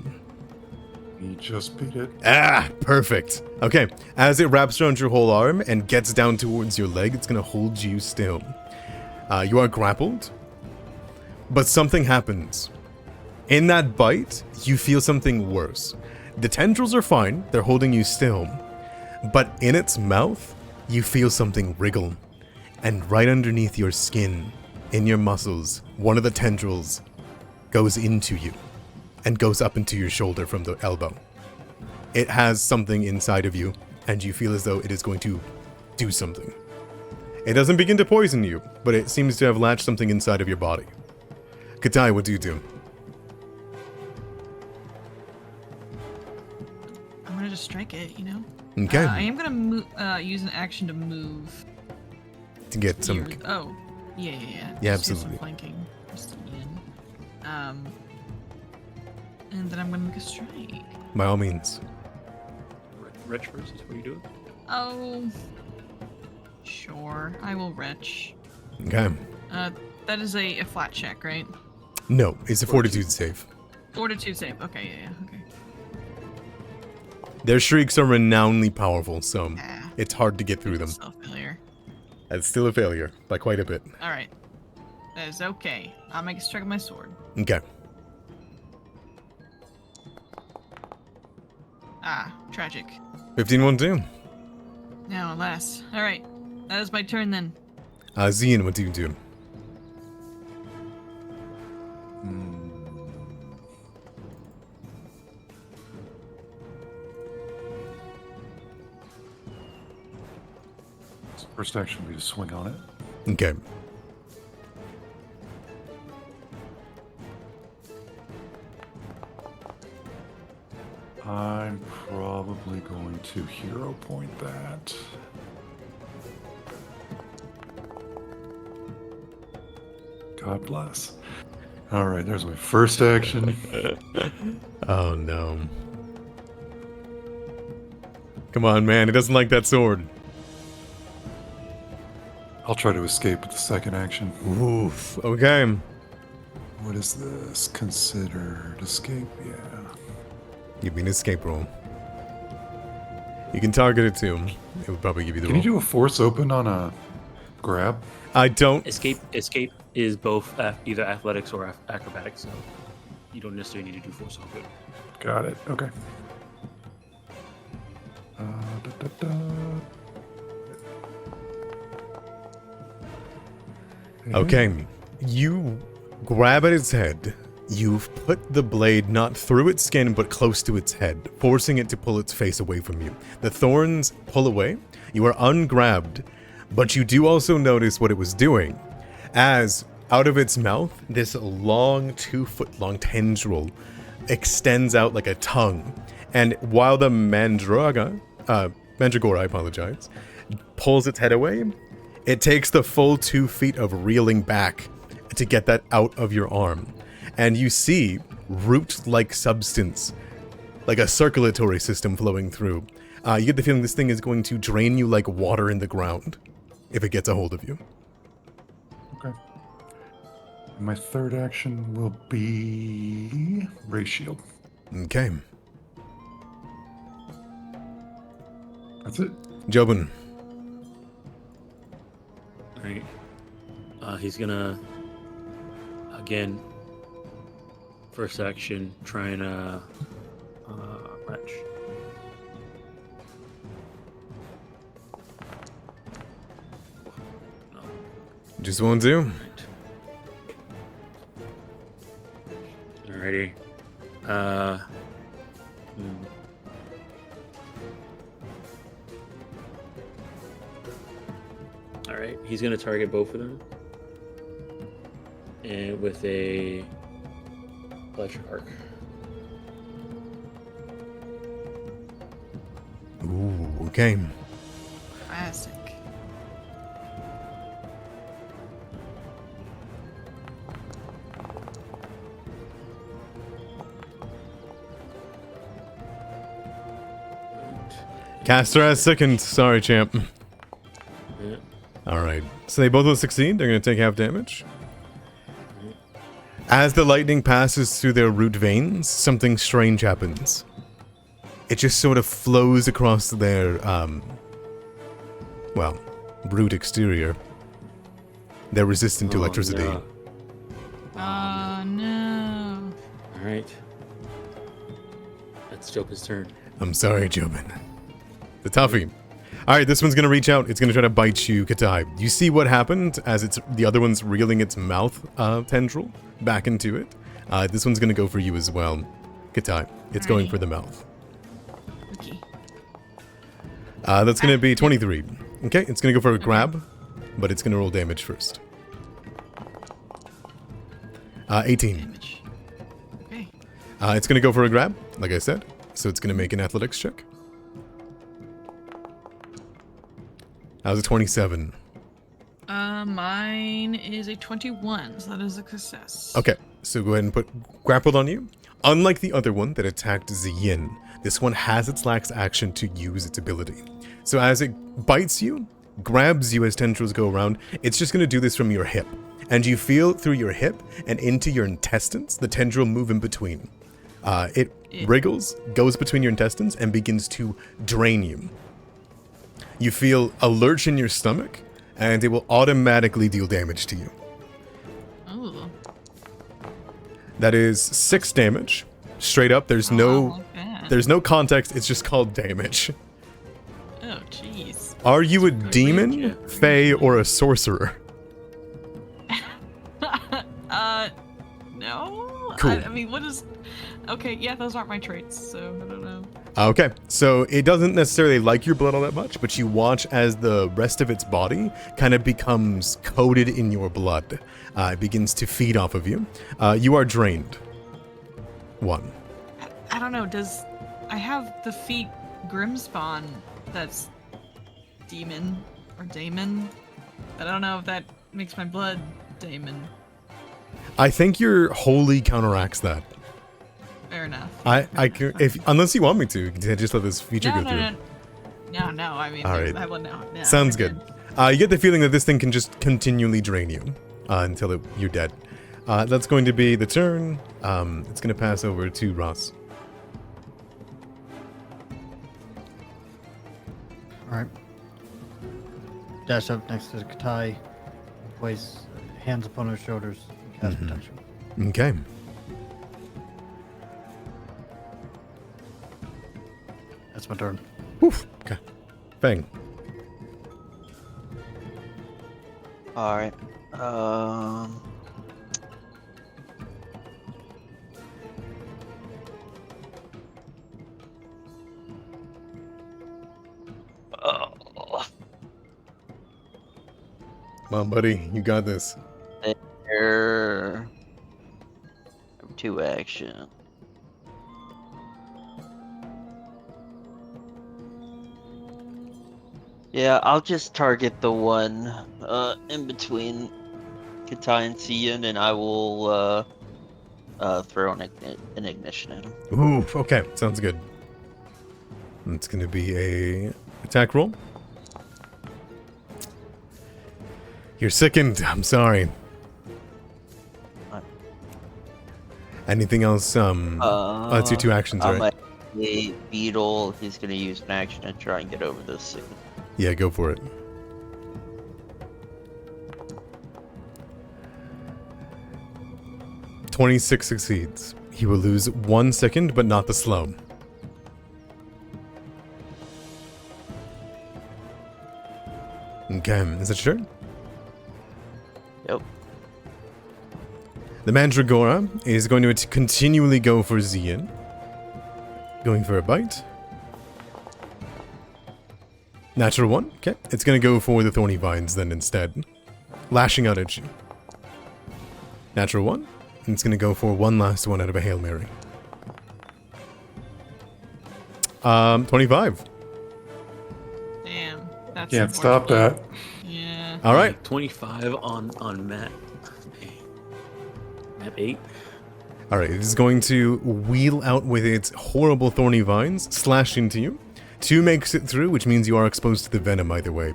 He just beat it. Ah, perfect. Okay, as it wraps around your whole arm and gets down towards your leg, it's gonna hold you still. You are grappled, but something happens. In that bite, you feel something worse. The tendrils are fine, they're holding you still, but in its mouth, you feel something wriggle. And right underneath your skin, in your muscles, one of the tendrils goes into you and goes up into your shoulder from the elbow. It has something inside of you, and you feel as though it is going to do something. It doesn't begin to poison you, but it seems to have latched something inside of your body. Katai, what do you do? I'm gonna just strike it, you know? Okay, I am gonna use an action to move. to get some... Here. Oh, yeah. Yeah, Just do absolutely. Some flanking. Just in. And then I'm gonna make a strike. By all means. Retch first is what you do? Oh, sure. I will retch. Okay. That is a flat check, right? No, it's a fortitude save. Fortitude save. Okay, yeah. Okay. Their shrieks are renownedly powerful, so Ah, it's hard to get through them. still failure. It's still a failure, by quite a bit. All right. That is okay. I'll make a strike with my sword. Okay. Ah, tragic. 15 won't do. Now, alas. All right. That is my turn then. Zian, what do you do? First action would be to swing on it. Okay. I'm probably going to hero point that. God bless. All right, there's my first action. Oh no. Come on, man. He doesn't like that sword. I'll try to escape with the second action. Oof. Okay. What is this? Considered escape? Yeah. Give me an escape roll. You can target it too. It would probably give you the Can roll. you do a force open on a grab? I don't. Escape is both either athletics or acrobatics, so you don't necessarily need to do force open. Got it. Okay. Okay, you grab at its head. You've put the blade not through its skin, but close to its head, forcing it to pull its face away from you. The thorns pull away. You are ungrabbed, but you do also notice what it was doing. As out of its mouth, this long 2-foot-long tendril extends out like a tongue. And while the Mandragora, I apologize, pulls its head away, it takes the full 2 feet of reeling back to get that out of your arm. And you see root-like substance, like a circulatory system flowing through. You get the feeling this thing is going to drain you like water in the ground if it gets a hold of you. Okay. My third action will be Ray Shield. Okay. That's it. Jobin. Alright. He's gonna, again, first action, try and wrench. No. Just won't do. Alrighty. Alright, he's gonna target both of them. And with a electric arc. Ooh, okay. Classic. Caster has second. Sorry, champ. Yeah. Alright. So they both will succeed. They're going to take half damage. As the lightning passes through their root veins, something strange happens. It just sort of flows across their, root exterior. They're resistant to electricity. No. Oh no. Alright. That's Joker's turn. I'm sorry, Jobin. The toughie. Alright, this one's gonna reach out. It's gonna try to bite you, Katai. You see what happened as the other one's reeling its mouth tendril back into it. This one's gonna go for you as well, Katai. It's going Alrighty. for the mouth. Okay. That's gonna be 23. Okay, it's gonna go for a grab, but it's gonna roll damage first. 18. Damage. Okay. It's gonna go for a grab, like I said. So it's gonna make an athletics check. That was a 27. Mine is a 21, so that is a success. Okay, so go ahead and put grappled on you. Unlike the other one that attacked Ziyin, this one has its last action to use its ability. So as it bites you, grabs you as tendrils go around, it's just going to do this from your hip. And you feel through your hip and into your intestines, the tendril move in between. It wriggles, goes between your intestines, and begins to drain you. You feel a lurch in your stomach, and it will automatically deal damage to you. Oh. That is 6 damage. Straight up, there's no context, it's just called damage. Oh, jeez. Are you a Good demon, range, fae, or a sorcerer? No? Cool. I mean, what is... Okay, yeah, those aren't my traits, so I don't know. Okay, so it doesn't necessarily like your blood all that much, but you watch as the rest of its body kind of becomes coated in your blood. It begins to feed off of you. You are drained. 1. I don't know, does... I have the feat Grimspawn that's demon or daemon. I don't know if that makes my blood daemon. I think your holy counteracts that. Fair enough. Unless you want me to, just let this feature go through. No, I mean, All right. no, Sounds we're good. You get the feeling that this thing can just continually drain you until you're dead. That's going to be the turn. It's going to pass over to Ross. Alright. Dash up next to Katai. Place hands upon her shoulders. And cast protection. Okay. That's my turn. Oof. Okay. Fang. Alright. Oh, Come on, buddy. You got this. there. 2 action. Yeah, I'll just target the one in between Katai and Cian, and I will throw an ignition at him. Ooh, okay. Sounds good. It's going to be a attack roll. You're sickened. I'm sorry. Anything else? That's your 2 actions, right? My beetle, he's gonna use an action to try and get over this sickness. Yeah, go for it. "26 succeeds. He will lose 1 second, but not the slow. Okay, is that sure? Yep. The Mandragora is going to continually go for Zian. Going for a bite. Natural 1. Okay. It's going to go for the Thorny Vines then instead. Lashing out at you. Natural 1. And it's going to go for one last one out of a Hail Mary. 25. Damn. That's Can't stop that. Yeah. All right. 25 on map. Map 8. All right. It is going to wheel out with its horrible Thorny Vines, slash into you. 2 makes it through, which means you are exposed to the venom either way.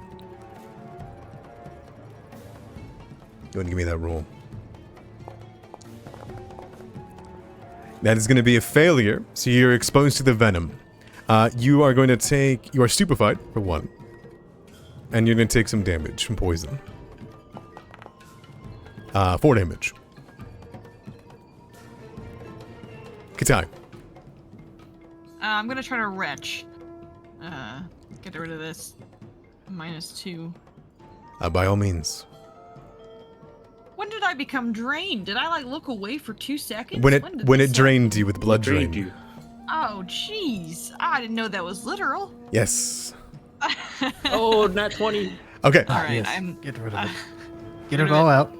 Go ahead and give me that roll. That is going to be a failure, so you're exposed to the venom. You are going to take... You are stupefied, for 1. And you're going to take some damage from poison. 4 damage. Katai. I'm gonna try to retch. Get rid of this. -2. By all means. When did I become drained? Did I like look away for 2 seconds? When did it this drained you with blood Drained drain. you. Oh, jeez. I didn't know that was literal. Yes. Oh, not 20. Okay. All right, Yes, I'm. get rid of it. Get rid it of all out.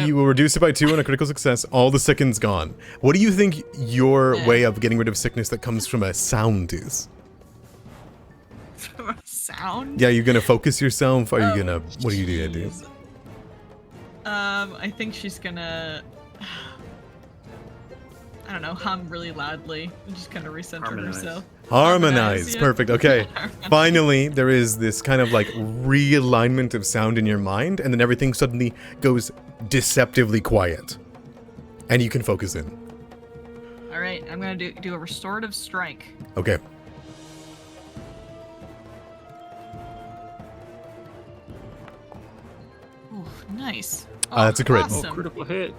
You will reduce it by 2 on a critical success. All the sickens gone. What do you think your way of getting rid of sickness that comes from a sound is? Sound? Yeah, you're gonna focus yourself? Are you gonna... What are you gonna do? Jeez. I think she's gonna... I don't know, hum really loudly and just kind of recenter Harmonize. herself. Harmonize. yeah. Perfect. Okay. Finally, there is this kind of like realignment of sound in your mind, and then everything suddenly goes deceptively quiet. And you can focus in. Alright, I'm gonna do a restorative strike. Okay. Ooh, nice. That's a crit. Oh, Awesome. critical hit.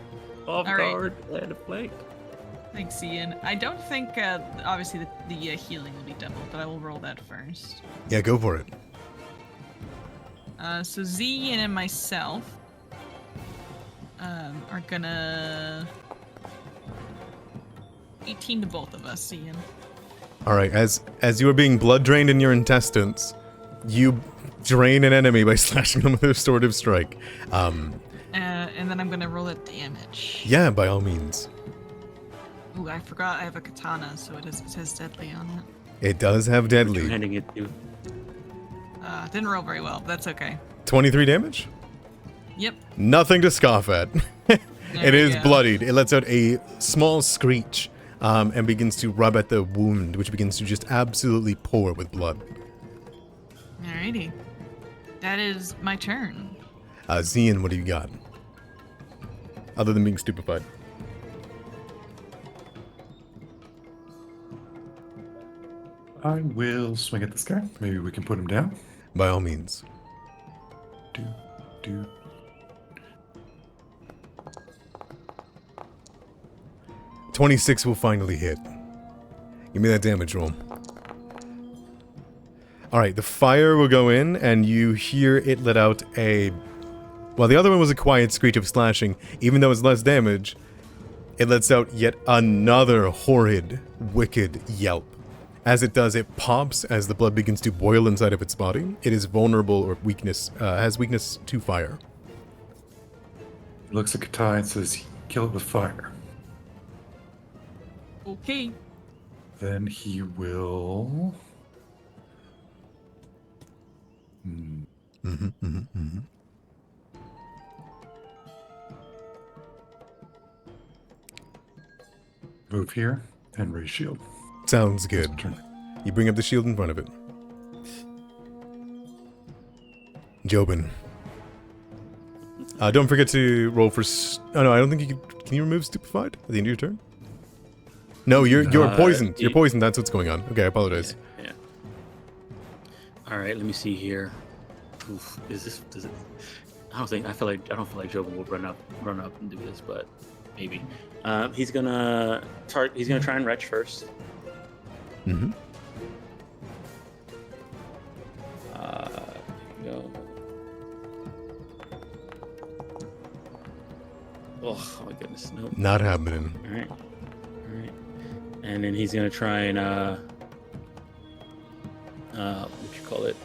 Off All right. guard and a flank. Thanks, Ian. I don't think, obviously, the healing will be doubled, but I will roll that first. Yeah, go for it. So Z, Ian, and myself are gonna 18 to both of us, Ian. All right. As you are being blood drained in your intestines, you drain an enemy by slashing them with a restorative strike. And then I'm gonna roll a damage. Yeah, by all means. Ooh, I forgot I have a katana, so it says deadly on it. It does have deadly. Handing it to. Didn't roll very well, but that's okay. 23 damage? Yep. Nothing to scoff at. It There is we go. bloodied. It lets out a small screech and begins to rub at the wound, which begins to just absolutely pour with blood. Alrighty. That is my turn. Zian, what do you got? Other than being stupefied. I will swing at this guy. Maybe we can put him down. By all means. Do. 26 will finally hit. Give me that damage roll. All right, the fire will go in, and you hear it let out a... Well, the other one was a quiet screech of slashing. Even though it's less damage, it lets out yet another horrid, wicked yelp. As it does, it pops as the blood begins to boil inside of its body. It is vulnerable or has weakness to fire. He looks at Katai and says, kill it with fire. Okay. Then he will... Move here and raise shield. Sounds good. You bring up the shield in front of it. Jobin. Don't forget to roll for... Oh, no, I don't think you can you remove Stupefied at the end of your turn? No, you're poisoned. You're poisoned. That's what's going on. Okay, I apologize. Yeah. All right, let me see here. Oof, does it? I don't feel like Jobin will run up and do this, but maybe. He's gonna try and retch first. Mm-hmm. Go. Oh my goodness, no. Not happening. All right. And then he's gonna try and what you call it?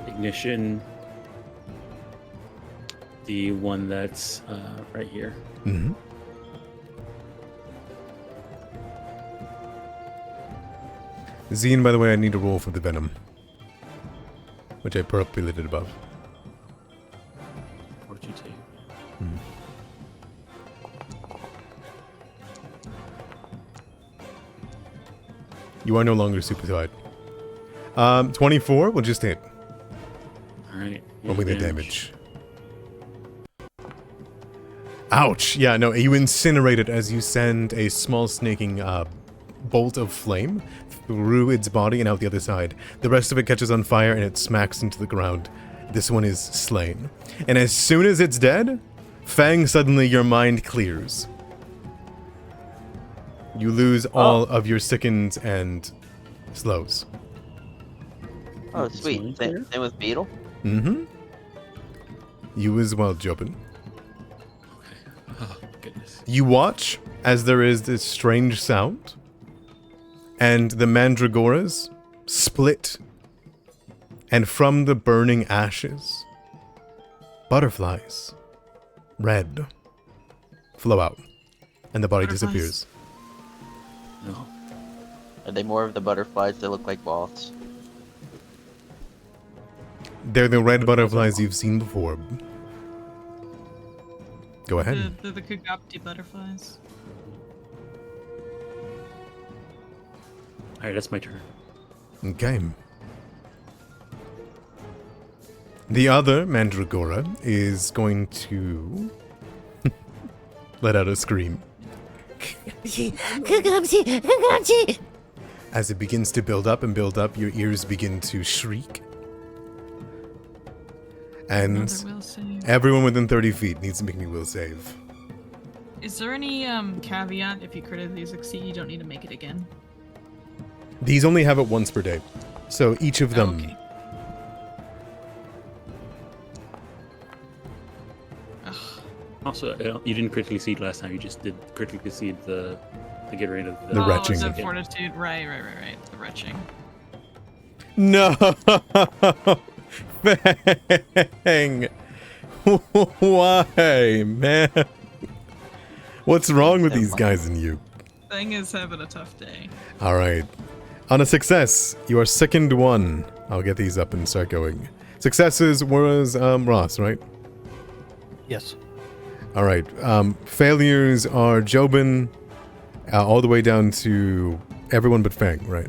Ignition. The one that's right here. Mm-hmm. Zine, by the way, I need to roll for the venom, which I populated above. What did you take? You are no longer Stupefied. 24 will just hit. Alright. Only the damage. Ouch! Yeah, no, you incinerate it as you send a small snaking bolt of flame through its body and out the other side. The rest of it catches on fire and it smacks into the ground. This one is slain. And as soon as it's dead, Fang, suddenly your mind clears. You lose all of your sickens and slows. Oh, sweet. Same with Beetle? Mm-hmm. You as well, Jobin. Oh, goodness. You watch as there is this strange sound, and the mandragoras split, and from the burning ashes, butterflies, red, flow out, and the body disappears. No. Are they more of the butterflies that look like moths? They're the red butterflies you've seen before. Go ahead. The Kugapti butterflies. Alright, that's my turn. Okay. The other mandragora is going to let out a scream. As it begins to build up and build up, your ears begin to shriek. And everyone within 30 feet needs to make me will save. Is there any caveat if you critically succeed, you don't need to make it again? These only have it once per day. So each of them... Okay. Also, you didn't critically seed last time. You just did critically seed to get rid of The retching. The fortitude. Right. The retching. No! Fang! Why, man? What's wrong with these guys and you? Thing is having a tough day. Alright. On a success, you are second one. I'll get these up and start going. Successes was Ross, right? Yes. Alright. Failures are Jobin, all the way down to everyone but Fang, right?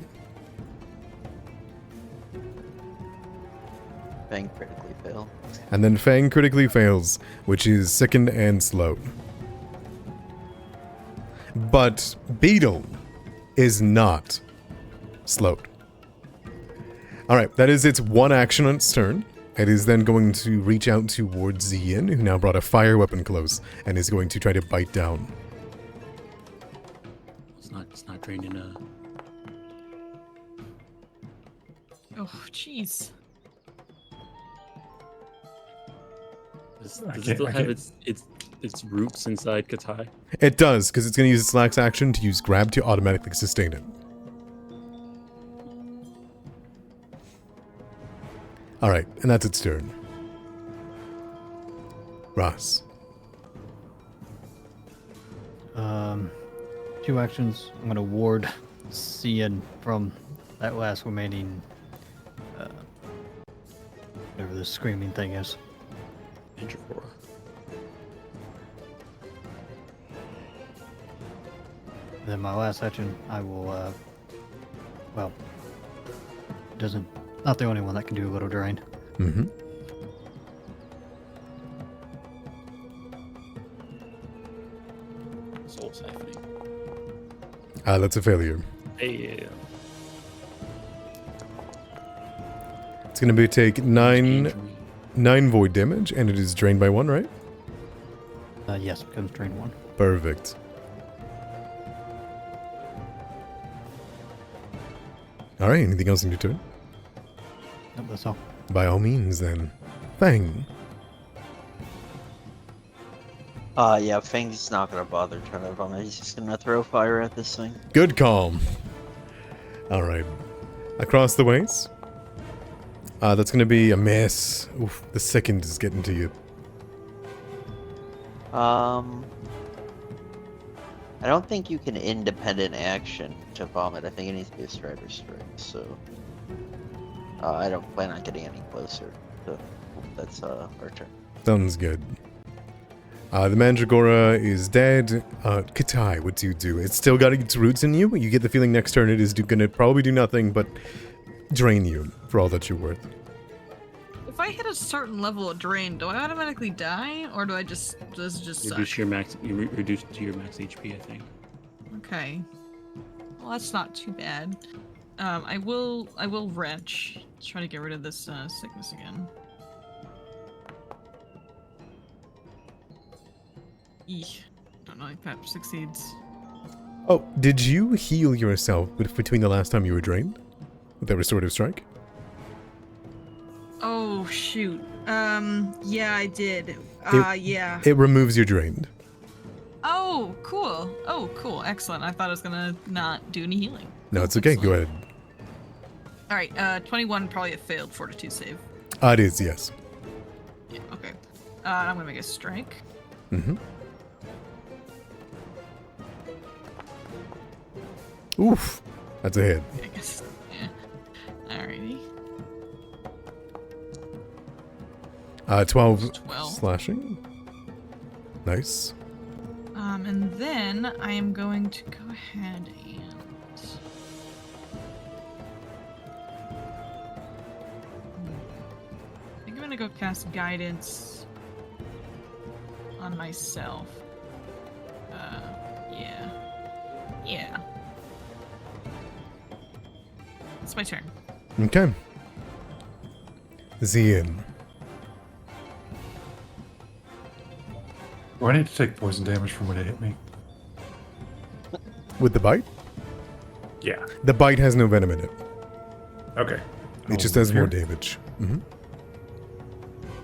Fang critically fail. And then Fang critically fails, which is second and slow. But Beetle is not slowed. Alright, that is its one action on its turn. It is then going to reach out towards Zian, who now brought a fire weapon close, and is going to try to bite down. It's not trained in Oh, jeez. Does I it can't- still I have can't- its roots inside Katai? It does, because it's going to use its last action to use grab to automatically sustain it. Alright, and that's its turn. Ross. 2 actions. I'm gonna ward Cian from that last remaining, whatever the screaming thing is. Mandragora. And then my last action, I will, well, not the only one that can do a little drain. Mm-hmm. Soul siphoning. That's a failure. Hey, It's going to take 9 void damage, and it is drained by 1, right? Yes, becomes drain 1. Perfect. Alright, anything else in your turn? Nope, that's all. By all means, then. Fang. Yeah, Fang's not gonna bother trying to vomit. He's just gonna throw fire at this thing. Good calm. Alright. Across the ways. That's gonna be a miss. Oof, the second is getting to you. I don't think you can independent action to vomit. I think it needs to be a strider strike, so... I don't plan on getting any closer. So that's, our turn. Sounds good. The Mandragora is dead. Katai, what do you do? It's still got its roots in you. You get the feeling next turn it is gonna probably do nothing but drain you for all that you're worth. If I hit a certain level of drain, do I automatically die, or do I just does it just reduce suck? your max. You reduce to your max HP, I think. Okay. Well, that's not too bad. I will wrench. Let's try to get rid of this sickness again. Eek. Don't know if that succeeds. Oh, did you heal yourself between the last time you were drained? With that restorative strike? Oh shoot. Yeah, I did. Yeah. It removes your drained. Oh, cool. Oh, cool. Excellent. I thought I was gonna not do any healing. No, it's okay. Go ahead. All right. 21 probably a failed fortitude save. It is, yes. Yeah. Okay. I'm gonna make a strike. Mm-hmm. Oof. That's a hit. I guess. Yeah. Alrighty. 12 12. slashing. Nice. And then I am going to go ahead and I think I'm gonna go cast guidance on myself. Yeah. Yeah. It's my turn. Okay. Zian. Do I need to take poison damage from when it hit me? With the bite? Yeah. The bite has no venom in it. Okay. It just I'll does more move here. damage. Mm-hmm.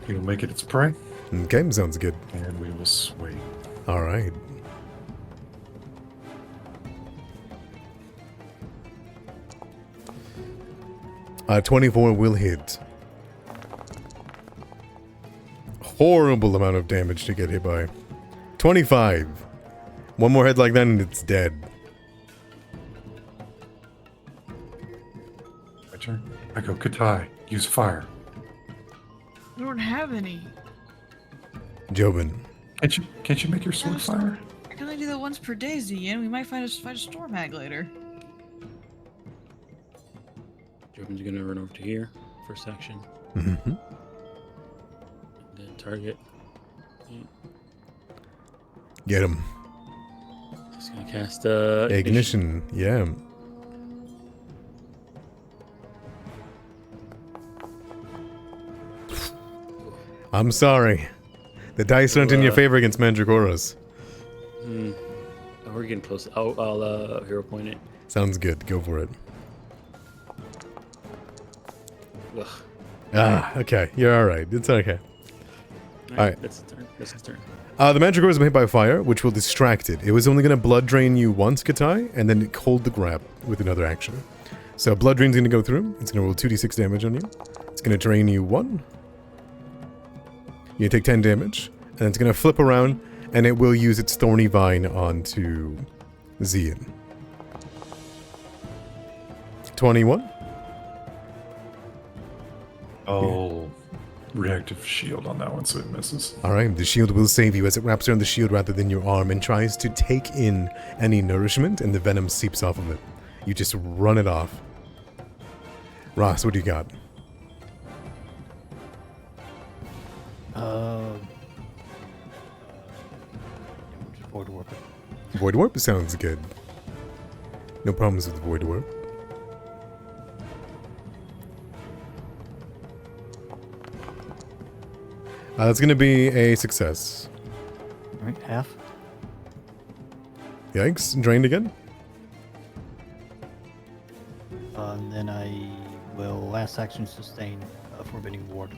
It'll make it its prey, Okay, sounds good. and we will swing. Alright. 24 will hit. Horrible amount of damage to get hit by. 25. One more hit like that and it's dead. My turn. I go, Katai, use fire. I don't have any. Jobin. Can't you make your sword fire? I can only do that once per day, Zian. We might find a storm hag later. Jobin's gonna run over to here, first action. Mm-hmm. Then target. Get him. Just gonna cast Ignition. Yeah. I'm sorry. The dice aren't in your favor against Mandragoras. Oh, we're getting close. I'll hero point it. Sounds good. Go for it. Ugh. Okay. You're all right. It's okay. Alright. That's his turn. That's his turn. The Mandragora is hit by fire, which will distract it. It was only going to blood drain you once, Katai, and then hold the grab with another action. So blood drain's going to go through. It's going to roll 2d6 damage on you. It's going to drain you 1. You take 10 damage, and it's going to flip around, and it will use its Thorny Vine onto Zian. 21. I'll reactive shield on that one so it misses. Alright, the shield will save you as it wraps around the shield rather than your arm and tries to take in any nourishment, and the venom seeps off of it. You just run it off. Ross, what do you got? Void warp. Void Warp sounds good. No problems with Void Warp. That's going to be a success. All right, half. Yikes, drained again? And then I will last action sustain a forbidding ward.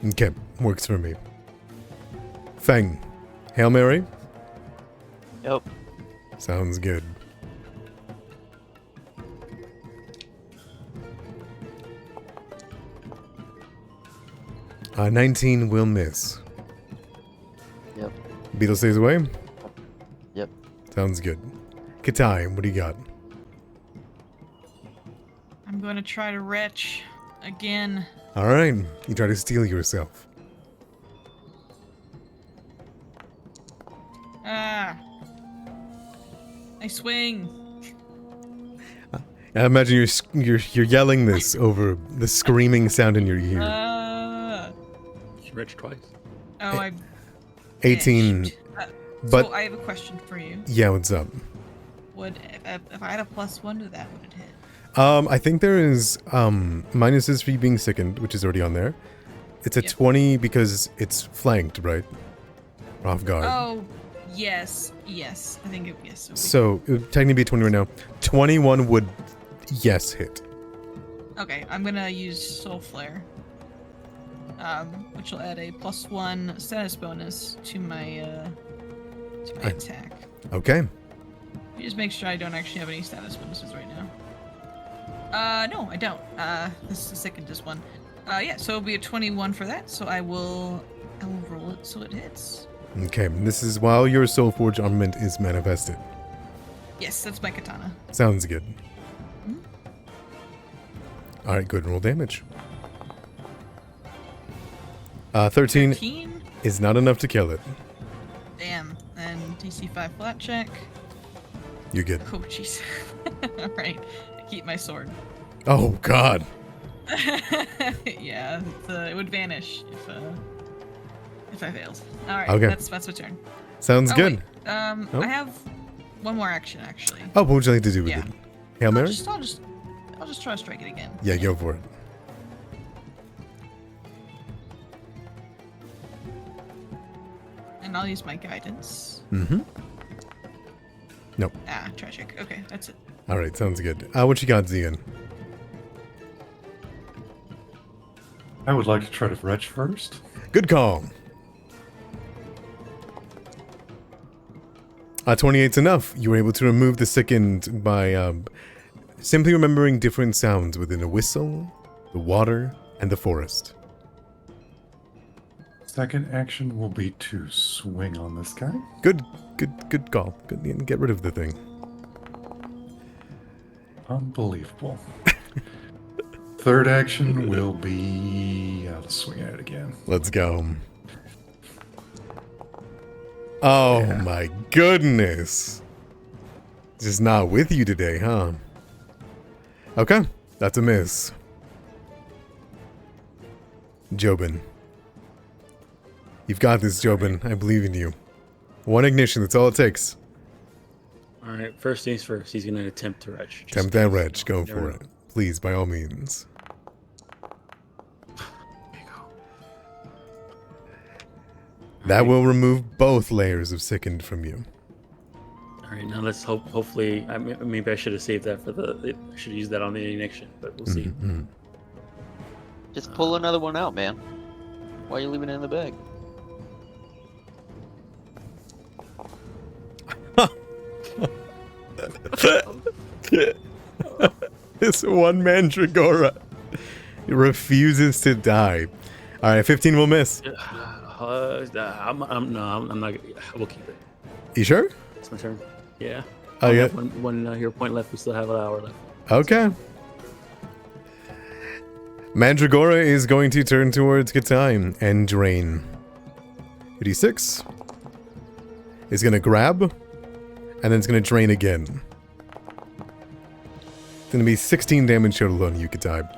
Okay, works for me. Feng, Hail Mary? Yep. Sounds good. Uh, 19 will miss. Yep. Beetle stays away? Yep. Sounds good. Katai, what do you got? I'm going to try to retch again. Alright, you try to steal yourself. Ah. I swing. I imagine you're yelling this over the screaming sound in your ear. You retch twice. Oh, I 18. bitched. But so I have a question for you. yeah, what's up? Would if I had a +1 to that, would it hit? I think there is minuses for you being sickened, which is already on there. It's a Yep. 20 because it's flanked, right? Or off guard. Oh, yes. I think yes. It would be. So it would technically be 20 right now. 21 would yes hit. Okay, I'm gonna use Soul Flare, which will add a +1 status bonus to my attack. Okay. Let me just make sure I don't actually have any status bonuses right now. No, I don't. This is the second just one. Yeah, so it'll be a 21 for that. So I will roll it so it hits. Okay, this is while your Soulforge armament is manifested. Yes, that's my katana. Sounds good. Alright, good. Roll damage. 13 13? is not enough to kill it. Damn. And DC 5 flat check. You're good. Oh, jeez. Alright. I keep my sword. Oh, God. Yeah, it would vanish if I failed. All right, Okay. that's my turn. Sounds Oh, good. wait, Oh. I have one more action actually. Oh, what would you like to do with Yeah. it? Hail Mary? I'll just try to strike it again. Yeah, go for it. And I'll use my guidance. Mm-hmm. Nope. Tragic. Okay, that's it. Alright, sounds good. What you got, Zian? I would like to try to retch first. Good call. 28's enough. You were able to remove the sickened by simply remembering different sounds within a whistle, the water, and the forest. Second action will be to swing on this guy. Good call. Good, get rid of the thing. Unbelievable. Third action will be... I'll swing at it again. Let's go. Oh my goodness. Just not with you today, huh? Okay, that's a miss. Jobin. You've got this, Jobin. I believe in you. One ignition, that's all it takes. Alright, first things first, he's gonna attempt to retch. Just Attempt that because, retch, go never for know. it. Please, by all means. That will remove both layers of sickened from you. Alright, now let's hopefully, maybe I should have saved that for I should use that on the ignition, but we'll see. Mhm. Just pull another one out, man. Why are you leaving it in the bag? This one Mandragora refuses to die. All right, 15 will miss. I'm not. We'll keep it. You sure? It's my turn. Yeah. Oh, I yeah. have one hero point left. We still have an hour left. Okay. Mandragora is going to turn towards Katai and drain. 86 is going to grab, and then it's going to drain again. It's going to be 16 damage total on you, Katai.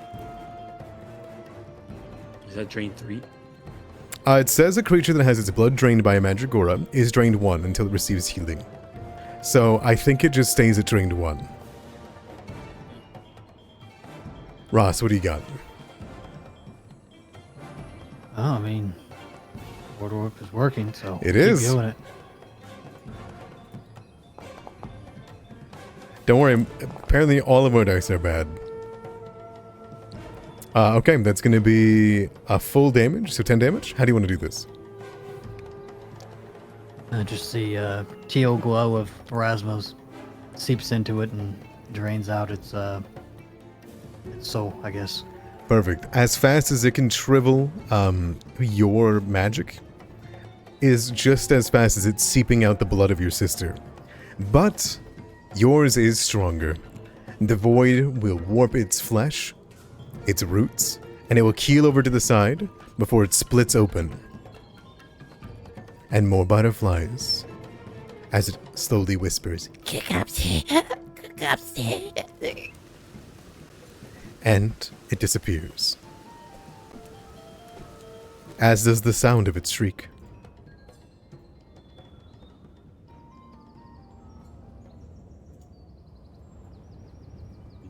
Is that drain 3? It says a creature that has its blood drained by a Mandragora is drained 1 until it receives healing. So I think it just stays at drained 1. Ross, what do you got? Oh, I mean, Order Whip is working, so It keep is. doing it. Don't worry, apparently all of our dice are bad. Okay, that's going to be a full damage, so 10 damage. How do you want to do this? Just the teal glow of Erasmus seeps into it and drains out its soul, I guess. Perfect. As fast as it can shrivel, your magic is just as fast as it's seeping out the blood of your sister. But yours is stronger. The void will warp its flesh, its roots, and it will keel over to the side before it splits open. And more butterflies as it slowly whispers, Kukapti. Kukapti. and it disappears. As does the sound of its shriek.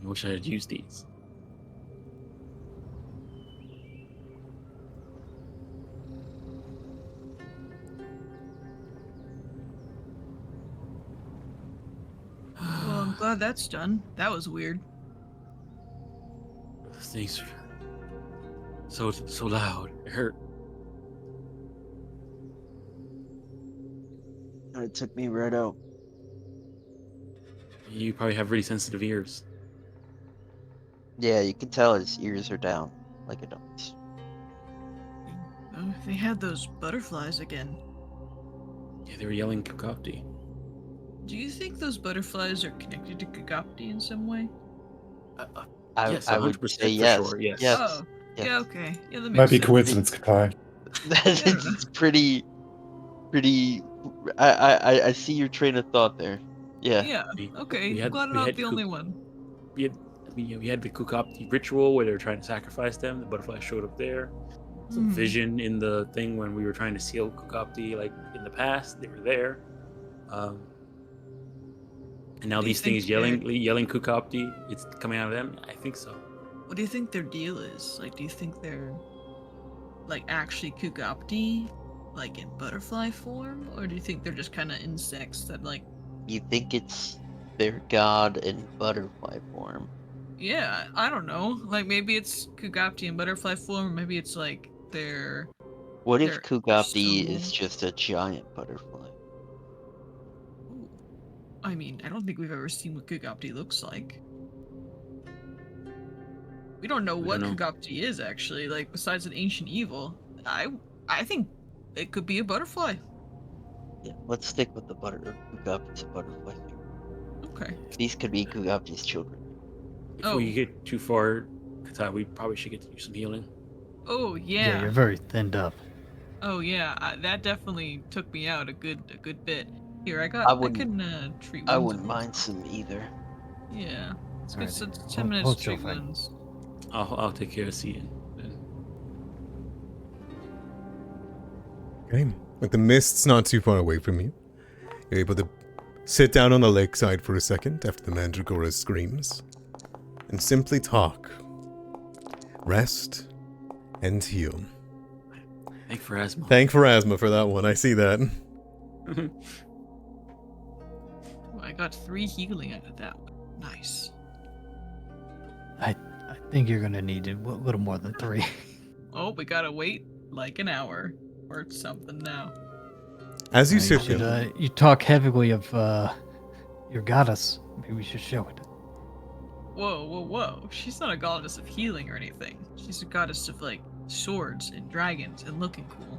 I wish I had used these. Well, I'm glad that's done. That was weird. Those things are so loud. It hurt. It took me right out. You probably have really sensitive ears. Yeah, you can tell his ears are down, like a duck's. Oh, they had those butterflies again. Yeah, they were yelling Kukapti. Do you think those butterflies are connected to Kagopti in some way? Yes, I would 100% say for yes. sure, yes. Yes. Oh, yes. yeah, okay. Yeah, that makes Might be sense. coincidence, Katai. It's pretty. I see your train of thought there. Yeah. Yeah, okay. I'm glad I'm not the only one. We had the Kukapti ritual where they were trying to sacrifice them. The butterflies showed up there. Some vision in the thing when we were trying to seal Kukapti, like in the past, they were there. And now Do you these things think yelling Kukapti, it's coming out of them. I think so. What do you think their deal is? Like, do you think they're like actually Kukopti, like in butterfly form, or do you think they're just kind of insects that like? You think it's their god in butterfly form? Yeah, I don't know. Like maybe it's Kukopti in butterfly form, or maybe it's like their. What if They're Kugopti so- is just a giant butterfly? Ooh. I mean, I don't think we've ever seen what Kukopti looks like. We don't know what don't know. Kukopti is actually. Like besides an ancient evil, I think it could be a butterfly. Yeah, let's stick with the Kugopti's a butterfly. Okay. These could be Kugopti's children. Before you get too far, Katai, we probably should get to do some healing. Oh Yeah, yeah. you're very thinned up. Oh yeah. That definitely took me out a good bit. Here, I I can treat wounds. I wouldn't mind some either. Yeah. Let's Alright, get some 10 hold- minutes hold to treat still, Frank. wounds. I'll take care of Cian. Then. Okay. With the mist's not too far away from you, you're able to sit down on the lakeside for a second after the Mandragora screams and simply talk. Rest and heal. Thank for asthma. Thank for asthma for that one. I see that. Oh, I got 3 healing out of that one. Nice. I think you're gonna need a little more than 3. Oh, we gotta wait like an hour or something now. As you You sit should, there, you talk heavily of your goddess. Maybe we should show it. Whoa, whoa, whoa. She's not a goddess of healing or anything. She's a goddess of, like, swords and dragons and looking cool.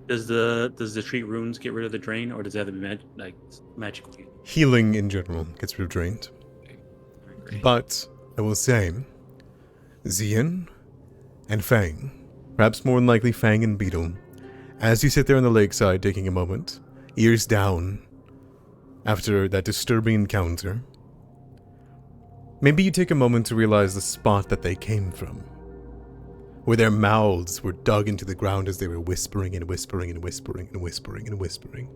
Does the treat runes get rid of the drain, or does it have to be magical healing? healing in general gets redrained. Great. But I will say, Zian and Fang, perhaps more than likely Fang and Beetle, as you sit there on the lakeside taking a moment, ears down, after that disturbing encounter, maybe you take a moment to realize the spot that they came from, where their mouths were dug into the ground as they were whispering and whispering and whispering and whispering and whispering,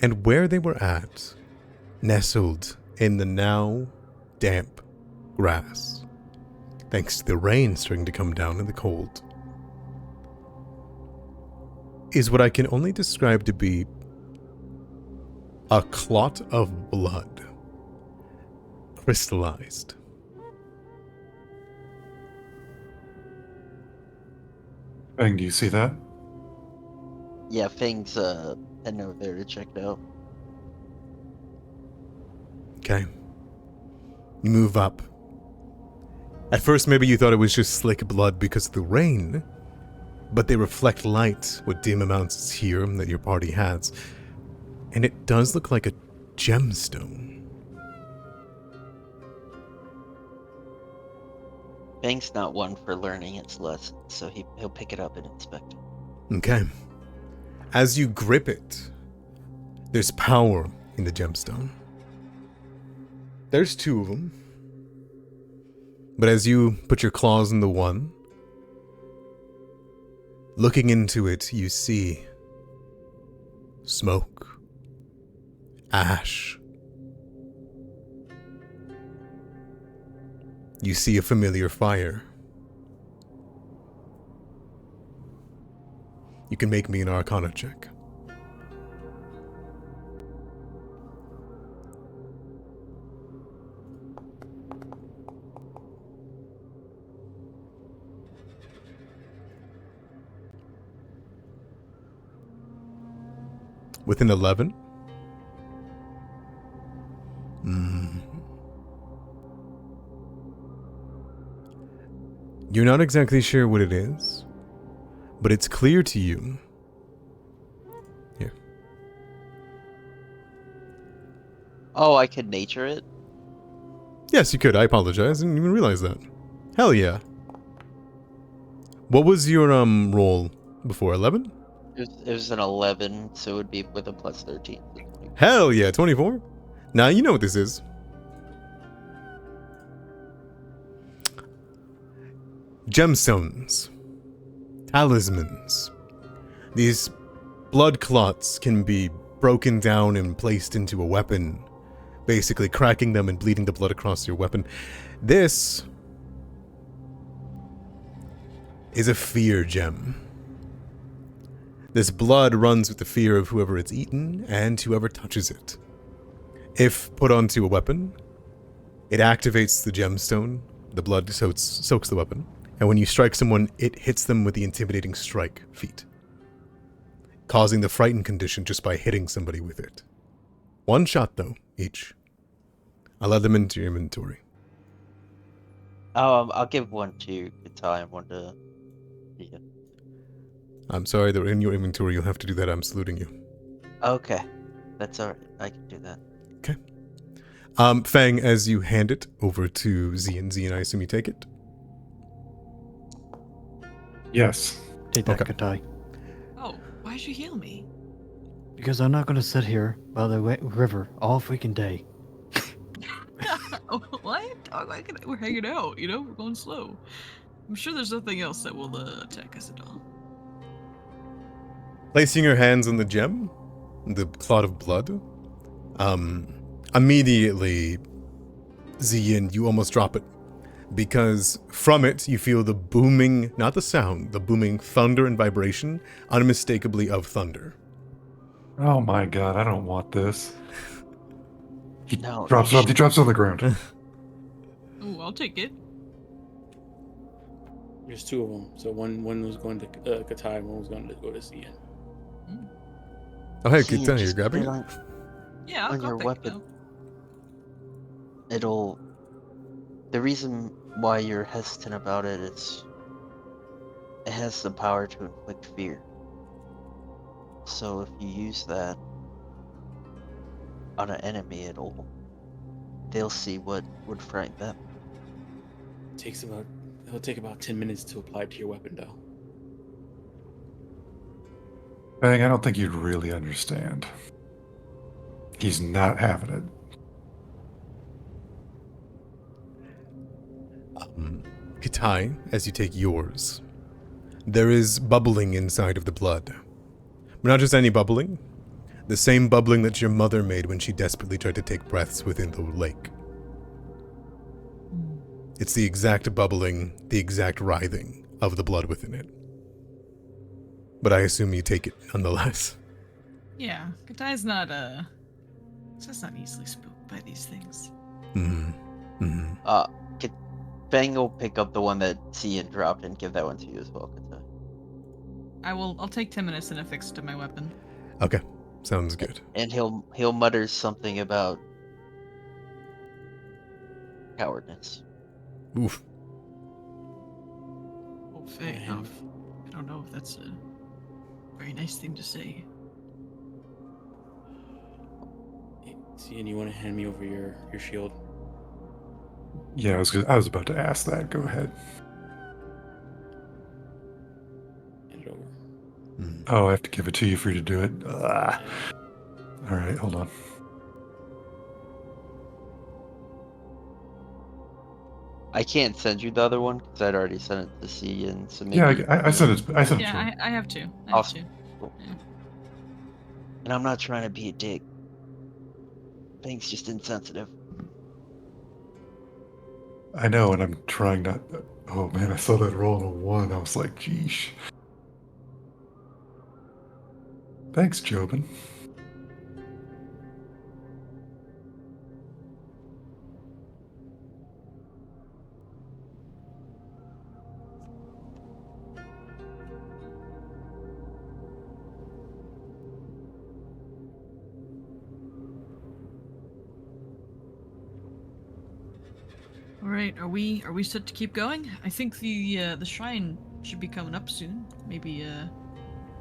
and where they were at, nestled in the now damp grass, thanks to the rain starting to come down in the cold, is what I can only describe to be a clot of blood, crystallized. Bang, do you see that? Yeah, Fang's heading over there to check it out. Okay. You move up. At first, maybe you thought it was just slick blood because of the rain, but they reflect light, what dim amounts is here that your party has. And it does look like a gemstone. Fang's not one for learning its lesson, so he'll pick it up and inspect it. Okay. As you grip it, there's power in the gemstone. There's 2 of them. But as you put your claws in the one, looking into it, you see smoke, ash. You see a familiar fire. You can make me an Arcana check. With an 11? You're not exactly sure what it is, but it's clear to you. Here. Oh, I could nature it? Yes, you could. I apologize. I didn't even realize that. Hell yeah. What was your roll before? 11? It was an 11, so it would be with a plus 13. Hell yeah, 24? Now you know what this is. Gemstones. Talismans. These blood clots can be broken down and placed into a weapon, basically cracking them and bleeding the blood across your weapon. This is a fear gem. This blood runs with the fear of whoever it's eaten and whoever touches it. If put onto a weapon, it activates the gemstone, the blood soaks the weapon, and when you strike someone, it hits them with the intimidating strike feat, causing the frightened condition just by hitting somebody with it. 1 shot, though, each. I'll add them into your inventory. I'll give one to Katai and one to... Yeah. I'm sorry, they're in your inventory. You'll have to do that. I'm saluting you. Okay. That's alright. I can do that. Okay. Fang, as you hand it over to Zian, I assume you take it? Yes. Take that, Okay. Katai. Oh, why'd you heal me? Because I'm not gonna sit here by the river all freaking day. What? We're hanging out, you know? We're going slow. I'm sure there's nothing else that will attack us at all. Placing your hands on the gem, the clot of blood, immediately, Zian, you almost drop it. Because from it, you feel the booming, not the sound, the booming thunder and vibration, unmistakably of thunder. Oh my god, I don't want this. He No, drops you it on the ground. I'll take it. There's two of them. So one was going to Katai, and one was going to go to Cian. Oh, hey, See, Kita, you're just grabbing put it? on, Yeah, I'll on go your pick weapon. it up. It'll. The reason why you're hesitant about it is it has the power to inflict fear. So if you use that on an enemy, they'll see what would frighten them. It'll take about 10 minutes to apply it to your weapon, though. Bang, I don't think you'd really understand. He's not having it. Kitai, as you take yours, there is bubbling inside of the blood. But not just any bubbling, the same bubbling that your mother made when she desperately tried to take breaths within the lake. It's the exact bubbling, the exact writhing of the blood within it. But I assume you take it nonetheless. Yeah, Katai's not just not easily spooked by these things. Fang will pick up the one that Cian dropped and give that one to you as well, Kata. I'll take 10 minutes and affix it to my weapon. Okay, sounds good. And he'll mutter something about cowardness. Oof. Oh, Faye, I don't know if that's a very nice thing to say. Cian, you want to hand me over your shield? Yeah, I was about to ask that. Go ahead. Hand it over. Oh, I have to give it to you for you to do it. All right, hold on. I can't send you the other one because I'd already sent it to Cian. So maybe. Yeah, I sent it. I sent it to Yeah, him. I have to. I have Awesome. to. Cool. Yeah. And I'm not trying to be a dick. Fang's just insensitive. I know, and I'm trying not. Oh man, I saw that roll on a 1. I was like, geesh. Thanks, Jobin. All right, are we set to keep going? I think the shrine should be coming up soon. Maybe a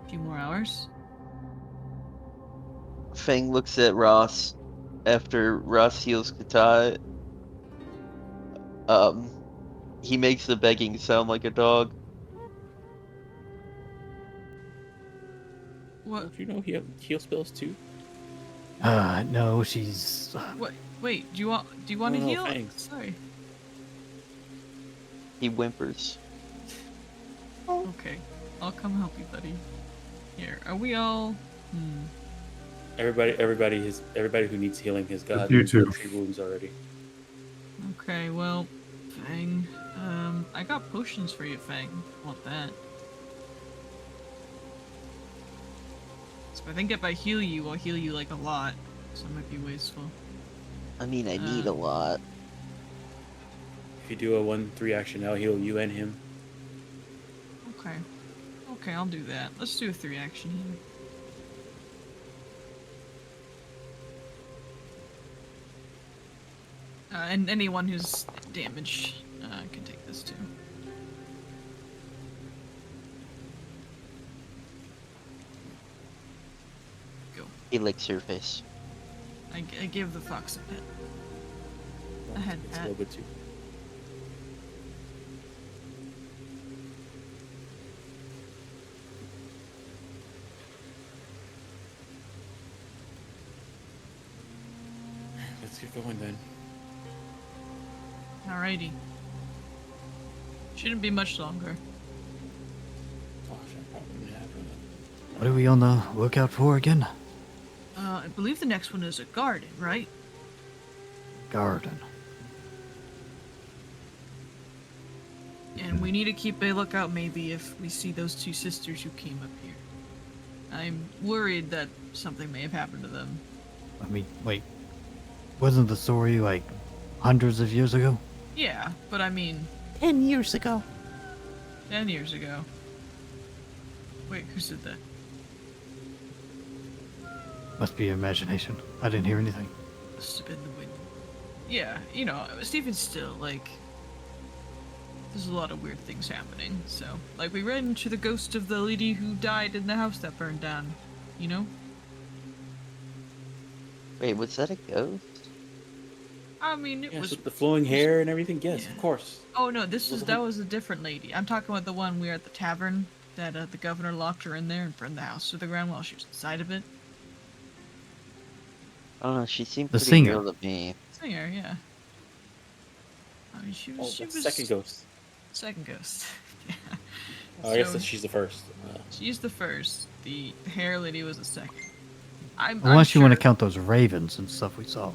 few more hours. Fang looks at Ross after Ross heals Katai. He makes the begging sound like a dog. What? Don't you know he heal spells too? No, she's. What? Wait, do you want to No, heal? thanks. Sorry. He whimpers. Okay, I'll come help you, buddy. Here, are we all? Everybody who needs healing has got You too. 3 wounds already. Okay, well, Fang. I got potions for you, Fang. Want that? So I think if I heal you, I'll heal you like a lot. So it might be wasteful. I mean, I need a lot. If you do a 1-3 action, I'll heal you and him. Okay. Okay, I'll do that. Let's do a 3 action here. And anyone who's damaged can take this too. Go. He licks your face. I give the fox a pet. A head It's a pat. little bit too. Let's get going then. Alrighty. Shouldn't be much longer. Gosh, I probably wouldn't have one. What are we on the lookout for again? I believe the next one is a garden, right? Garden. And we need to keep a lookout maybe if we see those 2 sisters who came up here. I'm worried that something may have happened to them. I mean, wait. Wasn't the story like hundreds of years ago? Yeah, but I mean, 10 years ago. 10 years ago. Wait, who said that? Must be imagination. I didn't hear anything. Must have been the wind. Yeah, you know, Stephen's still, like, there's a lot of weird things happening, so. Like, we ran into the ghost of the lady who died in the house that burned down, you know? Wait, was that a ghost? I mean, it Yes, was... with the flowing hair and everything. Yes, Yeah. of course. Oh, no, Was that was a different lady. I'm talking about the one we were at the tavern, that the governor locked her in there and burned the house to the ground while she was inside of it. I don't know, she seemed The pretty singer. real to me. Singer, yeah. I mean, she Oh, was... that's the second ghost. Second ghost. Yeah. Oh, I guess So- that she's the first. She's the first. The hair lady was the second. I'm Unless you want to sure- count those ravens and stuff we saw.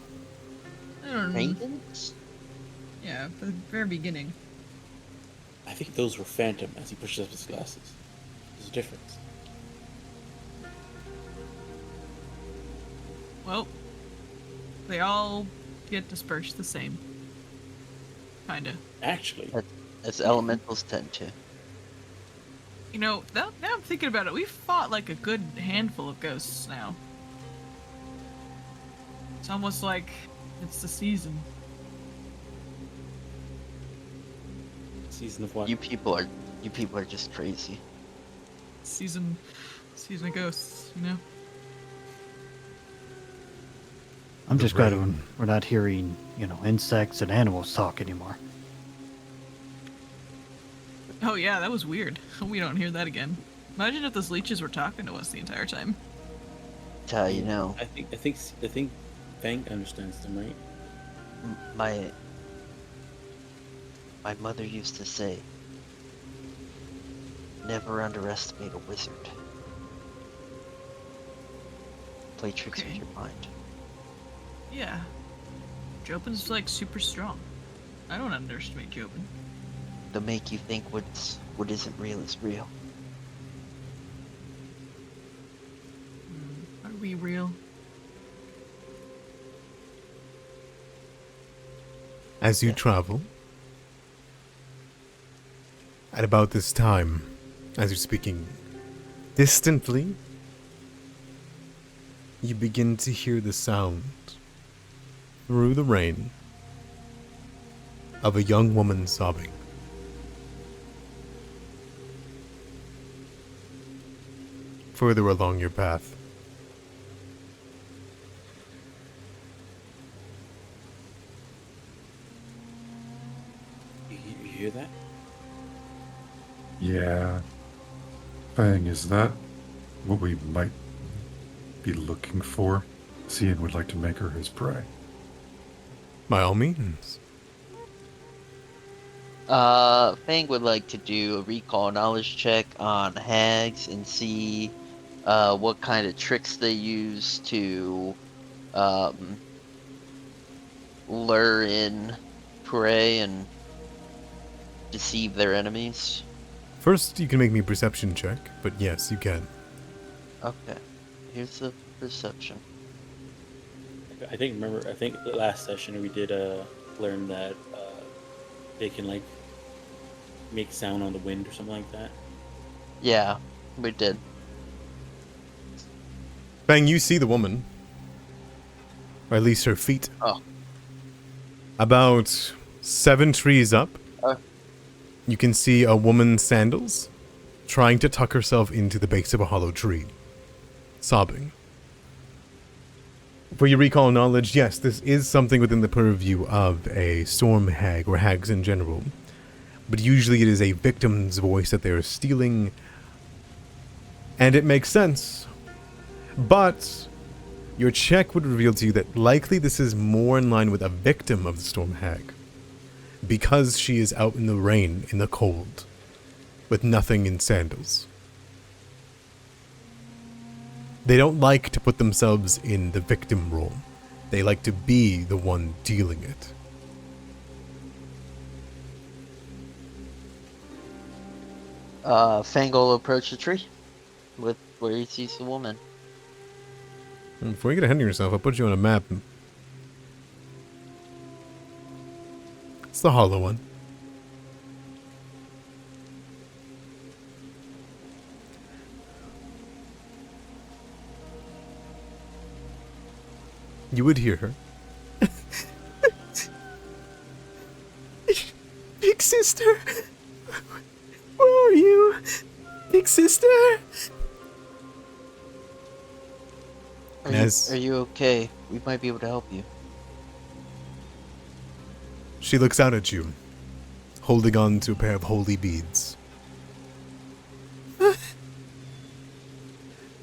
I don't know. Ravens? Yeah, for the very beginning. I think those were Phantom as he pushes up his glasses. There's a difference. Well, they all get dispersed the same. Kinda. Actually, As elementals tend to. You know, now I'm thinking about it, we've fought like a good handful of ghosts now. It's almost like it's the season. season of what? You people are just crazy. Season of ghosts, you know? I'm The just glad rain. we're not hearing, insects and animals talk anymore. Oh yeah, that was weird. We don't hear that again. Imagine if those leeches were talking to us the entire time. You know, I think Fang understands them, right? my mother used to say, never underestimate a wizard. Play tricks with Okay. your mind. Yeah. Jobin's like super strong. I don't underestimate Jobin. They'll make you think what isn't real is real. Are we real? As you travel, at about this time, as you're speaking distantly, you begin to hear the sound through the rain of a young woman sobbing. Further along your path, You hear that? Yeah. Fang, is that what we might be looking for? Cian would like to make her his prey. by all means. Fang would like to do a recall knowledge check on hags and see what kind of tricks they use to lure in prey and deceive their enemies. First, you can make me a perception check, but yes, you can. Okay, here's the perception. I think the last session we did learn that they can like make sound on the wind or something like that. Yeah, we did. Bang, you see the woman. Or at least her feet. Oh. About 7 trees up, you can see a woman's sandals trying to tuck herself into the base of a hollow tree, sobbing. For your recall knowledge, yes, this is something within the purview of a storm hag or hags in general. But usually it is a victim's voice that they are stealing, and it makes sense. But your check would reveal to you that likely this is more in line with a victim of the storm hag, because she is out in the rain, in the cold, with nothing in sandals. They don't like to put themselves in the victim role. They like to be the one dealing it. Fang will approach the tree with where he sees the woman. And before you get ahead of yourself, I'll put you on a map. It's the hollow one. You would hear her. Big sister! Where are you? Big sister! Are you okay? We might be able to help you. She looks out at you, holding on to a pair of holy beads. And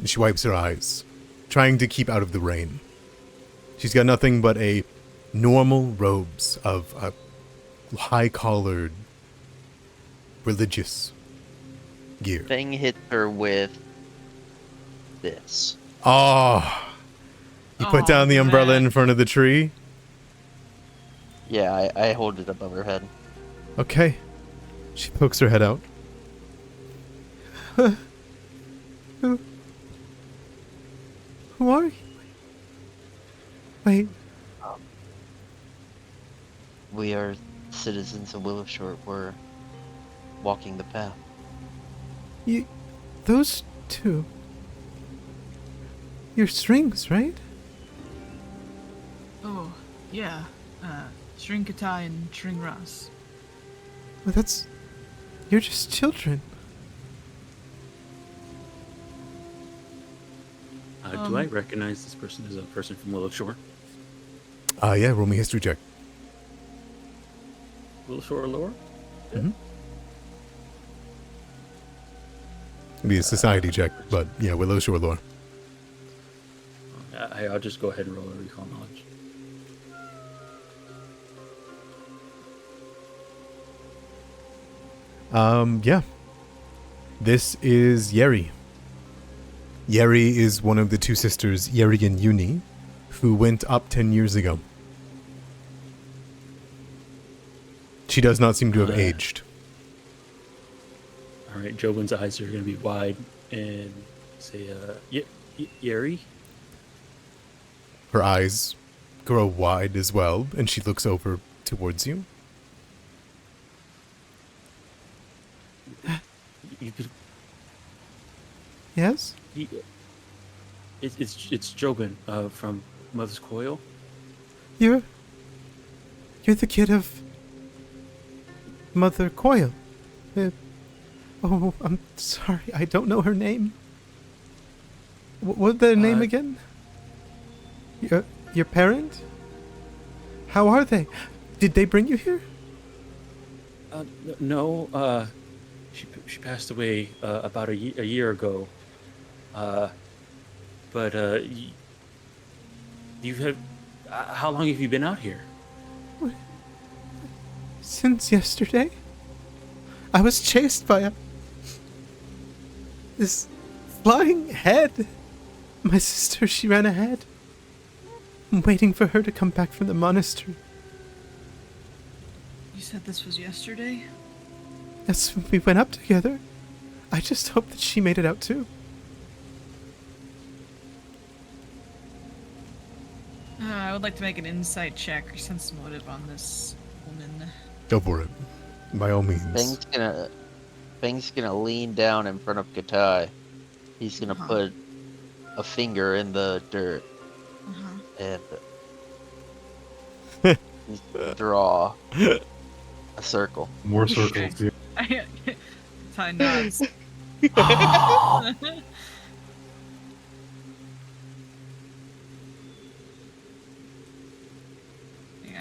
she wipes her eyes, trying to keep out of the rain. She's got nothing but a normal robes of a high-collared religious gear. Thing hits her with this. Oh! You put down the umbrella in front of the tree? Yeah, I hold it above her head. Okay. She pokes her head out. Who are you? Wait. We are citizens of Willowshore. We're walking the path. Those two. Your strings, right? Oh, yeah. Shrinkatai and Shringras. Well, you're just children. Do I recognize this person as a person from Willowshore? Yeah, roll me a history check. Willowshore lore? Mm-hmm. It'd be a society check, but yeah, Willowshore lore. I'll just go ahead and roll a recall knowledge. Yeah. This is Yeri. Yeri is one of the two sisters, Yeri and Yuni, who went up 10 years ago. She does not seem to have aged. Alright, Jobin's eyes are going to be wide and say, Yeri? Her eyes grow wide as well, and she looks over towards you. Yes? It's Jobin from Mother's Coil. You're the kid of Mother Coil. Oh, I'm sorry, I don't know her name. What's their name again? Your parent? How are they? Did they bring you here? No, she passed away about a year ago. But you've had how long have you been out here? Since yesterday. I was chased by this flying head. My sister, she ran ahead. I'm waiting for her to come back from the monastery. You said this was yesterday? Yes, we went up together. I just hope that she made it out too. I would like to make an insight check or sense motive on this woman. Go for it. By all means. Bang's gonna lean down in front of Katai. He's gonna put a finger in the dirt and he's gonna draw a circle. More circles. Yeah. Ty nods. Yeah,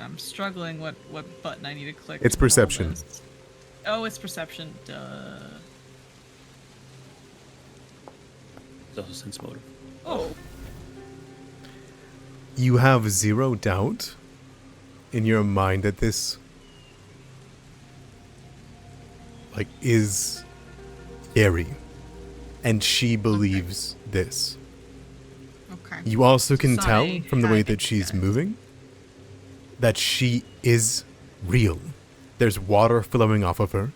I'm struggling what button I need to click. It's to roll perception. this. Oh, it's perception. Duh. It's also sense motive. Oh. You have zero doubt in your mind that this is Yeri, and she believes this. Okay. You also can tell Sorry, from the way I that think she's that- moving that she is real. There's water flowing off of her.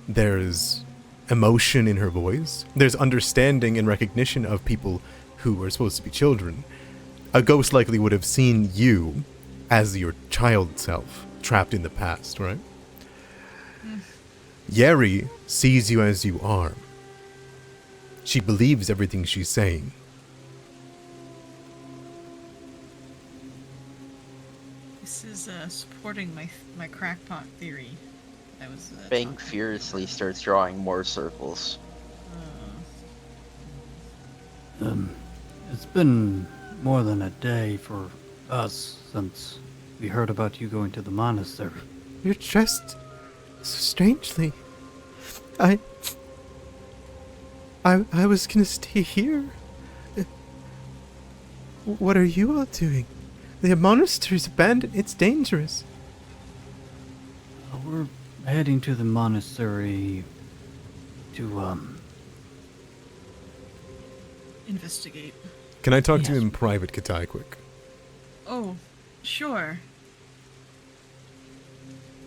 There's emotion in her voice. There's understanding and recognition of people who are supposed to be children. A ghost likely would have seen you as your child self, trapped in the past, right? Yeri sees you as you are. She believes everything she's saying. This is supporting my crackpot theory. That was. Bang furiously starts drawing more circles. It's been more than a day for us since we heard about you going to the monastery. You're dressed so strangely. I was gonna stay here. What are you all doing? The monastery's abandoned. It's dangerous. We're heading to the monastery to, Investigate. Can I talk to you Yes. in private, Katai, quick? Oh, sure.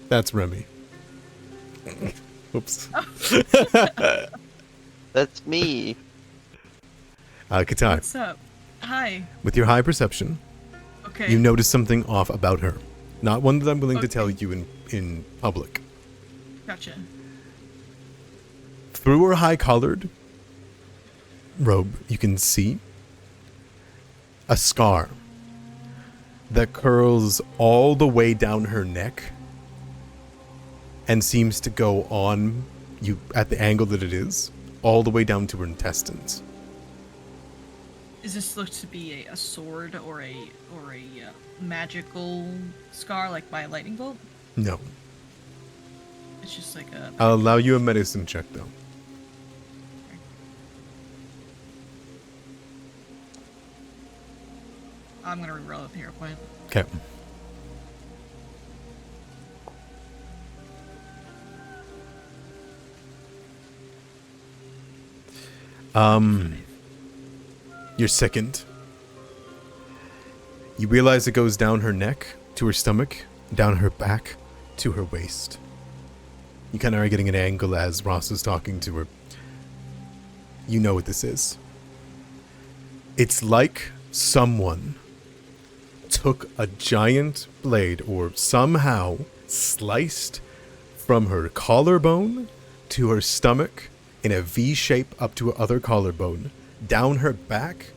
That's Remy. Oops. That's me. Katai, What's up? Hi. with your high perception, Okay. you notice something off about her. Not one that I'm willing to Okay. tell you in public. Gotcha. Through her high-collared robe, you can see a scar that curls all the way down her neck and seems to go on you at the angle that it is, all the way down to her intestines. Is this looked to be a sword or a magical scar, like by a lightning bolt? No. It's just like a. I'll allow you a medicine check, though. I'm gonna reroll the hero point. Okay. You're sickened. You realize it goes down her neck to her stomach, down her back to her waist. You kind of are getting an angle as Ross is talking to her. You know what this is. It's like someone took a giant blade or somehow sliced from her collarbone to her stomach in a V shape up to her other collarbone, down her back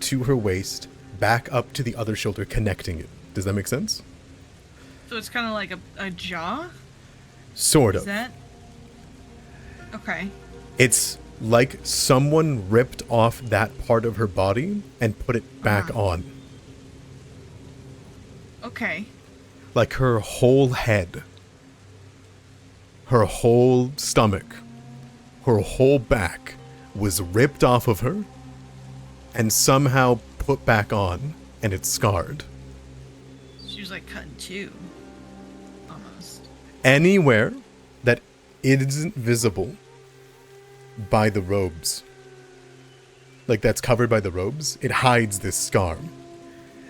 to her waist, back up to the other shoulder, connecting it. Does that make sense? So it's kind of like a jaw. Sort Is of. that? Okay. It's like someone ripped off that part of her body and put it back on. Okay. Like her whole head, her whole stomach, her whole back was ripped off of her and somehow put back on, and it's scarred. She was like cut in two. Almost. Anywhere that it isn't visible by the robes, like that's covered by the robes, it hides this scar.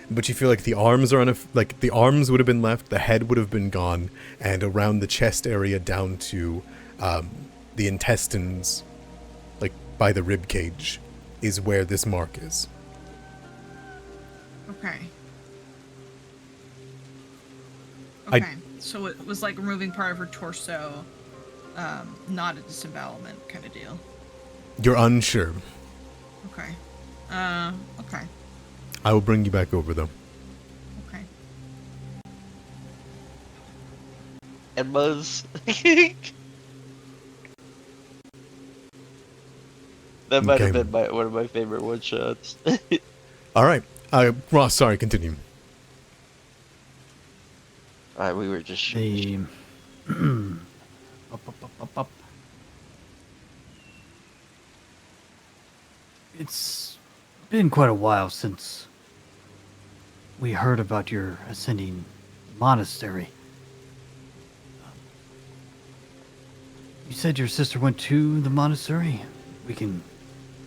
But you feel like the arms are like the arms would have been left, the head would have been gone, and around the chest area down to the intestines, like by the rib cage, is where this mark is. Okay. I- Okay. So it was like removing part of her torso, not a disembowelment kind of deal. You're unsure. Okay. Okay. I will bring you back over though. Okay. And Buzz. That might have Okay. been one of my favorite one shots. All right, Ross. Sorry, continue. We were just shooting. The up. It's been quite a while since we heard about your ascending monastery. You said your sister went to the monastery.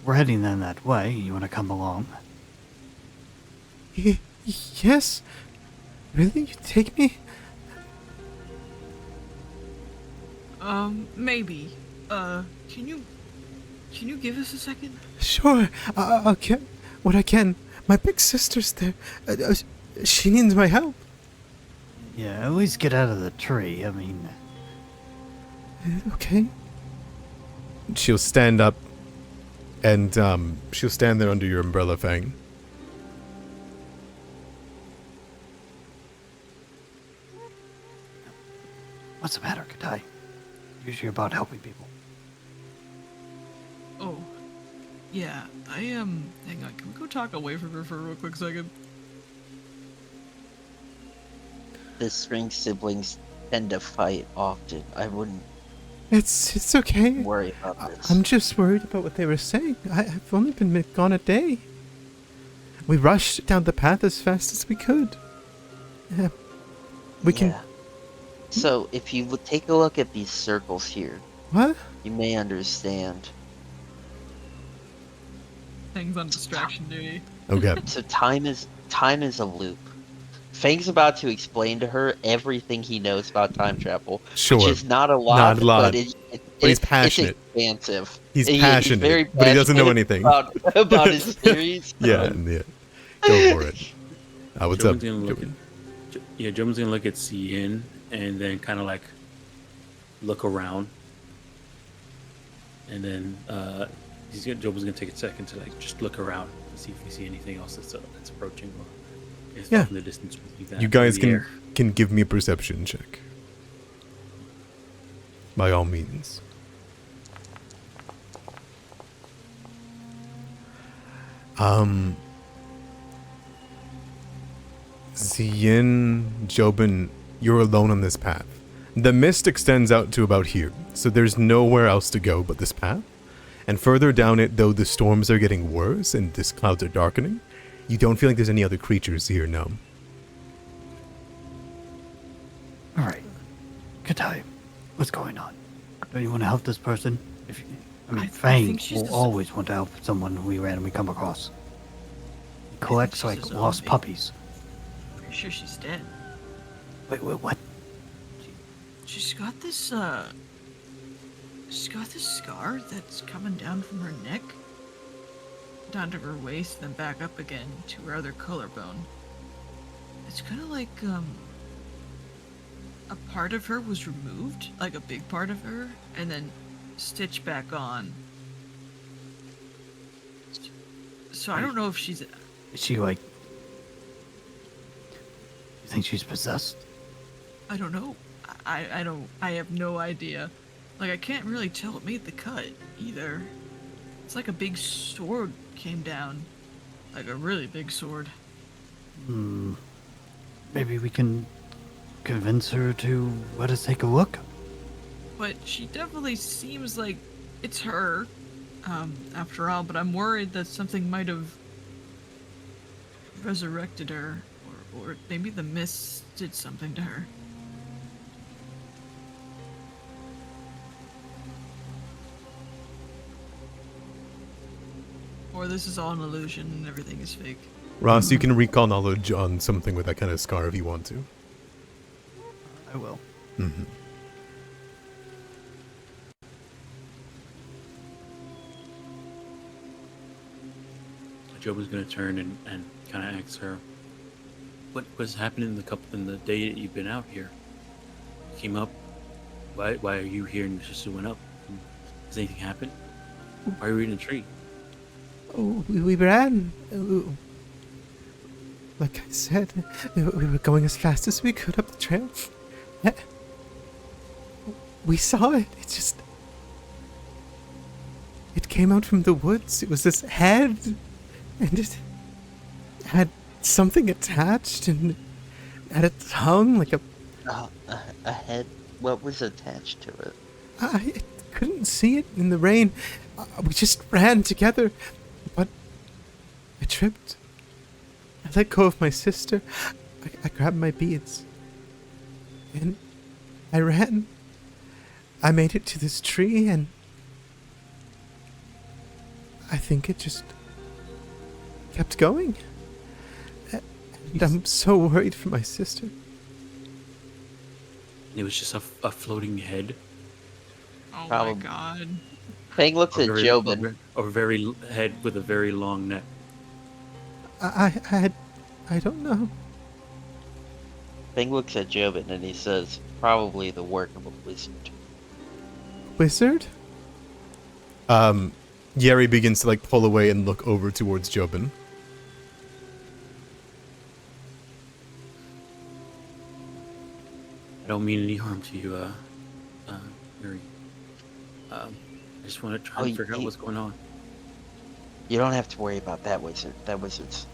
We're heading then that way. You want to come along? Yes. Really? You take me? Maybe. Can you give us a second? Sure. I'll get what I can. My big sister's there. She needs my help. Yeah, at least get out of the tree. I mean, Okay. She'll stand up, and she'll stand there under your umbrella, Fang. what's the matter, Kadai? Usually about helping people. Oh, yeah. I am. Hang on. Can we go talk away from her for a real quick second? The string siblings tend to fight often. I wouldn't It's okay. worry about this. I'm just worried about what they were saying. I've only been gone a day. We rushed down the path as fast as we could. We can... Yeah. So, if you would take a look at these circles here, What? you may understand. Things on distraction duty. Okay. So time is a loop. Fang's about to explain to her everything he knows about time travel, Sure. which is not a lot, Not a lot. but He's passionate. It's expansive. He's He's passionate, very but he doesn't know passionate anything. about his theories. Yeah, yeah. Go for it. What's up? Joman's gonna look at, Joman's gonna look at Cian and then kind of like look around, and then Joman's gonna take a second to like just look around and see if we see anything else that's approaching or is off in the distance. You guys can give me a perception check. By all means. Ziyin, Jobin, you're alone on this path. The mist extends out to about here, so there's nowhere else to go but this path. And further down it, though the storms are getting worse and the clouds are darkening, you don't feel like there's any other creatures here, no. All right, Kadai, what's going on? Don't you want to help this person? I Fang think she's will just- always want to help someone we randomly come across. He collects she's like a lost zombie. puppies. Pretty sure she's dead. Wait, what? She's got this scar that's coming down from her neck, down to her waist, then back up again to her other collarbone. It's kind of like a part of her was removed, like a big part of her, and then stitched back on. So I don't know if she's. Is she like? You think she's possessed? I don't know. I don't. I have no idea. Like, I can't really tell it made the cut either. It's like a big sword came down, like a really big sword. Maybe we can convince her to let us take a look. But she definitely seems like it's her, after all. But I'm worried that something might have resurrected her, or maybe the mist did something to her. Or this is all an illusion and everything is fake. Ross, you can recall knowledge on something with that kind of scar if you want to. I will. Mm-hmm. Joban's gonna turn and kind of ask her, "What's happening in the day that you've been out here? You came up. Why are you here?" And just went up. Has anything happened? Why are you in a tree? Oh, we ran. Like I said, we were going as fast as we could up the trail. We saw it. It came out from the woods. It was this head, and it had something attached, and had a tongue like A head? What was attached to it? I couldn't see it in the rain. We just ran together, but I tripped. I let go of my sister. I grabbed my beads. And I ran. I made it to this tree, and I think it just kept going. And I'm so worried for my sister. It was just a floating head. Oh Probably. my god. Fang looks at Jobin. Or very head with a very long neck. I don't know. Bing looks at Jobin and he says, probably the work of a wizard. Wizard? Yeri begins to, like, pull away and look over towards Jobin. I don't mean any harm to you, Yuri. I just want to try and figure out what's going on. You don't have to worry about that wizard. That wizard's...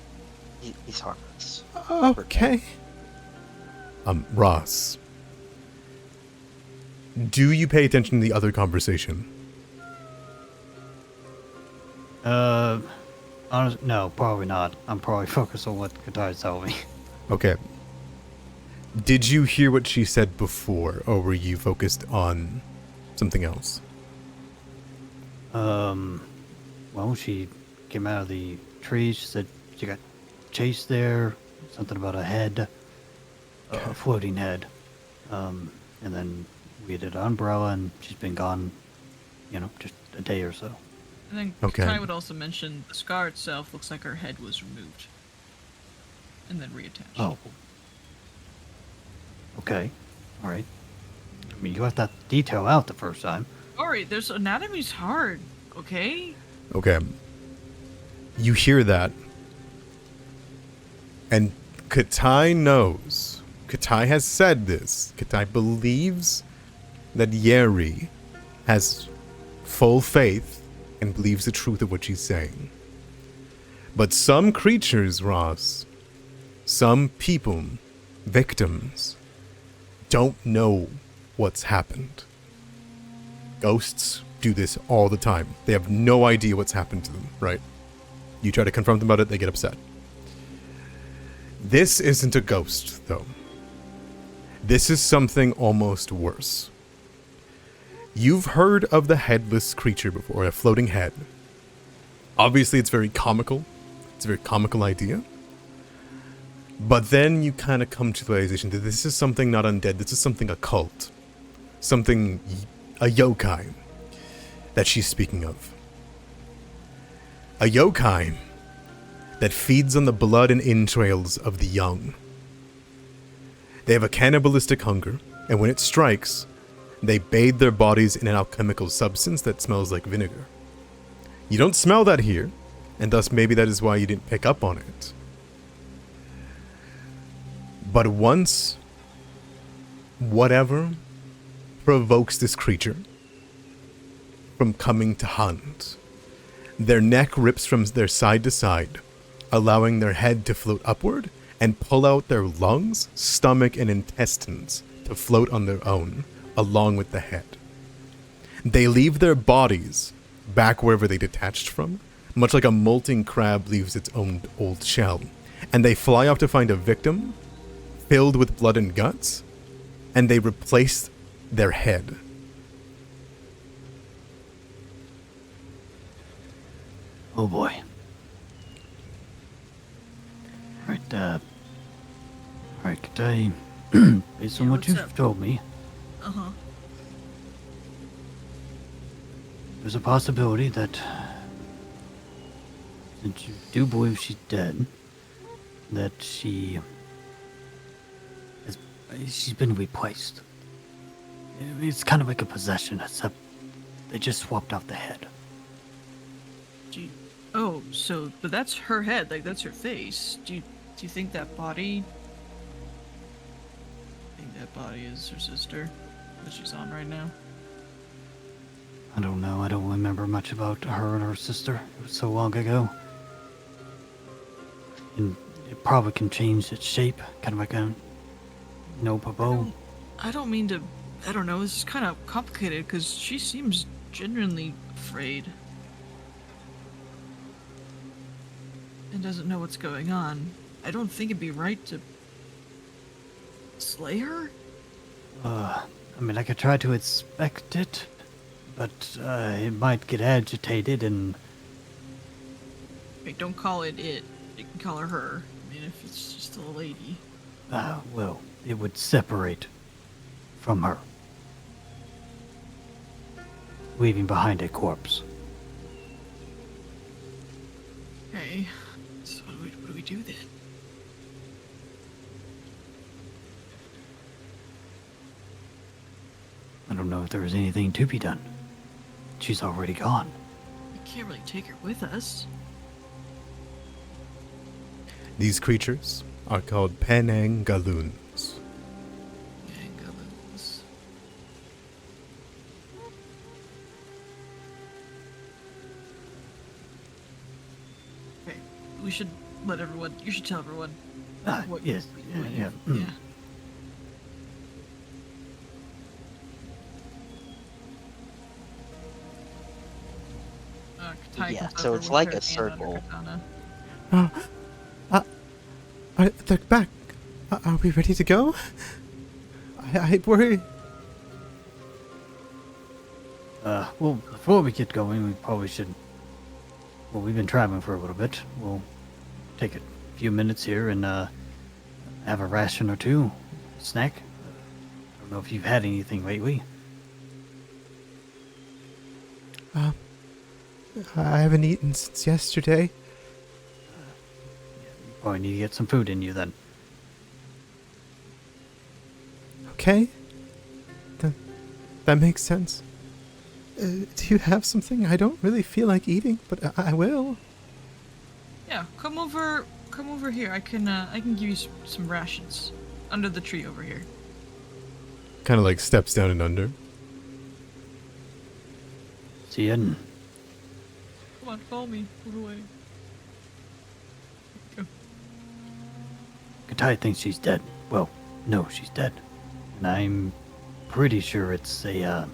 he's harmless. Okay. Ross. Do you pay attention to the other conversation? No, probably not. I'm probably focused on what Katai's telling me. Okay. Did you hear what she said before, or were you focused on something else? Well, she came out of the trees. She said she got chased there. Something about a head, a floating head. And then we did an umbrella, and she's been gone, just a day or so. And then Okay. Kai would also mention the scar itself looks like her head was removed. And then reattached. Oh. Okay. All right. I mean, you left that detail out the first time. Sorry, there's anatomy's hard, okay? Okay. You hear that. And Katai knows. Katai has said this. Katai believes that Yeri has full faith and believes the truth of what she's saying. But some creatures, Ross, some people, victims, don't know what's happened. Ghosts do this all the time. They have no idea what's happened to them, right? You try to confront them about it, they get upset. This isn't a ghost, though. This is something almost worse. You've heard of the headless creature before, a floating head. Obviously, it's very comical. It's a very comical idea. But then you kind of come to the realization that this is something not undead. This is something occult. Something, a yokai, that she's speaking of. A yokai that feeds on the blood and entrails of the young. They have a cannibalistic hunger, and when it strikes, they bathe their bodies in an alchemical substance that smells like vinegar. You don't smell that here, and thus maybe that is why you didn't pick up on it. But once, whatever provokes this creature from coming to hunt, their neck rips from their side to side, allowing their head to float upward and pull out their lungs, stomach, and intestines to float on their own, along with the head. They leave their bodies back wherever they detached from, much like a molting crab leaves its own old shell, and they fly off to find a victim filled with blood and guts, and they replace their head. Oh boy. Alright, Katai, based on Yeah, what what's you've up? told me, Uh-huh. there's a possibility that, since you do believe she's dead, that she's been replaced. It's kind of like a possession, except they just swapped out the head. Oh, so, but that's her head, like, that's her face. Do you think that body... is her sister that she's on right now? I don't know. I don't remember much about her and her sister. It was so long ago. And it probably can change its shape, kind of like a bow. I don't mean to... I don't know, this is kind of complicated, because she seems genuinely afraid. And doesn't know what's going on. I don't think it'd be right to... slay her? I mean, I could try to inspect it, but it might get agitated and... Wait, don't call it it. You can call her her. I mean, if it's just a lady. well, it would separate from her, leaving behind a corpse. Okay. So what do we do then? I don't know if there was anything to be done. She's already gone. We can't really take her with us. These creatures are called Penang Galoons. Gangaloons. Okay, we should let everyone. You should tell everyone. What Yes, what yeah. you- Katai Yeah, comes so over it's with like her a hand on her circle. katana. They're back. Are we ready to go? I worry. Well, before we get going, we probably should. Well, we've been traveling for a little bit. We'll take a few minutes here and have a ration or two, snack. I don't know if you've had anything lately. I haven't eaten since yesterday. You probably need to get some food in you then. Okay. That makes sense. Do you have something? I don't really feel like eating, but I will. Yeah, come over here. I can give you some rations under the tree over here. Kind of like steps down and under. See you in. Come on, follow me. Move away. Go. Katai thinks she's dead. Well, no, she's dead. And I'm pretty sure it's a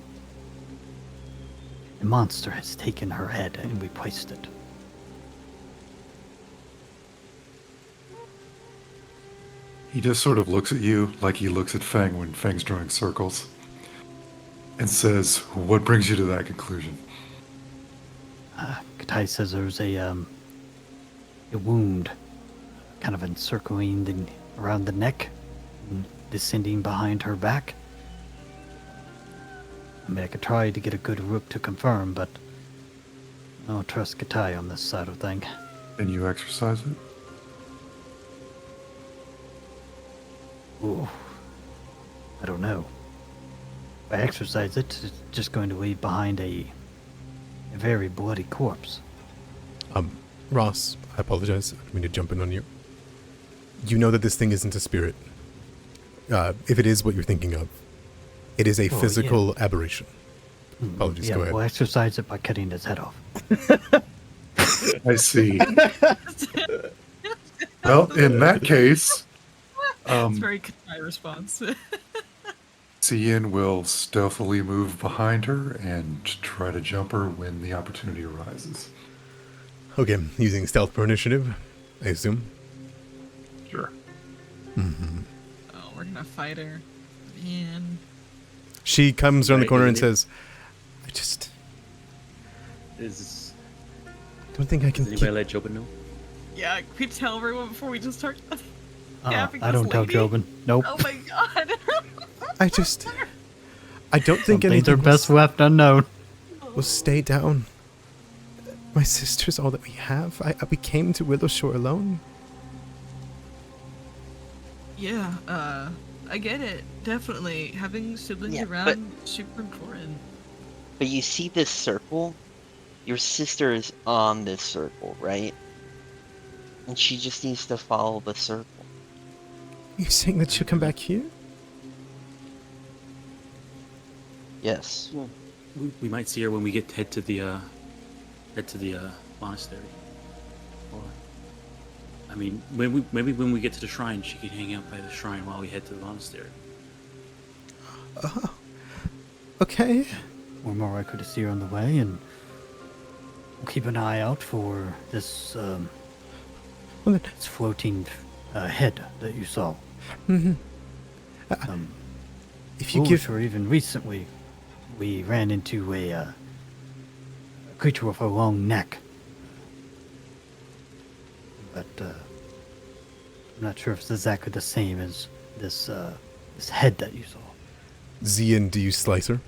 monster has taken her head and replaced it. He just sort of looks at you like he looks at Fang when Fang's drawing circles and says, "What brings you to that conclusion?" Katai says there's a wound kind of encircling around the neck and descending behind her back. I mean, I could try to get a good look to confirm, but I don't trust Katai on this side of thing. And you exercise it? Ooh. I don't know. If I exercise it, it's just going to leave behind a very bloody corpse. Ross, I apologize. I didn't mean to jump in on you. You know that this thing isn't a spirit. If it is what you're thinking of, it is a Oh, physical aberration. Apologies, Yeah, go ahead. we'll exercise it by cutting his head off. I see. Well, in that case, It's very Katai response. Cian will stealthily move behind her and try to jump her when the opportunity arises. Okay, using stealth for initiative, I assume. Sure. Oh, we're gonna fight her. Man. She comes around the Right, corner and isn't it? says, I just Is don't think I can does anybody keep... let Jobin know? Yeah, we tell everyone before we just start I yapping don't this tell lady. Jobin. Nope. Oh my god. I don't think Some things are anything best left unknown. will stay down. My sister's all that we have. We came to Willowshore alone. Yeah, I get it. Definitely. Having siblings Yeah, around super important. But you see this circle? Your sister is on this circle, right? And she just needs to follow the circle. You're saying that she'll come back here? Yes. Well, we might see her when we head to the monastery. Or, I mean, maybe when we get to the shrine, she can hang out by the shrine while we head to the monastery. Okay. We're more likely to see her on the way, and we'll keep an eye out for this Well, then, this floating head that you saw. if you give... Or even recently, we ran into a creature with a long neck. But I'm not sure if it's exactly the same as this head that you saw. Zian, do you slice her?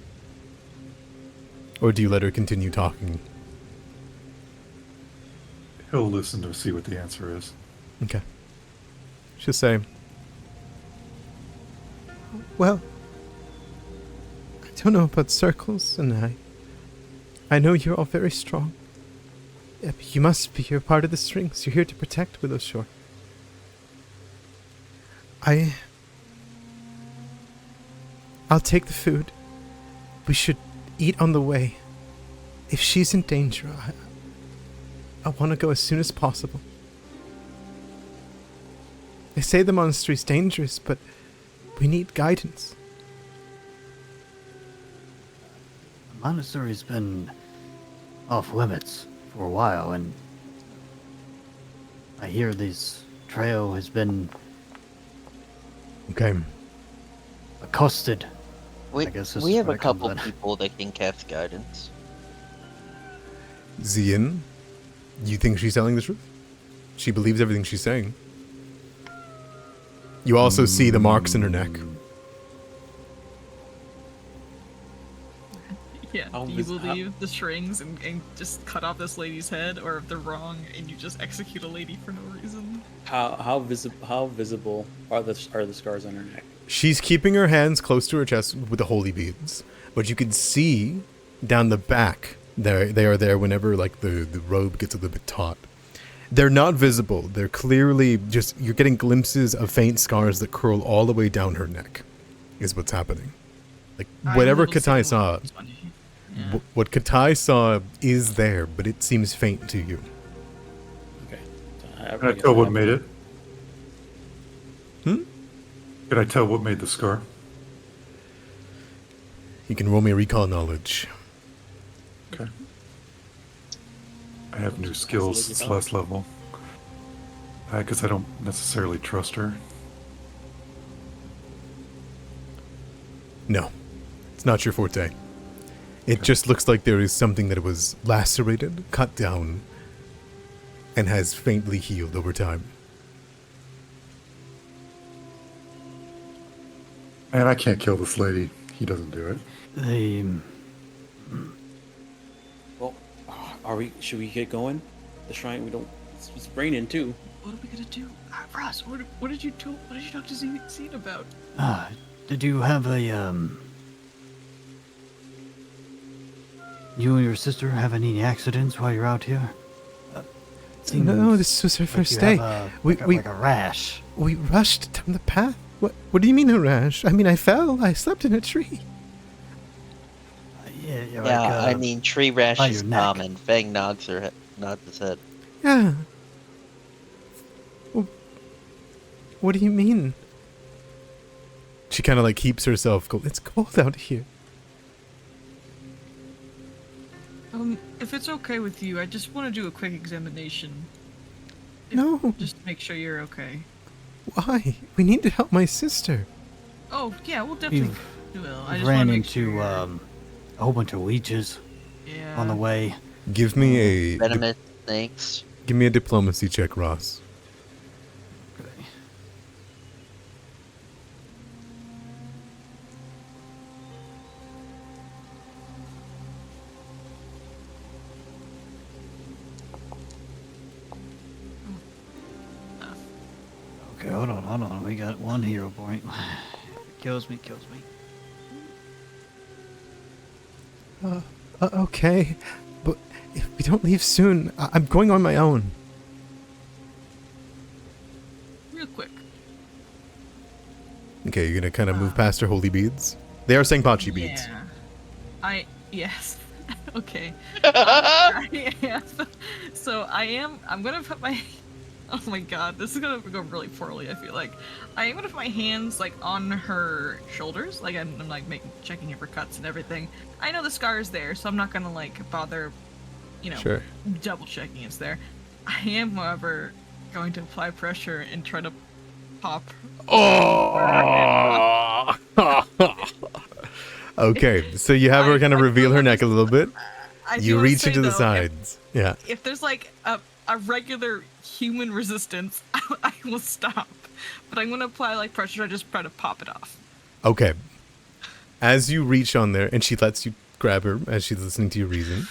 Or do you let her continue talking? He'll listen to see what the answer is. Okay. She'll say, well, don't know about circles, and I know you're all very strong. You must be. You're part of the strings. You're here to protect Willowshore. I'll take the food. We should eat on the way. If she's in danger, I want to go as soon as possible. They say the monastery's dangerous, but we need guidance. The monastery's been off limits for a while, and I hear this trail has been Okay. accosted. We, I guess this we is have where a it comes couple in. people that can cast guidance. Zian, you think she's telling the truth? She believes everything she's saying. You also see the marks in her neck. Yeah, How do you vis- how- believe the strings and just cut off this lady's head, or if they're wrong and you just execute a lady for no reason? How visible are the scars on her neck? She's keeping her hands close to her chest with the holy beads, but you can see down the back they are there whenever like the robe gets a little bit taut. They're not visible. They're clearly just you're getting glimpses of faint scars that curl all the way down her neck. Is what's happening. Like I'm whatever able to see Katai the saw, ones on you. Yeah. what Katai saw is there, but it seems faint to you. Okay. Can I tell what made it? Hmm? Can I tell what made the scar? You can roll me a recall knowledge. Okay. I have new skills. It's less level. Because I don't necessarily trust her. No, it's not your forte. It just looks like there is something that was lacerated, cut down, and has faintly healed over time. Man, I can't kill this lady. He doesn't do it. They Well, should we get going? The shrine, we don't. It's raining too. What are we gonna do? Ross, what did you talk to Zine about? did you have a you and your sister have any accidents while you're out here? No, this was her Like first you day. have We like a rash. we rushed down the path. What do you mean a rash? I mean I fell. I slept in a tree. Yeah, Yeah, like, I mean, tree rash by is your neck. common. Fang nods his head. Yeah. Well, what do you mean? She kind of like keeps herself cold. It's cold out here. If it's okay with you, I just want to do a quick examination. No. Just to make sure you're okay. Why? We need to help my sister. Oh, yeah, we'll definitely You've will. I just ran wanna make into sure a whole bunch of leeches yeah. on the way. Give me a Venomous snakes. give me a diplomacy check, Ross. Okay. Okay, hold on. We got one hero point. Kills me. Okay, but if we don't leave soon, I'm going on my own. Real quick. Okay, you're gonna kind of move past her holy beads. They are Sangpachi beads. Yeah. Yes. Okay. Yeah. So I'm gonna put my. Oh my god, this is gonna go really poorly. I feel like I am gonna put my hands like on her shoulders, like I'm like checking her for cuts and everything. I know the scar is there, so I'm not gonna like bother, Sure. double checking it's there. I am, however, going to apply pressure and try to pop. Oh. Okay, so you have her kind of reveal her neck a little bit. You do reach say, into the though, sides. Yeah. If there's like a regular human resistance, I will stop. But I'm gonna apply like pressure. I just try to pop it off. Okay. As you reach on there, and she lets you grab her as she's listening to your reason,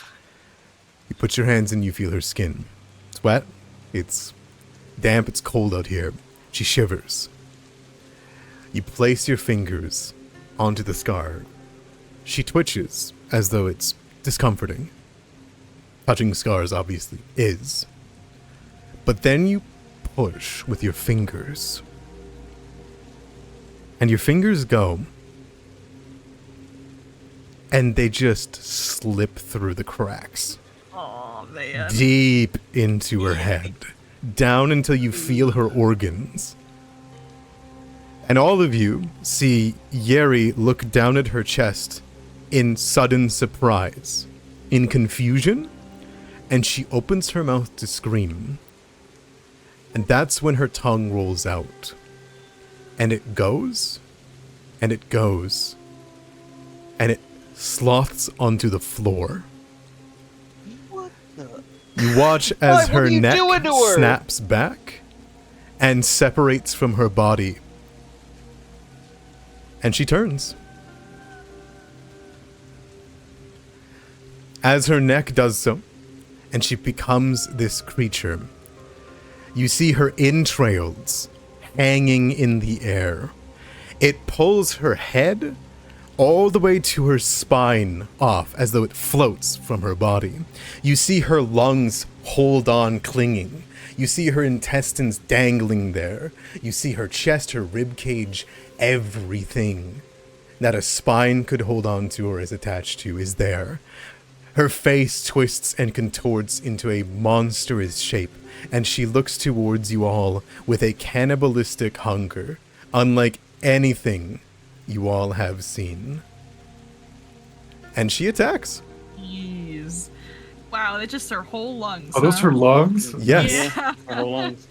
you put your hands in, you feel her skin. It's wet. It's damp. It's cold out here. She shivers. You place your fingers onto the scar. she twitches as though it's discomforting. Touching scars obviously is. But then you push with your fingers. And your fingers go. And they just slip through the cracks. Oh man. Deep into her head. Down until you feel her organs. And all of you see Yeri look down at her chest in sudden surprise, in confusion, and she opens her mouth to scream. And that's when her tongue rolls out. And it goes, and it goes, and it sloths onto the floor. What the? You watch as What her are you neck doing to her? snaps back and separates from her body. And she turns. As her neck does so, and she becomes this creature, you see her entrails hanging in the air. It pulls her head all the way to her spine off, as though it floats from her body. You see her lungs hold on, clinging. You see her intestines dangling there. You see her chest, her rib cage, everything that a spine could hold on to or is attached to is there. Her face twists and contorts into a monstrous shape, and she looks towards you all with a cannibalistic hunger, unlike anything you all have seen. And she attacks. Jeez. Wow, that's just her whole lungs. Oh, those huh? are lungs? Yes. Yeah. Her whole lungs.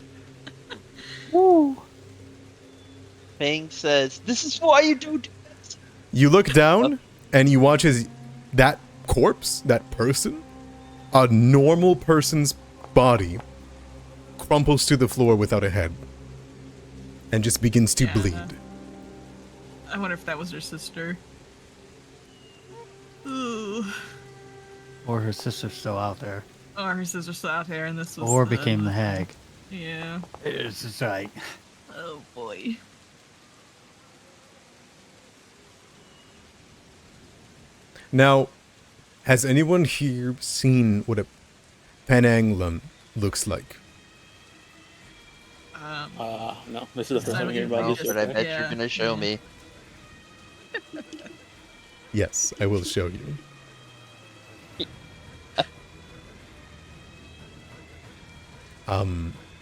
Fang says, "This is why you do this." You look down and you watch as that corpse, that person, a normal person's body, crumples to the floor without a head and just begins to Yeah. bleed. I wonder if that was her sister. Ooh. Or her sister's still out there. Or her sister's still out there, and this was. Or became the hag. Yeah. It's just like, Oh boy. Now, has anyone here seen what a Penang looks like? No, this is the first time I'm hearing about Oh, this. but I bet Yeah. you're gonna show me. Yes, I will show you.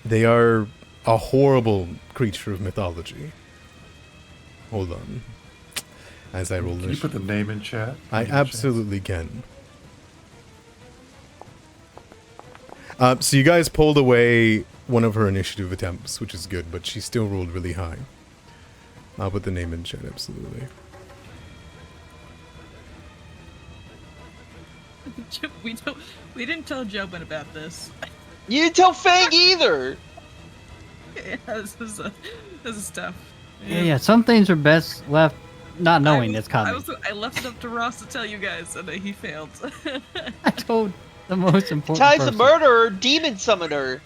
They are a horrible creature of mythology. Hold on. As I roll Can you this. put the name in chat? I Name in chat? absolutely can. So you guys pulled away one of her initiative attempts, which is good, but she still rolled really high. I'll put the name in chat, absolutely. We didn't tell Jobin about this. You didn't tell Fang either. Yeah, this is tough. yeah, some things are best left not knowing it's coming. I left it up to Ross to tell you guys, and he failed. I told the most important Time's a person. murderer, demon summoner.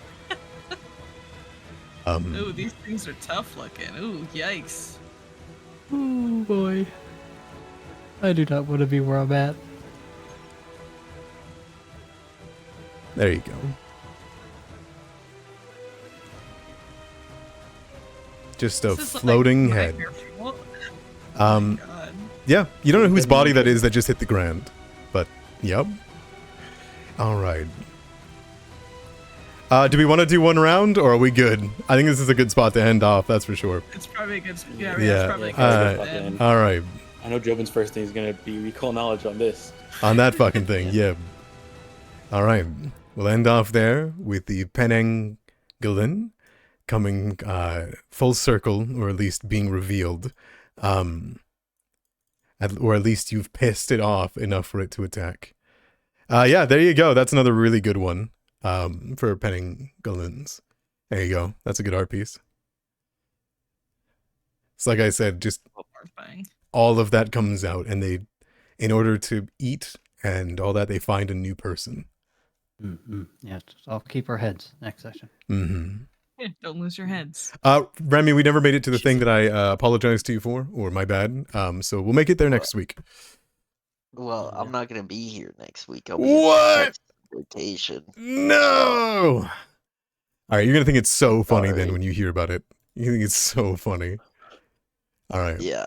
Ooh, these things are tough looking. Ooh, yikes. Oh boy. I do not want to be where I'm at. There you go. Just a This is like floating my head. fair fuel. Um, God. yeah, you don't know whose body that is that just hit the ground, but yep. All right. Do we want to do one round, or are we good? I think this is a good spot to end off. That's for sure. It's probably a good. Yeah, Yeah, it's probably a good. uh, spot to end. All right, I know Jobin's first thing is gonna be recall knowledge on this. on that fucking thing, yeah. All right, we'll end off there with the Penanggalan coming full circle, or at least being revealed, or at least you've pissed it off enough for it to attack. Yeah, there you go. That's another really good one for Penanggalans. There you go. That's a good art piece. It's like I said, just Horrifying. all of that comes out, and they, in order to eat and all that, they find a new person. Yeah, I'll keep our heads next session. Mm-hmm. Don't lose your heads. Remy, we never made it to the thing that I apologized to you for, or my bad. So we'll make it there next week. Well, Yeah. I'm not gonna be here next week. I'll be in What? Texas vacation. No! Alright, you're gonna think it's so funny then Sorry. when you hear about it. You think it's so funny. Alright. Yeah.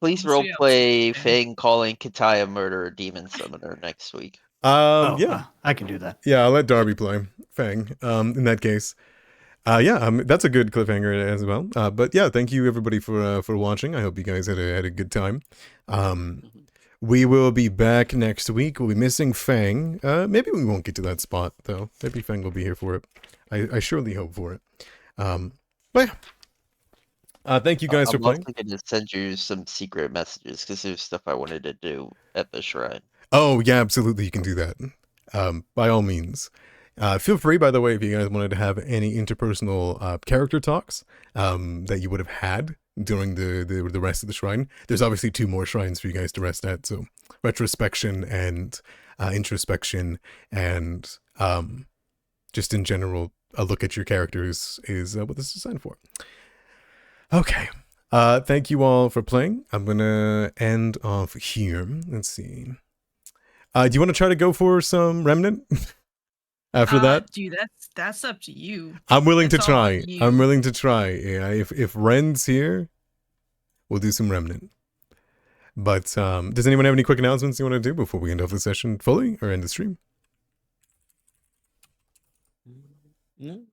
Please So, yeah, roleplay okay. Fang calling Kataya murderer demon summoner next week. Yeah. I can do that. Yeah, I'll let Darby play Fang. In that case. That's a good cliffhanger as well. But yeah, thank you everybody for watching. I hope you guys had a good time. We will be back next week. We'll be missing Fang. Maybe we won't get to that spot though. Maybe Fang will be here for it. I surely hope for it. But yeah. Thank you guys for I'm also playing. gonna send you some secret messages because there's stuff I wanted to do at the shrine. Oh yeah, absolutely. You can do that. By all means. Feel free, by the way, if you guys wanted to have any interpersonal character talks that you would have had during the rest of the shrine. There's obviously 2 more shrines for you guys to rest at. So retrospection and introspection and just in general, a look at your characters is what this is designed for. Okay. Thank you all for playing. I'm going to end off here. Let's see. Do you want to try to go for some Remnant? After that, dude, that's up to you. I'm willing That's to all try. on you. I'm willing to try. Yeah, if Ren's here, we'll do some Remnant. But does anyone have any quick announcements you want to do before we end off the session fully or end the stream? No.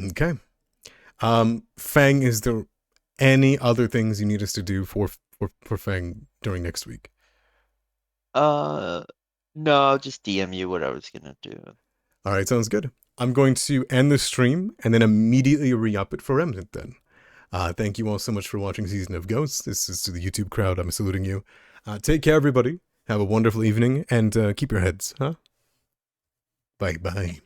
Okay. Fang, is there any other things you need us to do for Fang during next week? No, I'll just DM you what I was gonna do. All right, sounds good. I'm going to end the stream and then immediately re-up it for Remnant then. Thank you all so much for watching Season of Ghosts. This is to the YouTube crowd. I'm saluting you. Take care, everybody. Have a wonderful evening and keep your heads, huh? Bye-bye.